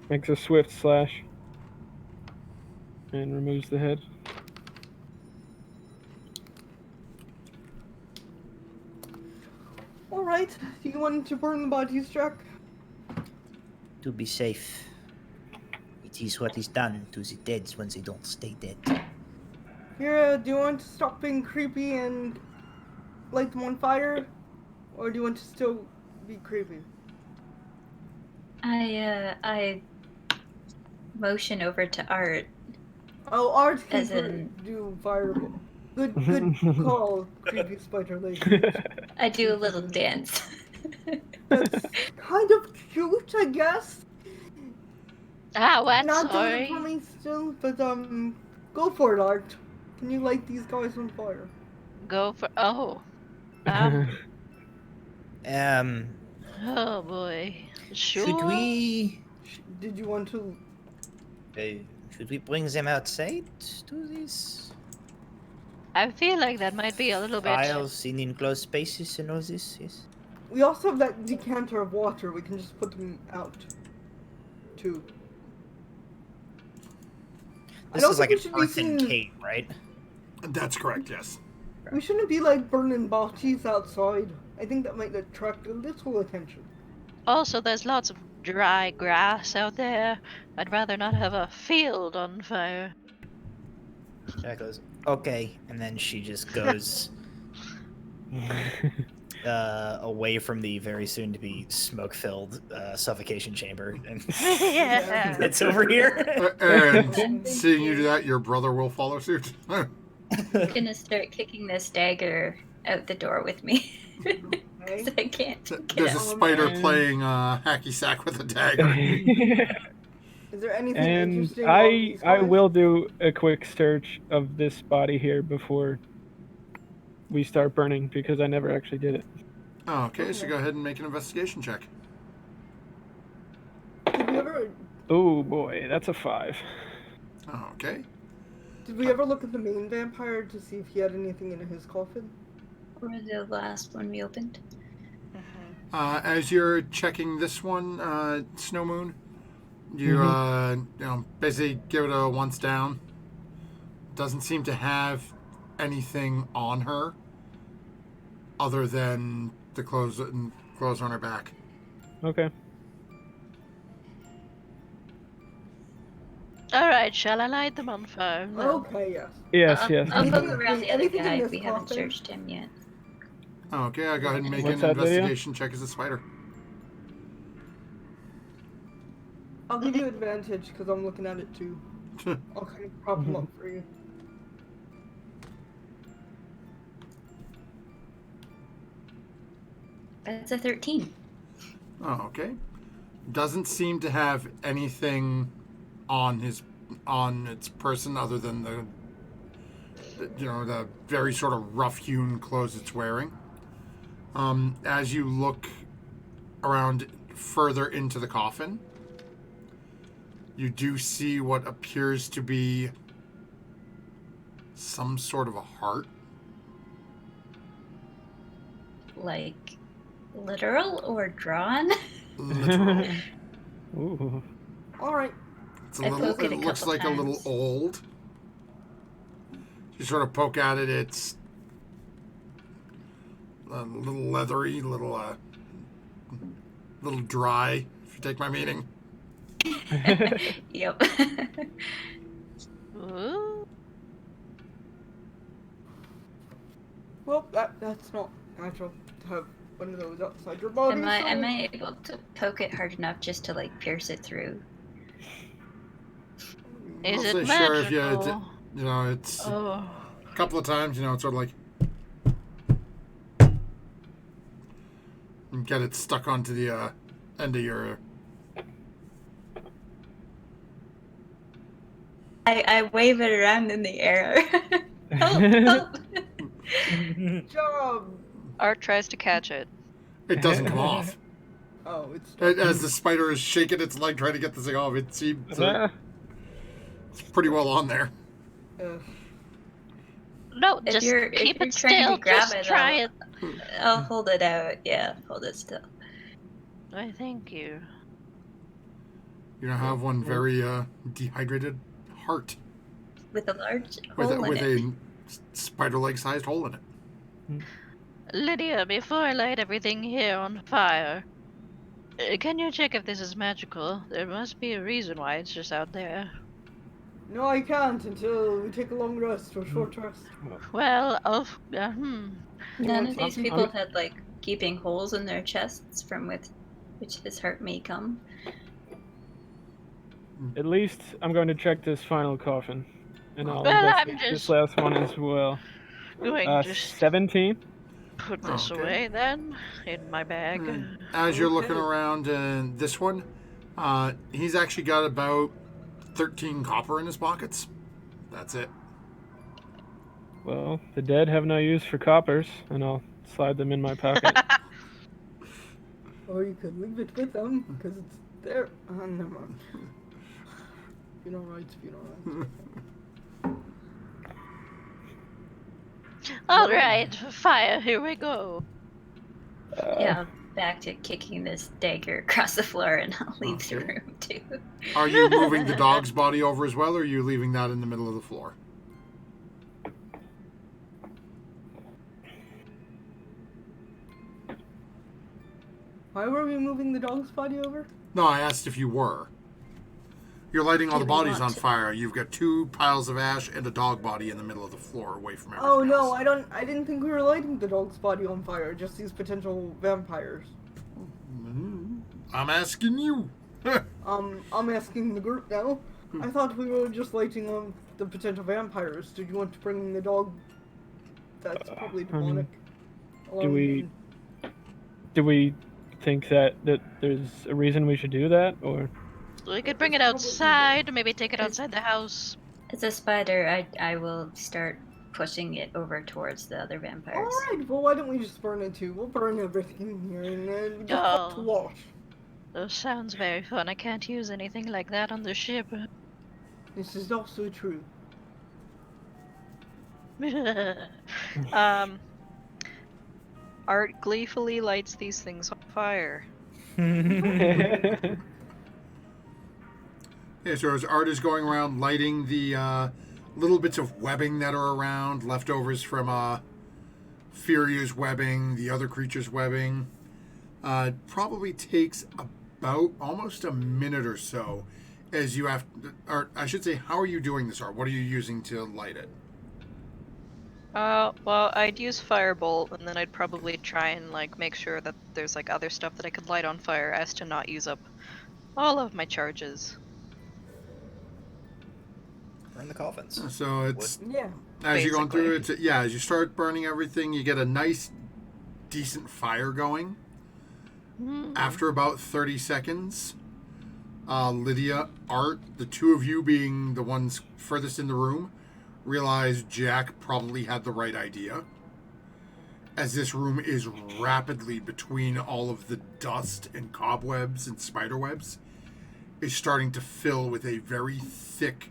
makes a swift slash and removes the head. Alright, do you want to burn the bodies, Jack? To be safe. It is what is done to the dead when they don't stay dead. Here, do you want to stop being creepy and light them on fire? Or do you want to still be creepy? I motion over to Art. Oh, Art can As in- do fireball. Good call, creepy spider lady. I do a little dance. That's kind of cute, I guess. Ah, what? Not doing it Sorry. for me still, but go for it, Art. Can you light these guys on fire? Go for. Oh. Oh boy. Sure. Should we? Did you want to? Should we bring them outside to this? I feel like that might be a little bit. Files in enclosed spaces and all this, yes? We also have that decanter of water. We can just put them out, too. This don't is like think an we should be earthen seen- cave, right? That's correct, yes. We shouldn't be like burning bodies outside. I think that might attract a little attention. Also, there's lots of dry grass out there. I'd rather not have a field on fire. Jack goes, okay, and then she just goes away from the very soon-to-be smoke-filled suffocation chamber, and Yeah. it's over here. And seeing you do that, your brother will follow suit. I'm gonna start kicking this dagger out the door with me. Okay? 'Cause I can't get There's a out. spider man. playing hacky sack with a dagger. Is there anything And interesting about these I guys? will do a quick search of this body here before we start burning because I never actually did it. Okay, so go ahead and make an investigation check. Did we ever? Oh boy, that's a 5. Okay. Did we ever look at the main vampire to see if he had anything in his coffin? Or the last one we opened. As you're checking this one, Snow Moon, you basically give it a once down. Doesn't seem to have anything on her other than the clothes on her back. Okay. Alright, shall I light them on fire? No. Okay, yes. Yes, I'll, yes. I'll Anything- poke around the other anything in guy. this We haven't coffin? searched him yet. Okay, I'll go ahead and make What's an that video? investigation check as a spider. I'll give you advantage because I'm looking at it too. I'll kind of prop him up for you. That's a 13. Oh, okay. Doesn't seem to have anything on its person other than the very sort of rough-hewn clothes it's wearing. As you look around further into the coffin, you do see what appears to be some sort of a heart. Like, literal or drawn? Literal. Ooh. All right. It's a I little. poke it It a looks couple like a little times. old. You sort of poke at it. It's a little leathery, little dry. If you take my meaning. Yep. Ooh. Well, that's not natural to have one of those outside your body. am I able to poke it hard enough just to like pierce it through? Is Not it so sure if magical? it's Oh. a couple of times. It's sort of like and get it stuck onto the end of your. I wave it around in the air. Help, help. Good job. Art tries to catch it. It doesn't come off. Oh, it's As the spider is shaking its leg trying to get this thing off, it seems it's pretty well on there. No, If just you're keep it trying still. to grab Just it, try it. I'll hold it out. Yeah, hold it still. Why, thank you. You now have one very dehydrated heart With a large with hole in it. a spider leg sized hole in it. Lydia, before I light everything here on fire, can you check if this is magical? There must be a reason why it's just out there. No, I can't until we take a long rest or short rest. Well, None of Yeah, these I'm- people had like gaping holes in their chests from which this heart may come. At least I'm going to check this final coffin, and I'll Well, I'm investigate this just last one as well. going to 17. put this Okay. away then in my bag. And as you're looking Okay. around this one, he's actually got about 13 copper in his pockets. That's it. Well, the dead have no use for coppers, and I'll slide them in my pocket. Or you could leave it with them because it's there. Never mind. Funeral rites, funeral rites. All right, fire. Here we go. Yeah, back to kicking this dagger across the floor, and I'll leave the Okay. room too. Are you moving the dog's body over as well, or are you leaving that in the middle of the floor? Why were we moving the dog's body over? No, I asked if you were. You're lighting all the Do we bodies want on to? fire. You've got 2 piles of ash and a dog body in the middle of the floor, away from everything Oh no, else. I didn't think we were lighting the dog's body on fire. Just these potential vampires. I'm asking you. I'm asking the group now. I thought we were just lighting on the potential vampires. Did you want to bring the dog? That's probably demonic. along we- in- Do we think that there's a reason we should do that, or? We could bring it Probably outside. Maybe take it outside the house. As a spider, I will start pushing it over towards the other All vampires. right. Well, why don't we just burn it too? We'll burn everything in here and then just have to Oh. wash. That sounds very fun. I can't use anything like that on the ship. This is also true. Art gleefully lights these things on fire. Yeah, so as Art is going around lighting the little bits of webbing that are around, leftovers from Furia's webbing, the other creature's webbing, probably takes about almost a minute or so as you have, or I should say, how are you doing this, Art? What are you using to light it? Well, I'd use firebolt, and then I'd probably try and like make sure that there's like other stuff that I could light on fire, as to not use up all of my charges. Burn the coffins. So it's, Yeah. as you're going through Basically. it, yeah, as you start burning everything, you get a nice, decent fire going. After about 30 seconds, Lydia, Art, the two of you being the ones furthest in the room, realize Jack probably had the right idea. As this room is rapidly, between all of the dust and cobwebs and spider webs, is starting to fill with a very thick,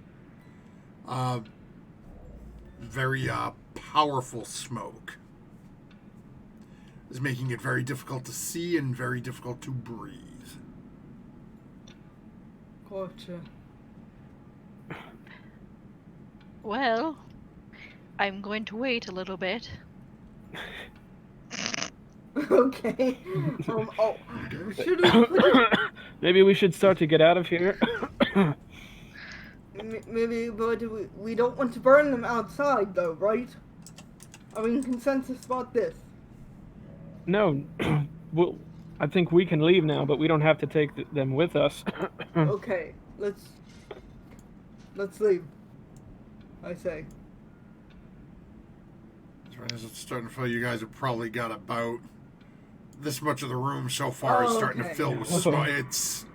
very powerful smoke. Is making it very difficult to see and very difficult to breathe. Gotcha. Well, I'm going to wait a little bit. Okay. Oh, should we put it, Maybe we should start to get out of here. maybe, but we don't want to burn them outside, though, right? Are we in consensus about this? No, well, I think we can leave now, but we don't have to take them with us. Okay, let's leave. I say. As it's starting to fill, you guys have probably got about this much of the room so far is starting to Okay. fill with smoke. It's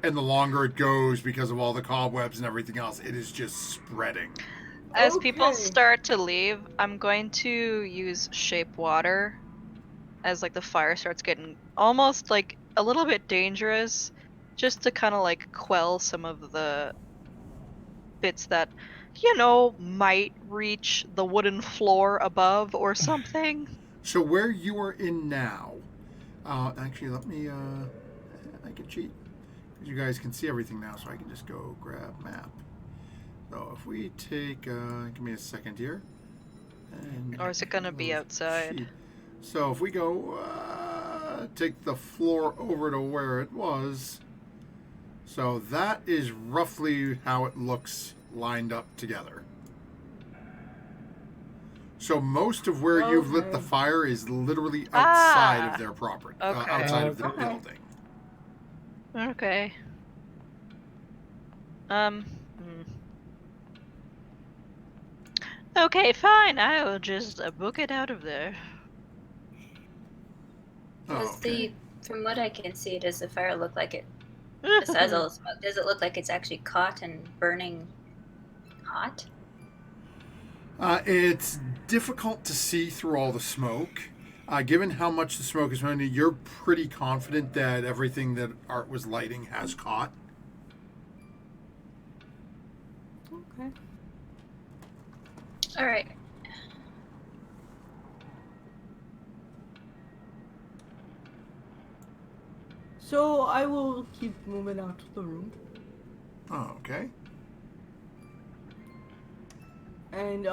And the longer it goes, because of all the cobwebs and everything else, it is just spreading. As people Okay. start to leave, I'm going to use shape water as like the fire starts getting almost like a little bit dangerous, just to kind of like quell some of the bits that might reach the wooden floor above or something. So where you are in now, actually, let me, I can cheat. You guys can see everything now, so I can just go grab map. So if we take, give me a second here. And Or is it gonna be outside? cheat. So if we go, take the floor over to where it was. So that is roughly how it looks lined up together. So most of where you've lit the Okay. fire is literally outside Ah, of their property, okay. outside of the Okay. building. Okay. Hmm. Okay, fine. I will just book it out of there. Oh, okay. From what I can see, does the fire look like it, besides all the smoke, does it look like it's actually caught and burning hot? It's difficult to see through all the smoke. Given how much the smoke is running, you're pretty confident that everything that Art was lighting has caught. Okay. All right. So I will keep moving out of the room. Oh, okay. And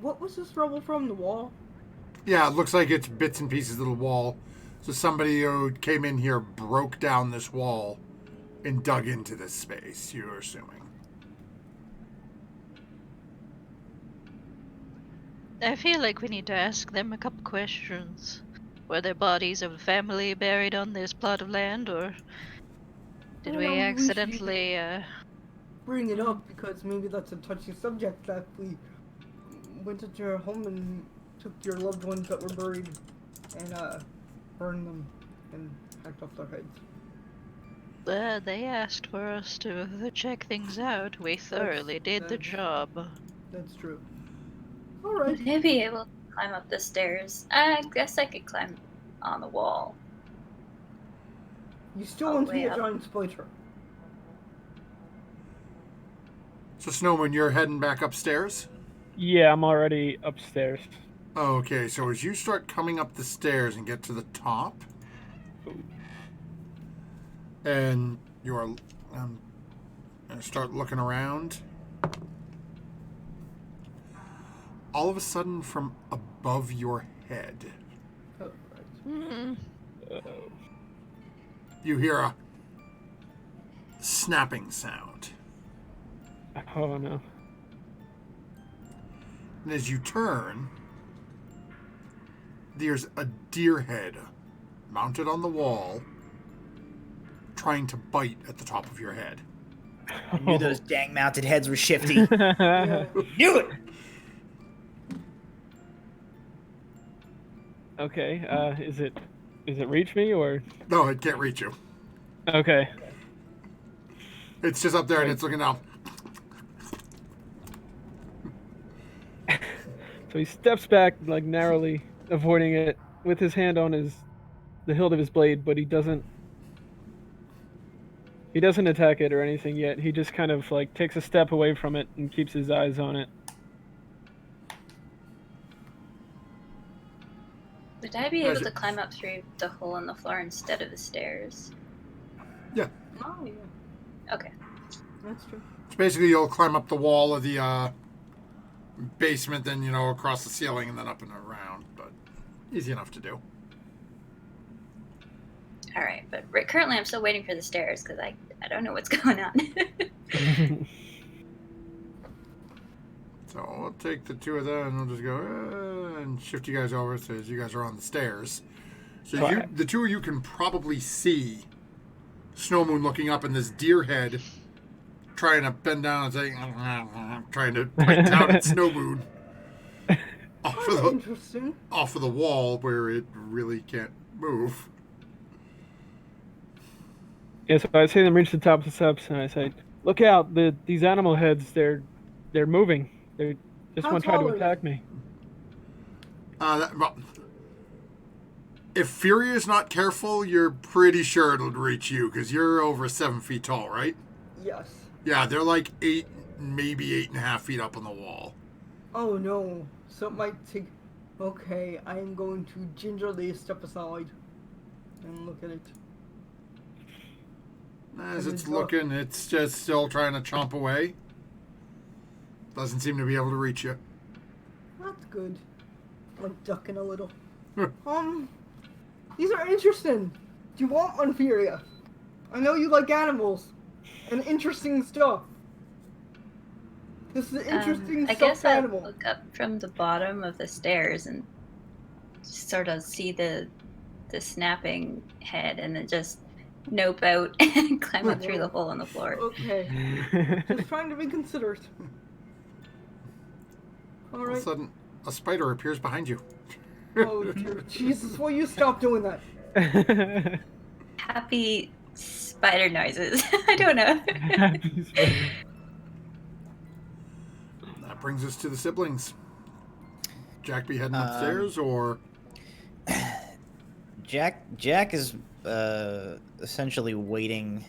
what was this rubble from the wall? Yeah, it looks like it's bits and pieces of the wall. So somebody who came in here broke down this wall and dug into this space, you're assuming. I feel like we need to ask them a couple questions. Were there bodies of family buried on this plot of land, or did we Well, we should accidentally, bring it up because maybe that's a touchy subject that we went into your home and took your loved ones that were buried and burned them and hacked off their heads. They asked for us to check things out. We thoroughly did the that's- job. That's true. Alright. Would I be able to climb up the stairs? I guess I could climb on the wall. You still All want the to be way a up. giant spider. So, Snowman, you're heading back upstairs? Yeah, I'm already upstairs. Okay, so as you start coming up the stairs and get to the top, and you are and start looking around, all of a sudden from above your head, Oh, right. Uh-oh. you hear a snapping sound. Oh no. And as you turn, there's a deer head mounted on the wall trying to bite at the top of your head. I knew those dang mounted heads were shifty. Yeah. Knew it. Okay. Is it reach me or? No, it can't reach you. Okay. It's just up there and it's looking down. So he steps back, like narrowly avoiding it, with his hand on the hilt of his blade, but he doesn't attack it or anything yet. He just kind of like takes a step away from it and keeps his eyes on it. Would I be able to climb up through the hole in the floor instead of the stairs? Yeah. Oh, yeah. Okay. That's true. So basically, you'll climb up the wall of the basement, then, across the ceiling and then up and around. But easy enough to do. All right, but currently I'm still waiting for the stairs because I don't know what's going on. So we'll take the two of them and we'll just go and shift you guys over so as you guys are on the stairs. So Right. the two of you can probably see Snowmoon looking up and this deer head trying to bend down and say, trying to bite down at Snowmoon off That's of the interesting. off of the wall where it really can't move. Yeah, so I see them reach the top of the steps, and I say, "Look out! These animal heads, they're moving. This How one tried to tall are they? attack me." Well, if Fury is not careful, you're pretty sure it'll reach you because you're over 7 feet tall, right? Yes. Yeah, they're like 8, maybe 8.5 feet up on the wall. Oh no. Something might take. Okay, I am going to gingerly step aside and look at it. As And it's then look. looking, it's just still trying to chomp away. Doesn't seem to be able to reach you. That's good. Like ducking a little. These are interesting. Do you want one, Furia? I know you like animals and interesting stuff. This is an interesting I stuffed guess I animal. look up from the bottom of the stairs and sort of see the snapping head, and then just nope out and climb up through the hole in the floor. Okay. Just trying to be considerate. All of a Alright. sudden, a spider appears behind you. Oh dear Jesus, will you stop doing that? Happy spider noises. I don't know. Happy spider. That brings us to the siblings. Jack be heading upstairs, or Jack is essentially waiting.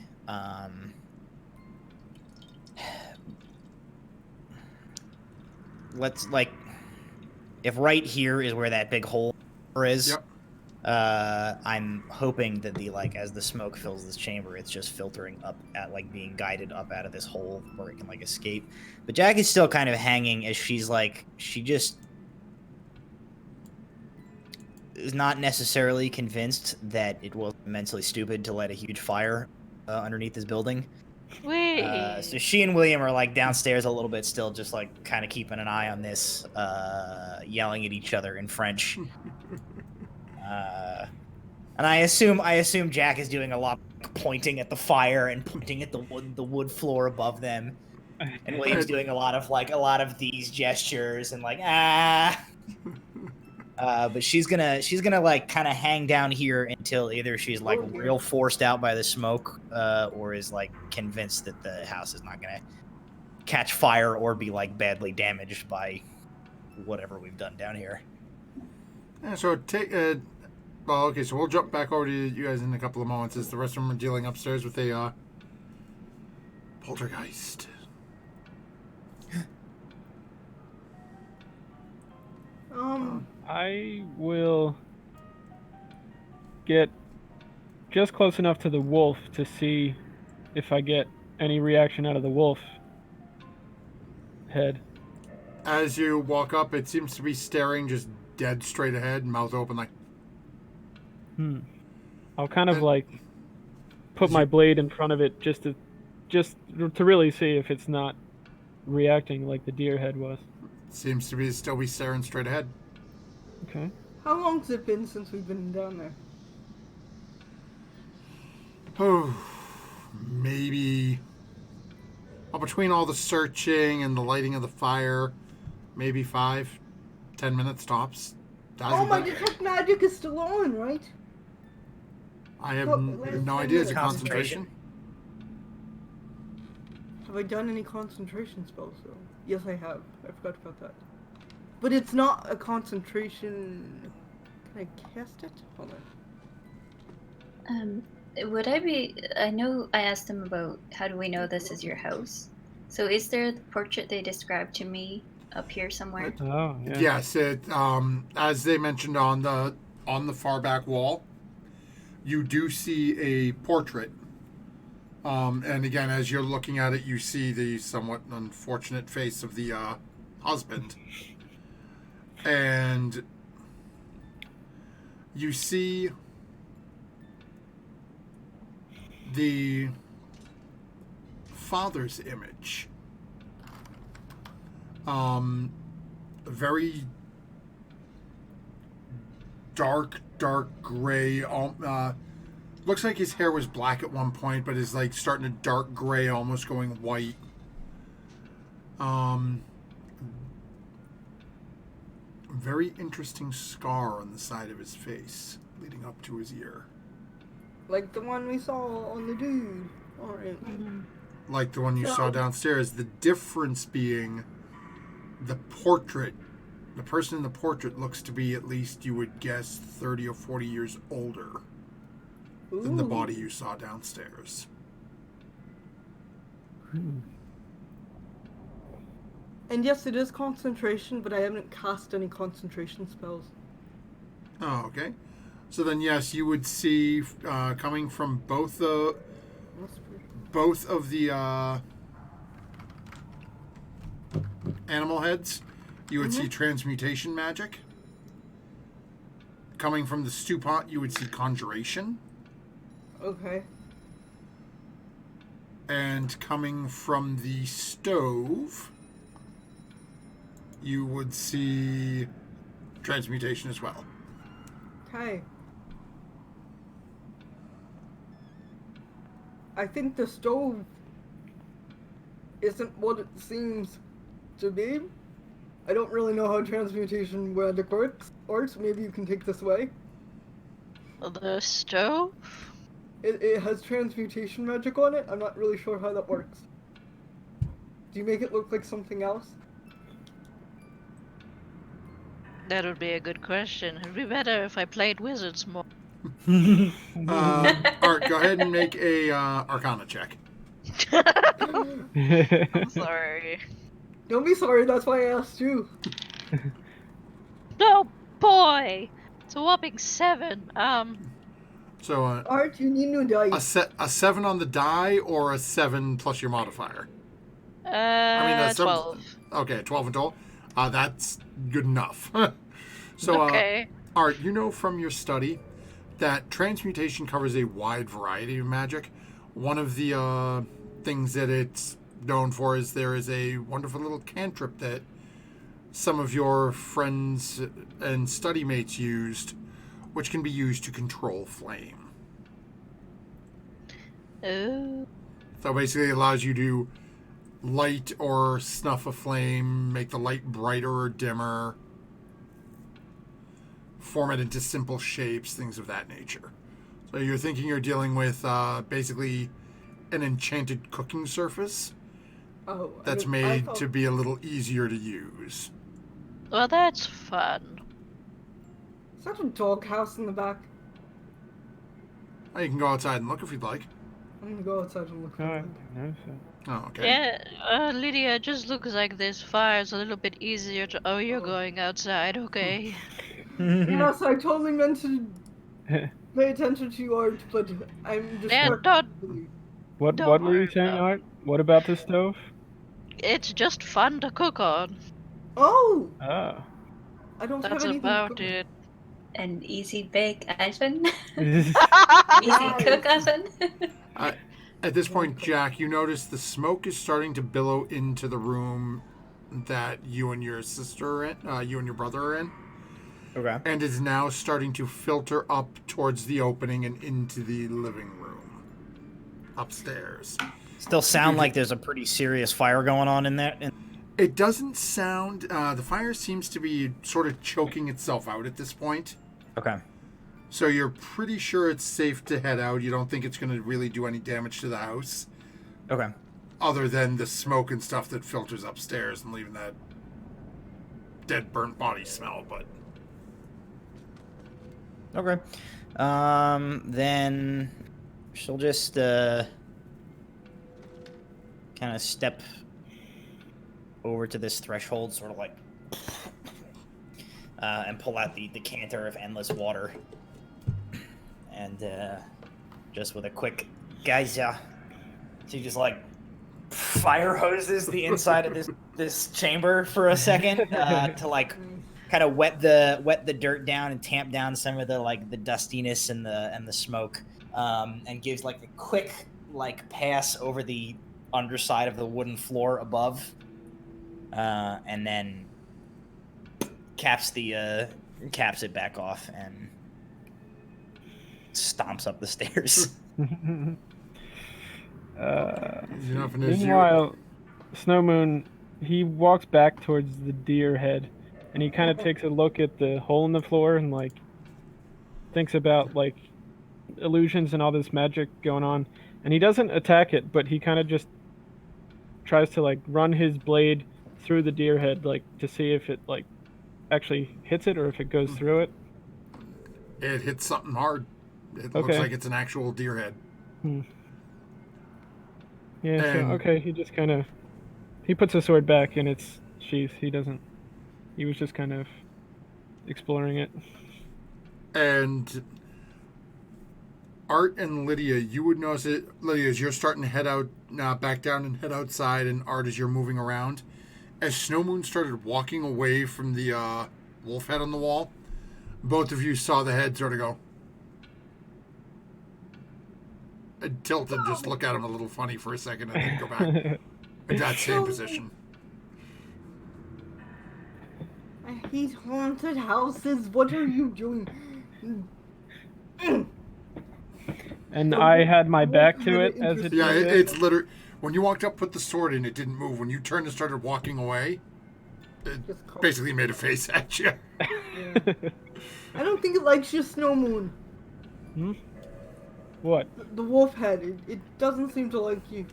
Let's like, if right here is where that big hole is. Yep. I'm hoping that as the smoke fills this chamber, it's just filtering up at being guided up out of this hole where it can escape. But Jack is still kind of hanging as she just is not necessarily convinced that it was mentally stupid to light a huge fire underneath this building. Wait. So she and William are downstairs a little bit still, just kind of keeping an eye on this, yelling at each other in French. And I assume Jack is doing a lot of pointing at the fire and pointing at the wood floor above them, and William's doing a lot of these gestures and but she's gonna kind of hang down here until either she's real forced out by the smoke, or is convinced that the house is not gonna catch fire or be badly damaged by whatever we've done down here. yeah, so take. Well, okay, so we'll jump back over to you guys in a couple of moments as the rest of them are dealing upstairs with a poltergeist. I will get just close enough to the wolf to see if I get any reaction out of the wolf head. As you walk up, it seems to be staring just dead straight ahead, mouth open I'll kind of put my blade in front of it just to really see if it's not reacting like the deer head was. Seems to be still be staring straight ahead. Okay. How long's it been since we've been down there? Oh, maybe. Well, between all the searching and the lighting of the fire, maybe 5-10 minutes tops. Oh, my detect magic is still on, right? I have Look, no idea. Is it Concentration. concentration? Have I done any concentration spells, though? Yes, I have. I forgot about that. But it's not a concentration... Can I cast it? Hold on. Would I be... I know I asked them about how do we know this is your house. So is there the portrait they described to me up here somewhere? Oh, yeah. Yes, it as they mentioned on the far back wall, you do see a portrait. And again, as you're looking at it, you see the somewhat unfortunate face of the husband. And you see the father's image. Very dark gray. Looks like his hair was black at one point, but is starting to dark gray, almost going white. Very interesting scar on the side of his face, leading up to his ear. Like the one we saw on the dude. Alright. Like the one you saw downstairs. The difference being the portrait. The person in the portrait looks to be at least, you would guess, 30 or 40 years older than the body you saw downstairs. And yes, it is concentration, but I haven't cast any concentration spells. Oh, okay. So then, yes, you would see coming from both of the animal heads, you would see transmutation magic. Coming from the stew pot, you would see conjuration. Okay. And coming from the stove, you would see transmutation as well. Okay. I think the stove isn't what it seems to be. I don't really know how transmutation magic works. Maybe you can take this away. The stove? It has transmutation magic on it. I'm not really sure how that works. Do you make it look like something else? That would be a good question. It'd be better if I played wizards more. Art, go ahead and make a Arcana check. I'm sorry. Don't be sorry, that's why I asked you. No, boy! It's a whopping 7. So Art, you need new dice. a 7 on the die or a 7 plus your modifier? That's 12. Okay, 12 in total. That's good enough. So, Okay. Art, you know from your study that transmutation covers a wide variety of magic. One of the things that it's known for is there is a wonderful little cantrip that some of your friends and study mates used, which can be used to control flame. Oh. So basically it allows you to light or snuff a flame, make the light brighter or dimmer, form it into simple shapes, things of that nature. So you're thinking you're dealing with basically an enchanted cooking surface that's made to be a little easier to use. Well, that's fun. Is that a doghouse in the back? You can go outside and look if you'd like. I'm gonna go outside and look for No, it. no, sir. Oh, okay. Yeah, Lydia, it just looks like this fire's a little bit easier to. Oh, you're going outside, okay. Yes, I totally meant to pay attention to you, Art, but I'm just. Yeah, don't. What Don't were you worry saying, about it. Art? What about the stove? It's just fun to cook on. Oh! Oh. I don't That's have anything to about cook. it. An easy bake oven? Easy Nice. cook oven? At this point, Jack, you notice the smoke is starting to billow into the room that you and your sister are in, you and your brother are in. Okay. And is now starting to filter up towards the opening and into the living room upstairs. Still sound like there's a pretty serious fire going on in there. It doesn't sound... the fire seems to be sort of choking itself out at this point. Okay. So you're pretty sure it's safe to head out. You don't think it's going to really do any damage to the house. Okay. Other than the smoke and stuff that filters upstairs and leaving that dead, burnt body smell, but... Okay. Then she'll just kind of step over to this threshold, sort of like, and pull out the decanter of endless water, and just with a quick geyser, she just like fire hoses the inside of this chamber for a second to like kind of wet the dirt down and tamp down some of the dustiness and the smoke, and gives like a quick like pass over the underside of the wooden floor above, and then caps it back off and stomps up the stairs. Meanwhile, Snow Moon, he walks back towards the deer head, and he kind of takes a look at the hole in the floor and like thinks about like illusions and all this magic going on, and he doesn't attack it, but he kind of just tries to like run his blade through the deer head, like to see if it like actually hits it or if it goes through it. It hits something hard. It looks Okay. like it's an actual deer head. Yeah. So And- okay, he just kind of he puts the sword back in its sheath. He doesn't. He was just kind of exploring it. And Art and Lydia, you would notice it. Lydia, as you're starting to head out, back down and head outside, and Art, as you're moving around, as Snowmoon started walking away from the wolf head on the wall, both of you saw the head sort of go and tilt and just look at him a little funny for a second and then go back in that same position. I hate haunted houses. What are you doing? And I had my back to it as it Yeah, did it's literally when you walked up, put the sword in, it didn't move. When you turned and started walking away, it Just call- basically made a face at you. I don't think it likes you, Snowmoon. What? The wolf head. It doesn't seem to like you.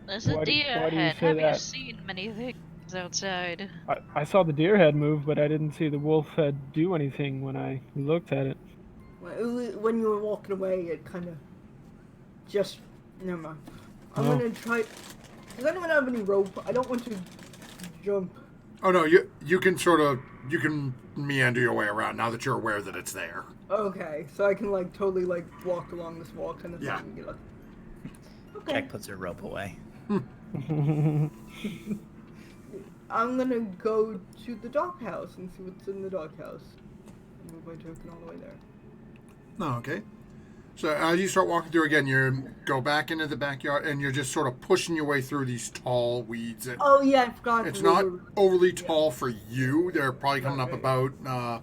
There's a Why do- deer why do you head. say Have you that? seen many things outside? I saw the deer head move, but I didn't see the wolf head do anything when I looked at it. When you were walking away, it kind of just. Never mind. I'm Oh. gonna try. Because I don't have any rope. I don't want to jump. Oh no, you can meander your way around now that you're aware that it's there. Okay, so I can like totally like walk along this wall kind of thing. Yeah. And get, like, okay. Jack puts her rope away. I'm gonna go to the doghouse and see what's in the doghouse. Move my token all the way there. Oh, okay. So as you start walking through again, you go back into the backyard and you're just sort of pushing your way through these tall weeds. And Oh yeah, I forgot. it's we not were- overly tall for you. They're probably coming up Right. about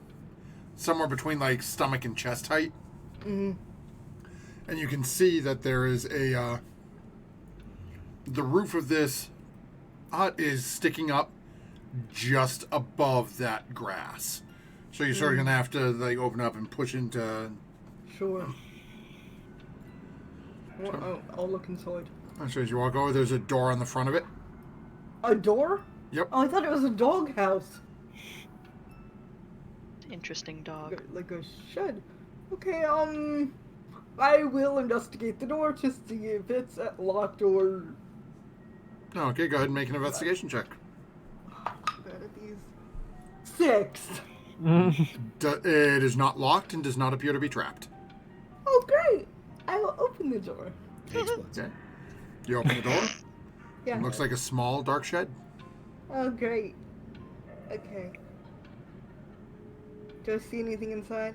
somewhere between like stomach and chest height. Mhm. And you can see that there is a the roof of this hut is sticking up just above that grass. So you're sort of gonna have to like open up and push into. Sure. Well, I'll look inside. So as you walk over, there's a door on the front of it. A door? Yep. Oh, I thought it was a doghouse. Interesting dog. Like a shed. Okay, I will investigate the door to see if it's locked or. Oh, okay, go ahead and make an investigation check. Bad at these. 6. It is not locked and does not appear to be trapped. Oh, great! I will open the door. Okay. You open the door. Yeah. It looks like a small dark shed. Oh, great. Okay. Do I see anything inside?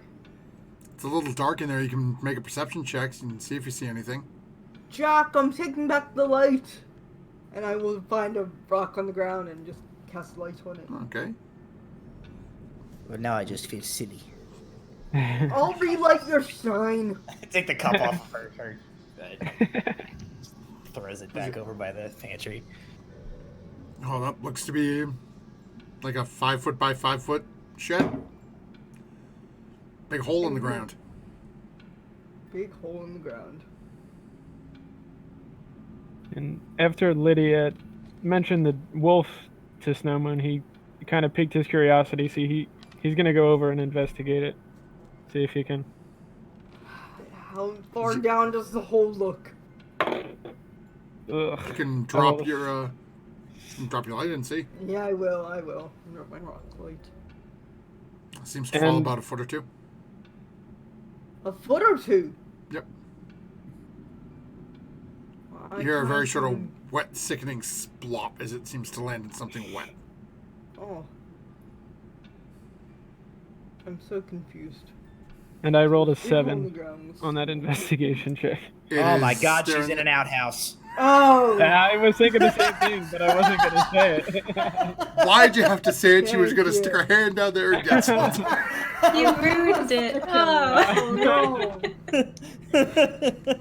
It's a little dark in there. You can make a perception check and see if you see anything. Jack, I'm taking back the light! And I will find a rock on the ground and just cast light on it. Okay. But now I just feel silly. I'll relight your sign! Take the cup off of her throws it back over by the pantry. Oh, that looks to be like a 5 foot by 5 foot shed. Big hole in the ground. Big hole in the ground. And after Lydia mentioned the wolf to Snowmoon, he kind of piqued his curiosity. So he's gonna go over and investigate it, see if he can. How far down does the hole look? You Ugh. can drop Oh. your light and see. Yeah, I will. Drop my rock light. Seems to fall And- about a foot or two. A foot or two? Yep. I You hear a very can't sort of even- wet, sickening splop as it seems to land in something wet. Oh. I'm so confused. And I rolled a Big hole in the 7 ground. on that investigation check. It Oh my is god, she's staring- in an outhouse. Oh! I was thinking the same thing, but I wasn't gonna say it. Why'd you have to say it? She was Thank going to you. stick her hand down there and get something. You ruined it. Oh. Oh no!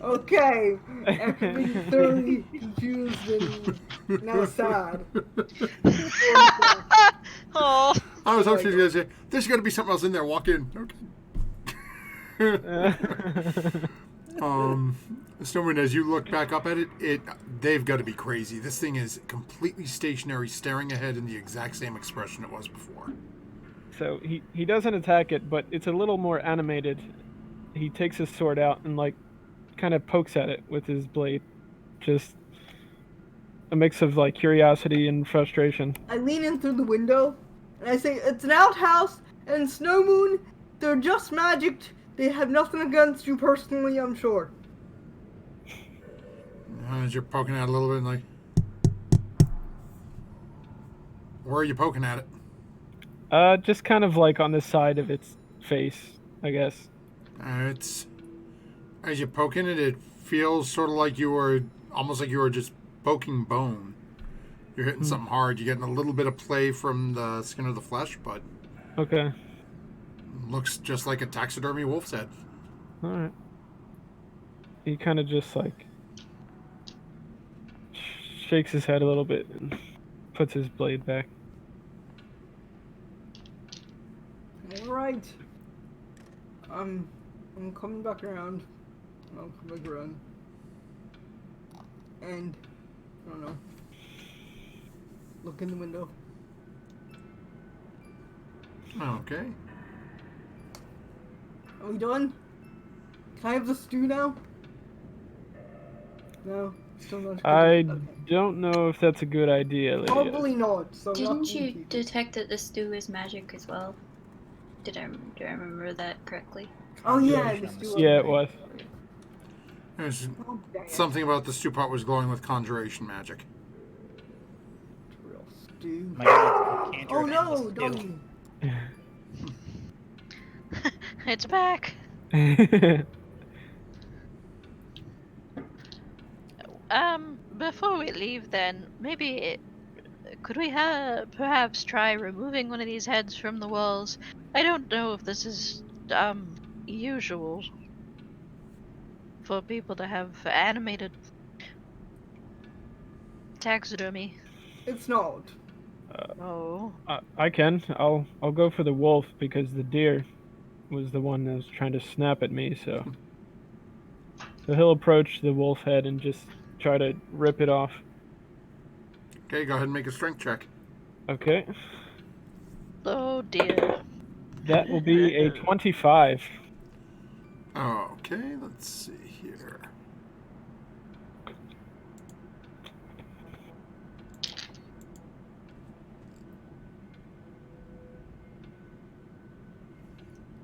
Okay, after being thoroughly confused and now sad. Oh, I was hoping she was going to say, there's going to be something else in there. Walk in. Okay. Snowman, as you look back up at it, they've got to be crazy. This thing is completely stationary, staring ahead in the exact same expression it was before. So he doesn't attack it, but it's a little more animated. He takes his sword out and like kind of pokes at it with his blade. Just a mix of like curiosity and frustration. I lean in through the window and I say, "It's an outhouse, and Snow Moon, they're just magicked. They have nothing against you personally, I'm sure." As you're poking at it a little bit, like, where are you poking at it? Just kind of like on the side of its face, I guess. It's as you're poking it, it feels sort of like you were almost like you were just poking bone. You're hitting something hard. You're getting a little bit of play from the skin of the flesh, but Okay. looks just like a taxidermy wolf's head. All right. He kind of just like shakes his head a little bit and puts his blade back. Alright. I'm coming back around. I'll come back around. And, I don't know. Look in the window. Okay. Are we done? Can I have the stew now? No? Still not good. I Okay. don't know if that's a good idea, Lydia. Probably not. So not Didn't you easy. detect that the stew is magic as well? Do I remember that correctly? Oh yeah, Yeah, the stew. Yeah, it was. There's Oh, dang it. something about the stew pot was glowing with conjuration magic. Real stew. My God, can't Oh you no, remember stew? don't. It's back. Before we leave, then maybe could we perhaps try removing one of these heads from the walls? I don't know if this is usual for people to have animated taxidermy. It's not. Oh, I can. I'll go for the wolf because the deer was the one that was trying to snap at me. So he'll approach the wolf head and just try to rip it off. Okay, go ahead and make a strength check. Okay, oh dear. that will be a 25. Okay, let's see here.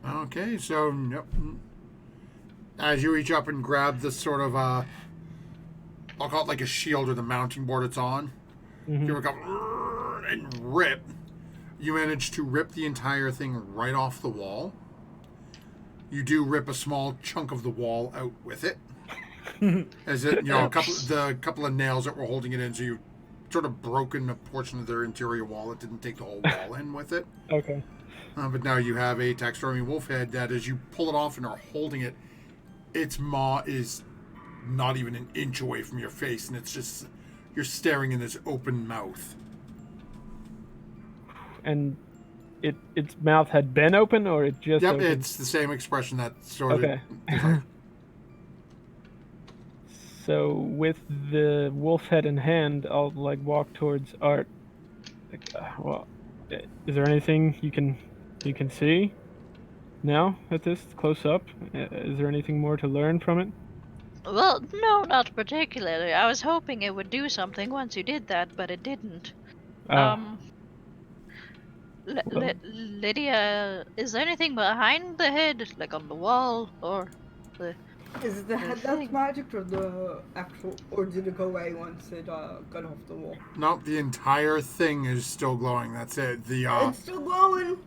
Okay, so yep. As you reach up and grab this sort of I'll call it like a shield or the mounting board it's on. Mhm. You look up and rip. You manage to rip the entire thing right off the wall. You do rip a small chunk of the wall out with it. As it, a couple of nails that were holding it in, so you sort of broken a portion of their interior wall. It didn't take the whole wall in with it. Okay. But now you have a taxidermy wolf head that, as you pull it off and are holding it, its maw is not even an inch away from your face, and it's just you're staring in this open mouth. And its mouth had been open, or it just Yep, opened? it's the same expression that sort of. Okay. So with the wolf head in hand, I'll like walk towards Art. Like, well, is there anything you can see now at this close up? Is there anything more to learn from it? Well, no, not particularly. I was hoping it would do something once you did that, but it didn't. Oh, well- Lydia, is there anything behind the head, like on the wall, or the? Is it the head thing. that's magic, or the actual, or did it go away once it got off the wall? Nope, the entire thing is still glowing. That's it. The It's still glowing.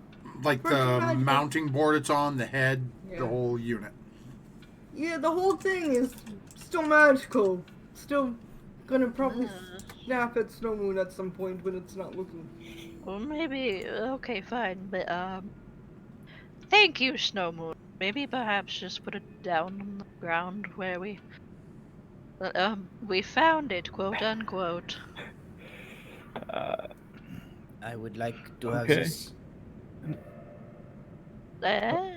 like pretty the magical. mounting board it's on, the head, Yeah. the whole unit. Yeah, the whole thing is still magical. Still gonna probably snap at Snow Moon at some point when it's not looking. Well, maybe. Okay, fine, but thank you, Snow Moon. Maybe perhaps just put it down on the ground where we found it, quote unquote. I would like to have Okay. this. Eh?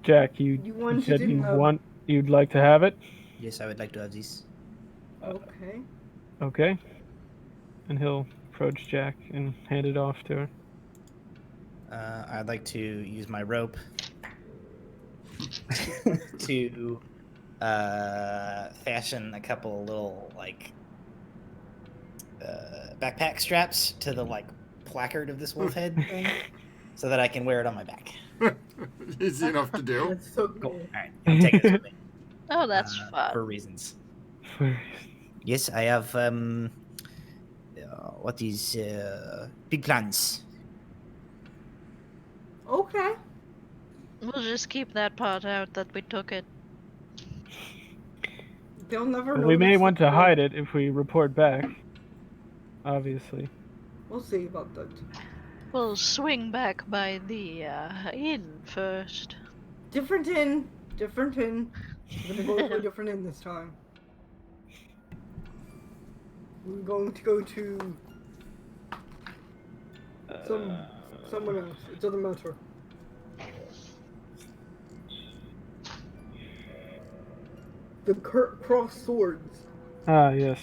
Jack, you You wanted said to know. you'd like to have it? Yes, I would like to have this. Okay. Okay. And he'll approach Jack and hand it off to her. I'd like to use my rope to fashion a couple little like backpack straps to the like placard of this wolf head thing, so that I can wear it on my back. Easy enough to do. That's so Cool. cool. All right, I'm taking this with me Oh, that's fun. for reasons. Yes, I have what is big plans. Okay. We'll just keep that part out that we took it. They'll never Well, know. we may this want to secret. hide it if we report back. Obviously. We'll see about that. We'll swing back by the inn first. Different inn. Different inn. We're gonna go to a different inn this time. We're going to go to someone else. It doesn't matter. The cross swords. Ah, yes.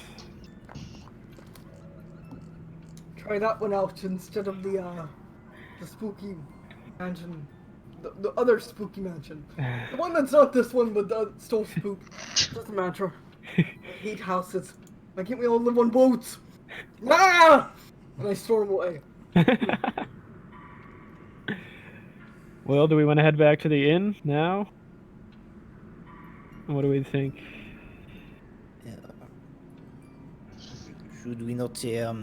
Try that one out instead of the spooky mansion. The other spooky mansion. The one that's not this one, but still spook. Doesn't matter. I hate houses. Why can't we all live on boats? Ah! And I storm away. Well, do we want to head back to the inn now? What do we think? Should we not tell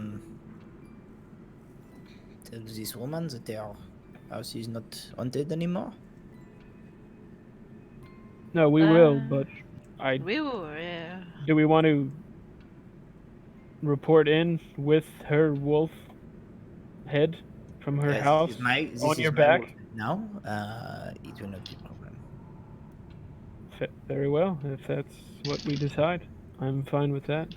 this woman that their house is not haunted anymore? No, we will, but We were, yeah. do we want to report in with her wolf head from her house This on is your my back? wolf now. It will not be a problem. Very well, if that's what we decide. I'm fine with that.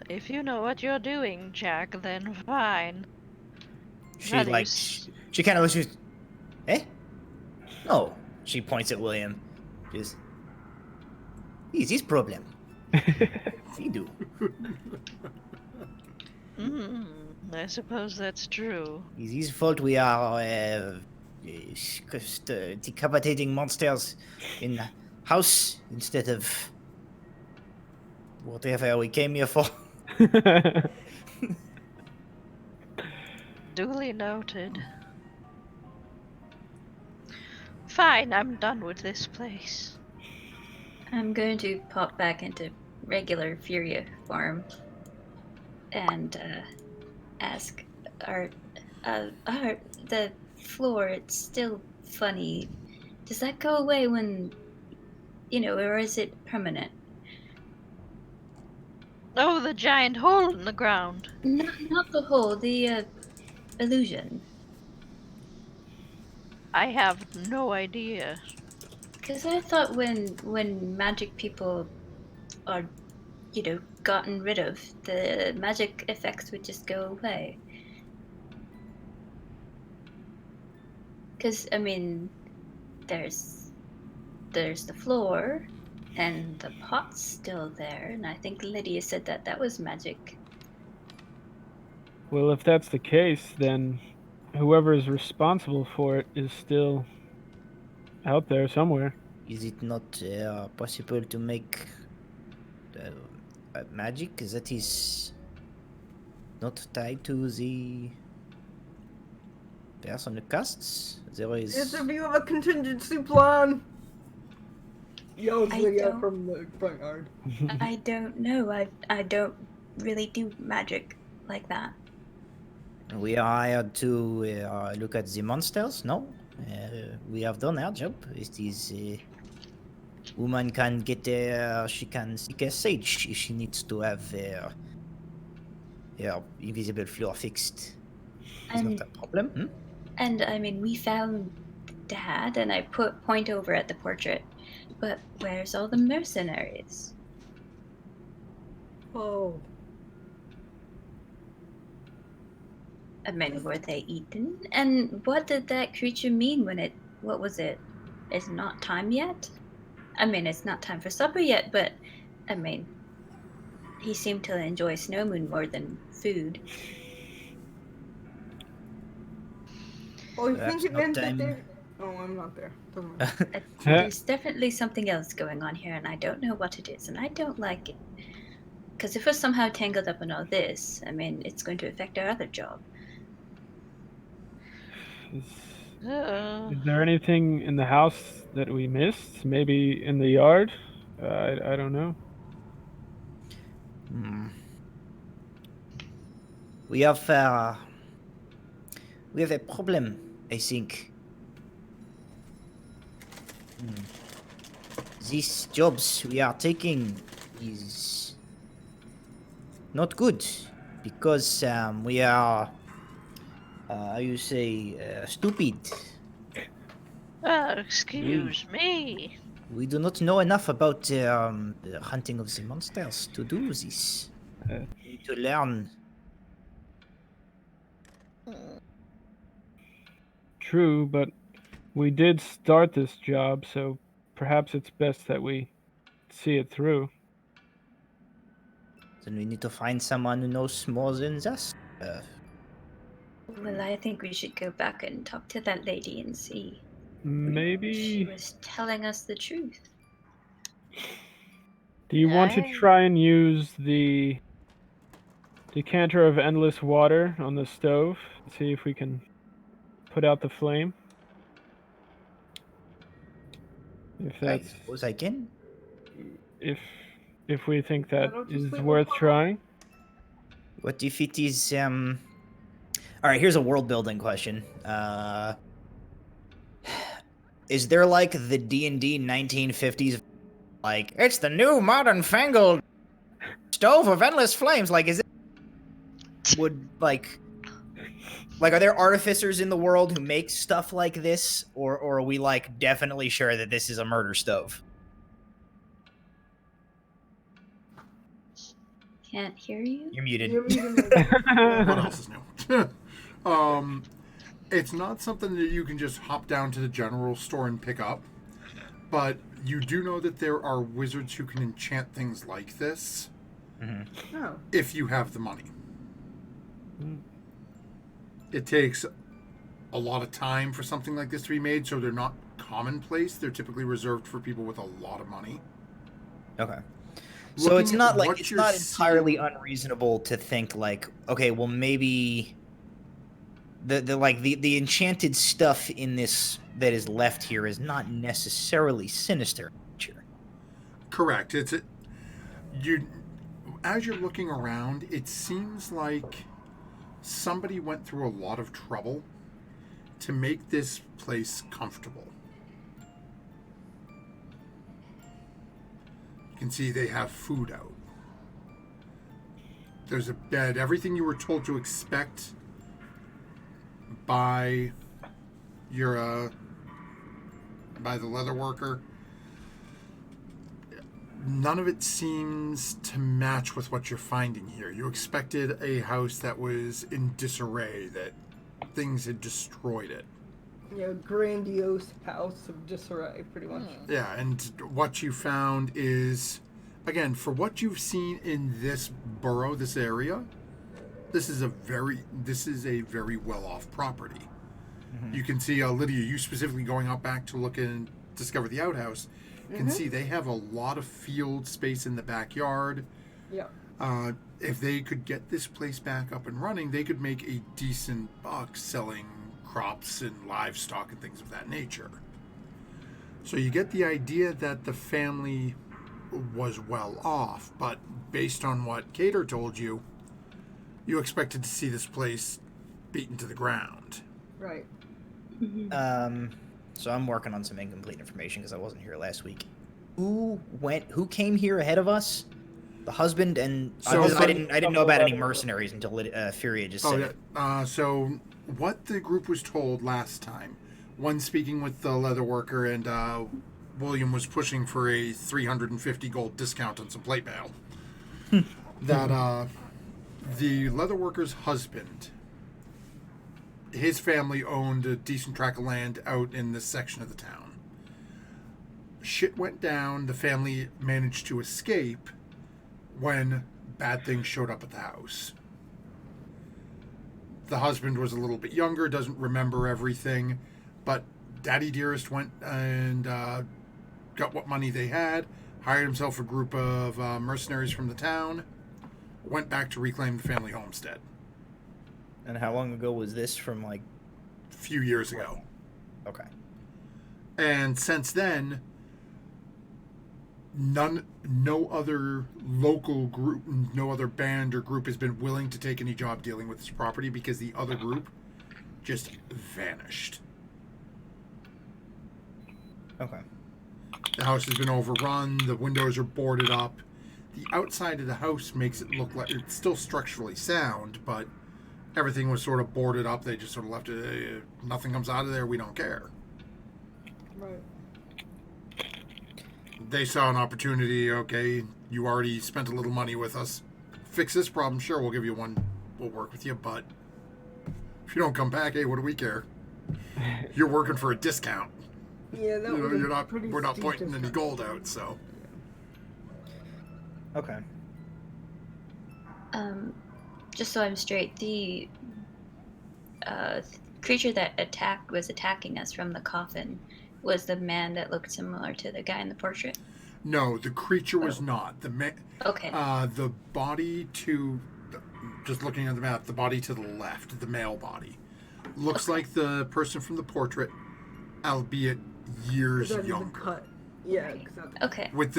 If you know what you're doing, Jack, then fine. She That like is- she kind of looks. Eh? No. She points at William. Just. Is his problem? We do. I suppose that's true. It's his fault we are decapitating monsters in the house instead of whatever we came here for. Duly noted. Fine, I'm done with this place. I'm going to pop back into regular Furia form and ask, are the floor, it's still funny. Does that go away when, or is it permanent? Oh, the giant hole in the ground. Not the hole, the illusion. I have no idea. Because I thought when magic people are, gotten rid of, the magic effects would just go away. Because, there's the floor, and the pot's still there, and I think Lydia said that was magic. Well, if that's the case, then whoever is responsible for it is still out there somewhere. Is it not possible to make magic that is not tied to the person who casts? There Yes, is. if you have a contingency plan. Yells I Lydia don't- from the front yard. I don't know. I don't really do magic like that. We are hired to look at the monsters. No, we have done our job. It is woman can get she can seek a sage if she needs to have her invisible floor fixed. It's And not a problem. Hmm? and we found Dad, and I point over at the portrait. But where's all the mercenaries? Oh. I mean, were they eaten? And what did that creature mean when what was it? It's not time yet? I mean, it's not time for supper yet, but, I mean, he seemed to enjoy Snow Moon more than food. Oh, you Perhaps think it not meant that time. they're... Oh, I'm not there. Doesn't matter. There's definitely something else going on here, and I don't know what it is, and I don't like it. Because if we're somehow tangled up in all this, I mean, it's going to affect our other job. Is there anything in the house that we missed? Maybe in the yard? I don't know. We have a problem, I think. These jobs we are taking is not good because we are, how you say, stupid. Excuse me. We do not know enough about the hunting of the monsters to do this. We need to learn. True, but we did start this job, so perhaps it's best that we see it through. Then we need to find someone who knows more than us. Well, I think we should go back and talk to that lady and see. She Maybe. was telling us the truth. Do you want to try and use the decanter of endless water on the stove? See if we can put out the flame. If I that's suppose I can. if we think that Why don't you is sleep worth with trying. What if it is All right, here's a world building question. Is there like the D&D 1950s like it's the new modern fangled stove of endless flames? Like is it would like are there artificers in the world who make stuff like this, or are we like definitely sure that this is a murder stove? Can't hear you? You're muted. You're muted. What else is new? It's not something that you can just hop down to the general store and pick up, but you do know that there are wizards who can enchant things like this Oh. if you have the money. It takes a lot of time for something like this to be made, so they're not commonplace. They're typically reserved for people with a lot of money. Okay. So Looking it's at not like what it's you're not entirely seeing- unreasonable to think like, okay, well maybe the enchanted stuff in this that is left here is not necessarily sinister. Correct. As you're looking around, it seems like somebody went through a lot of trouble to make this place comfortable. You can see they have food out. There's a bed. Everything you were told to expect by your by the leather worker, none of it seems to match with what you're finding here. You expected a house that was in disarray, that things had destroyed it. Yeah, grandiose house of disarray, pretty much. Yeah, and what you found is, again, for what you've seen in this borough, this area, this is a very well-off property. You can see, Lydia, you specifically going out back to look and discover the outhouse. You can see they have a lot of field space in the backyard. Yeah. If they could get this place back up and running, they could make a decent buck selling crops and livestock and things of that nature. So you get the idea that the family was well off, but based on what Cater told you, you expected to see this place beaten to the ground. Right. So I'm working on some incomplete information because I wasn't here last week. Who came here ahead of us? The husband and I didn't know about any mercenaries until Furia just said it. So what the group was told last time, one speaking with the leather worker, and William was pushing for a 350 gold discount on some plate mail. That the leather worker's husband his family owned a decent tract of land out in this section of the town. Shit went down. The family managed to escape when bad things showed up at the house. The husband was a little bit younger, doesn't remember everything, but Daddy Dearest went and got what money they had, hired himself a group of mercenaries from the town, went back to reclaim the family homestead. And how long ago was this from, like... A few years ago. Okay. And since then, no other local group, no other band or group has been willing to take any job dealing with this property because the other group just vanished. Okay. The house has been overrun. The windows are boarded up. The outside of the house makes it look like it's still structurally sound, but everything was sort of boarded up. They just sort of left it. Nothing comes out of there. We don't care. Right. They saw an opportunity. Okay, you already spent a little money with us. Fix this problem. Sure, we'll give you one. We'll work with you, but if you don't come back, hey, what do we care? You're working for a discount. Yeah, that was You're not. pretty We're not steep pointing any discount. gold out. So Okay. Just so I'm straight, the creature that was attacking us from the coffin was the man that looked similar to the guy in the portrait. no, the creature was not the Okay. the body to. Just looking at the map, the body to the left, the male body, looks like the person from the portrait, albeit years That is a younger. cut. Yeah, exactly. Okay. With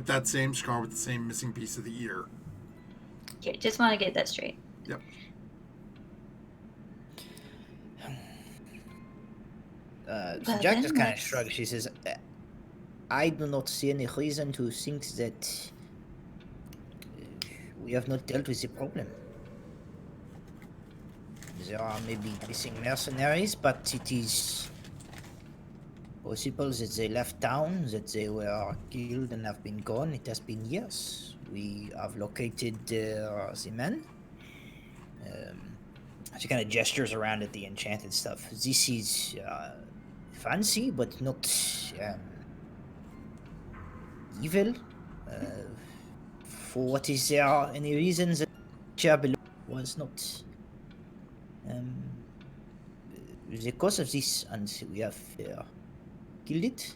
that same scar, with the same missing piece of the ear. Okay. Just want to get that straight. Yep. So Well, Jack then just kind of let's- shrugs. She says, I do not see any reason to think that we have not dealt with the problem. There are maybe missing mercenaries, but it is possible that they left town, that they were killed and have been gone. It has been years. We have located the men. She kind of gestures around at the enchanted stuff. This is fancy, but not evil. For what is there any reason that chair below was not the cause of this, and we have killed it?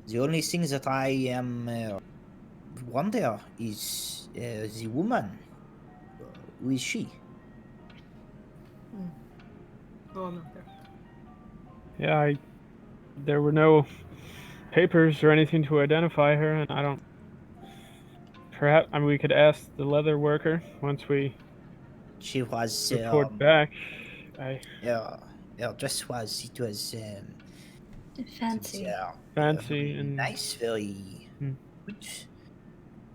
The only thing that I am wonder is the woman. Who is she? Oh, I'm not there. Yeah, there were no papers or anything to identify her, and I don't. Perhaps we could ask the leather worker once we She was report back. her dress was Fancy. Fancy very and- nice, very Hmm. good.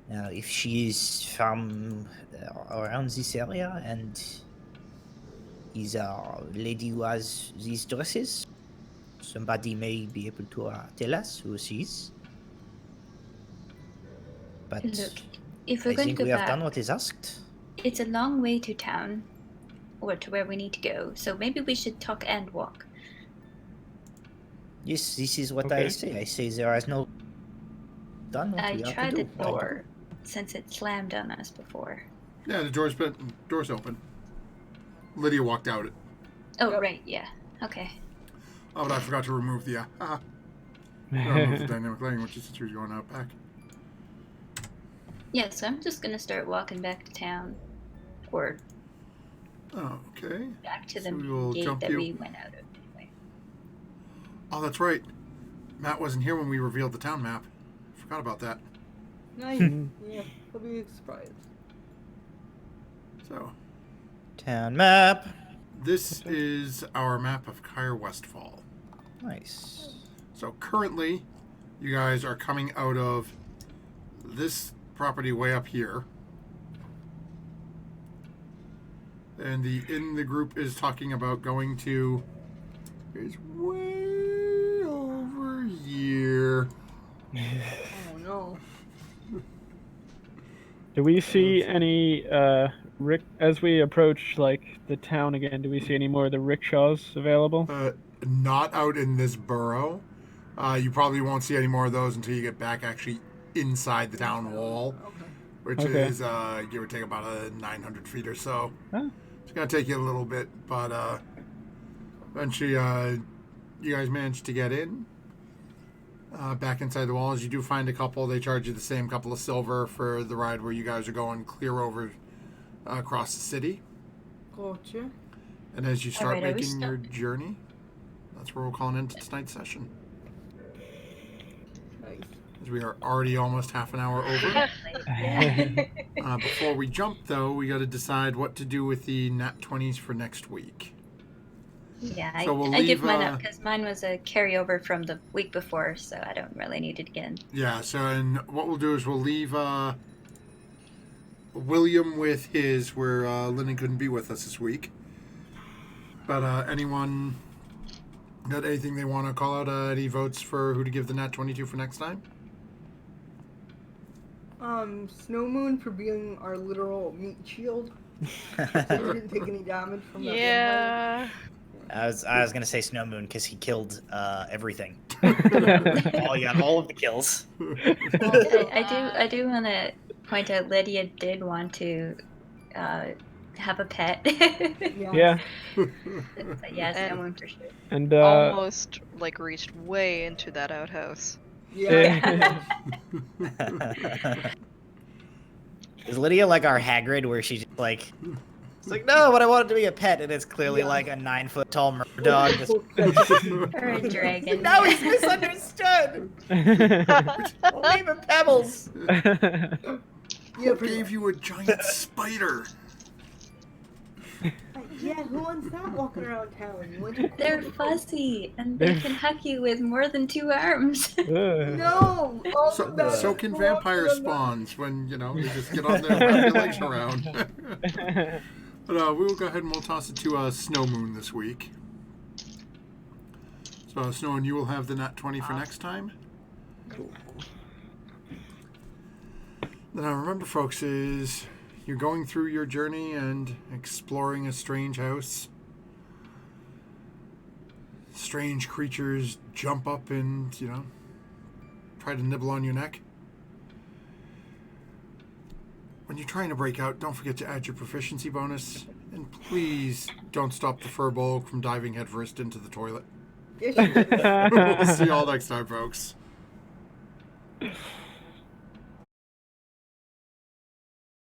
Now, if she is from around this area and is a lady who has these dresses, somebody may be able to tell us who she is. But Look, if we're I going think to we go have back, done what is asked. it's a long way to town, or to where we need to go. So maybe we should talk and walk. Yes, this is what I Okay. say. I say there is no done what I we have tried to the do. door since it slammed on us before. Yeah, the door's open. Lydia walked out. Oh, Yep. right, yeah. Okay. Oh, but I forgot to remove the remove the dynamic language since she was going out back. Yeah, so I'm just gonna start walking back to town. Or Oh, okay. back to the So we will gate jump that you. we went out of anyway. Oh, that's right. Matt wasn't here when we revealed the town map. Forgot about that. Nice. Yeah, I'll be surprised. So, Town map. this is our map of Kyer Westfall. Nice. So currently, you guys are coming out of this property way up here. And the group is talking about going to is way over here. Oh no. Do we see any as we approach like the town again? Do we see any more of the rickshaws available? Not out in this borough. You probably won't see any more of those until you get back actually inside the town wall, Okay. which Okay. is give or take about 900 feet or so. Huh? It's gonna take you a little bit, but eventually you guys manage to get in. Back inside the walls, you do find a couple. They charge you the same couple of silver for the ride where you guys are going clear over across the city. Gotcha. And as you start Alright, are we making your stuck? journey, that's where we're calling into tonight's session. Nice. As we are already almost half an hour over. Before we jump, though, we got to decide what to do with the nat 20s for next week. Yeah, So we'll I give leave, mine up because mine was a carryover from the week before, so I don't really need it again. Yeah, so and what we'll do is we'll leave William with his, where Lyndon couldn't be with us this week. But anyone got anything they want to call out? Any votes for who to give the nat 22 for next time? Snow Moon for being our literal meat shield. So you didn't take any damage from that vampire. Yeah. I was gonna say Snow Moon because he killed everything. He got all of the kills. I do want to point out Lydia did want to have a pet. Yeah. So yes, And- Snow Moon for sure. And Almost like reached way into that outhouse. Yeah. Is Lydia like our Hagrid, where she's just like, it's like, no, but I want it to be a pet, and it's clearly Yeah. like a 9-foot tall murder dog. Just, Or a dragon. no, he's misunderstood. Leave him pebbles. Yeah, Who pretty gave you a giant spider? Yeah, who wants that walking around town? You want to- They're fuzzy and they can hug you with more than 2 arms. No! Oh, So can vampire spawns when, you know, they just get on there and wrap their legs around. But we will go ahead and we'll toss it to Snow Moon this week. So, Snow Moon, you will have the nat 20 for next time. Cool. Now, remember, folks, is you're going through your journey and exploring a strange house. Strange creatures jump up and, you know, try to nibble on your neck. When you're trying to break out, don't forget to add your proficiency bonus. And please don't stop the furball from diving headfirst into the toilet. Yes, you did. We'll see you all next time, folks.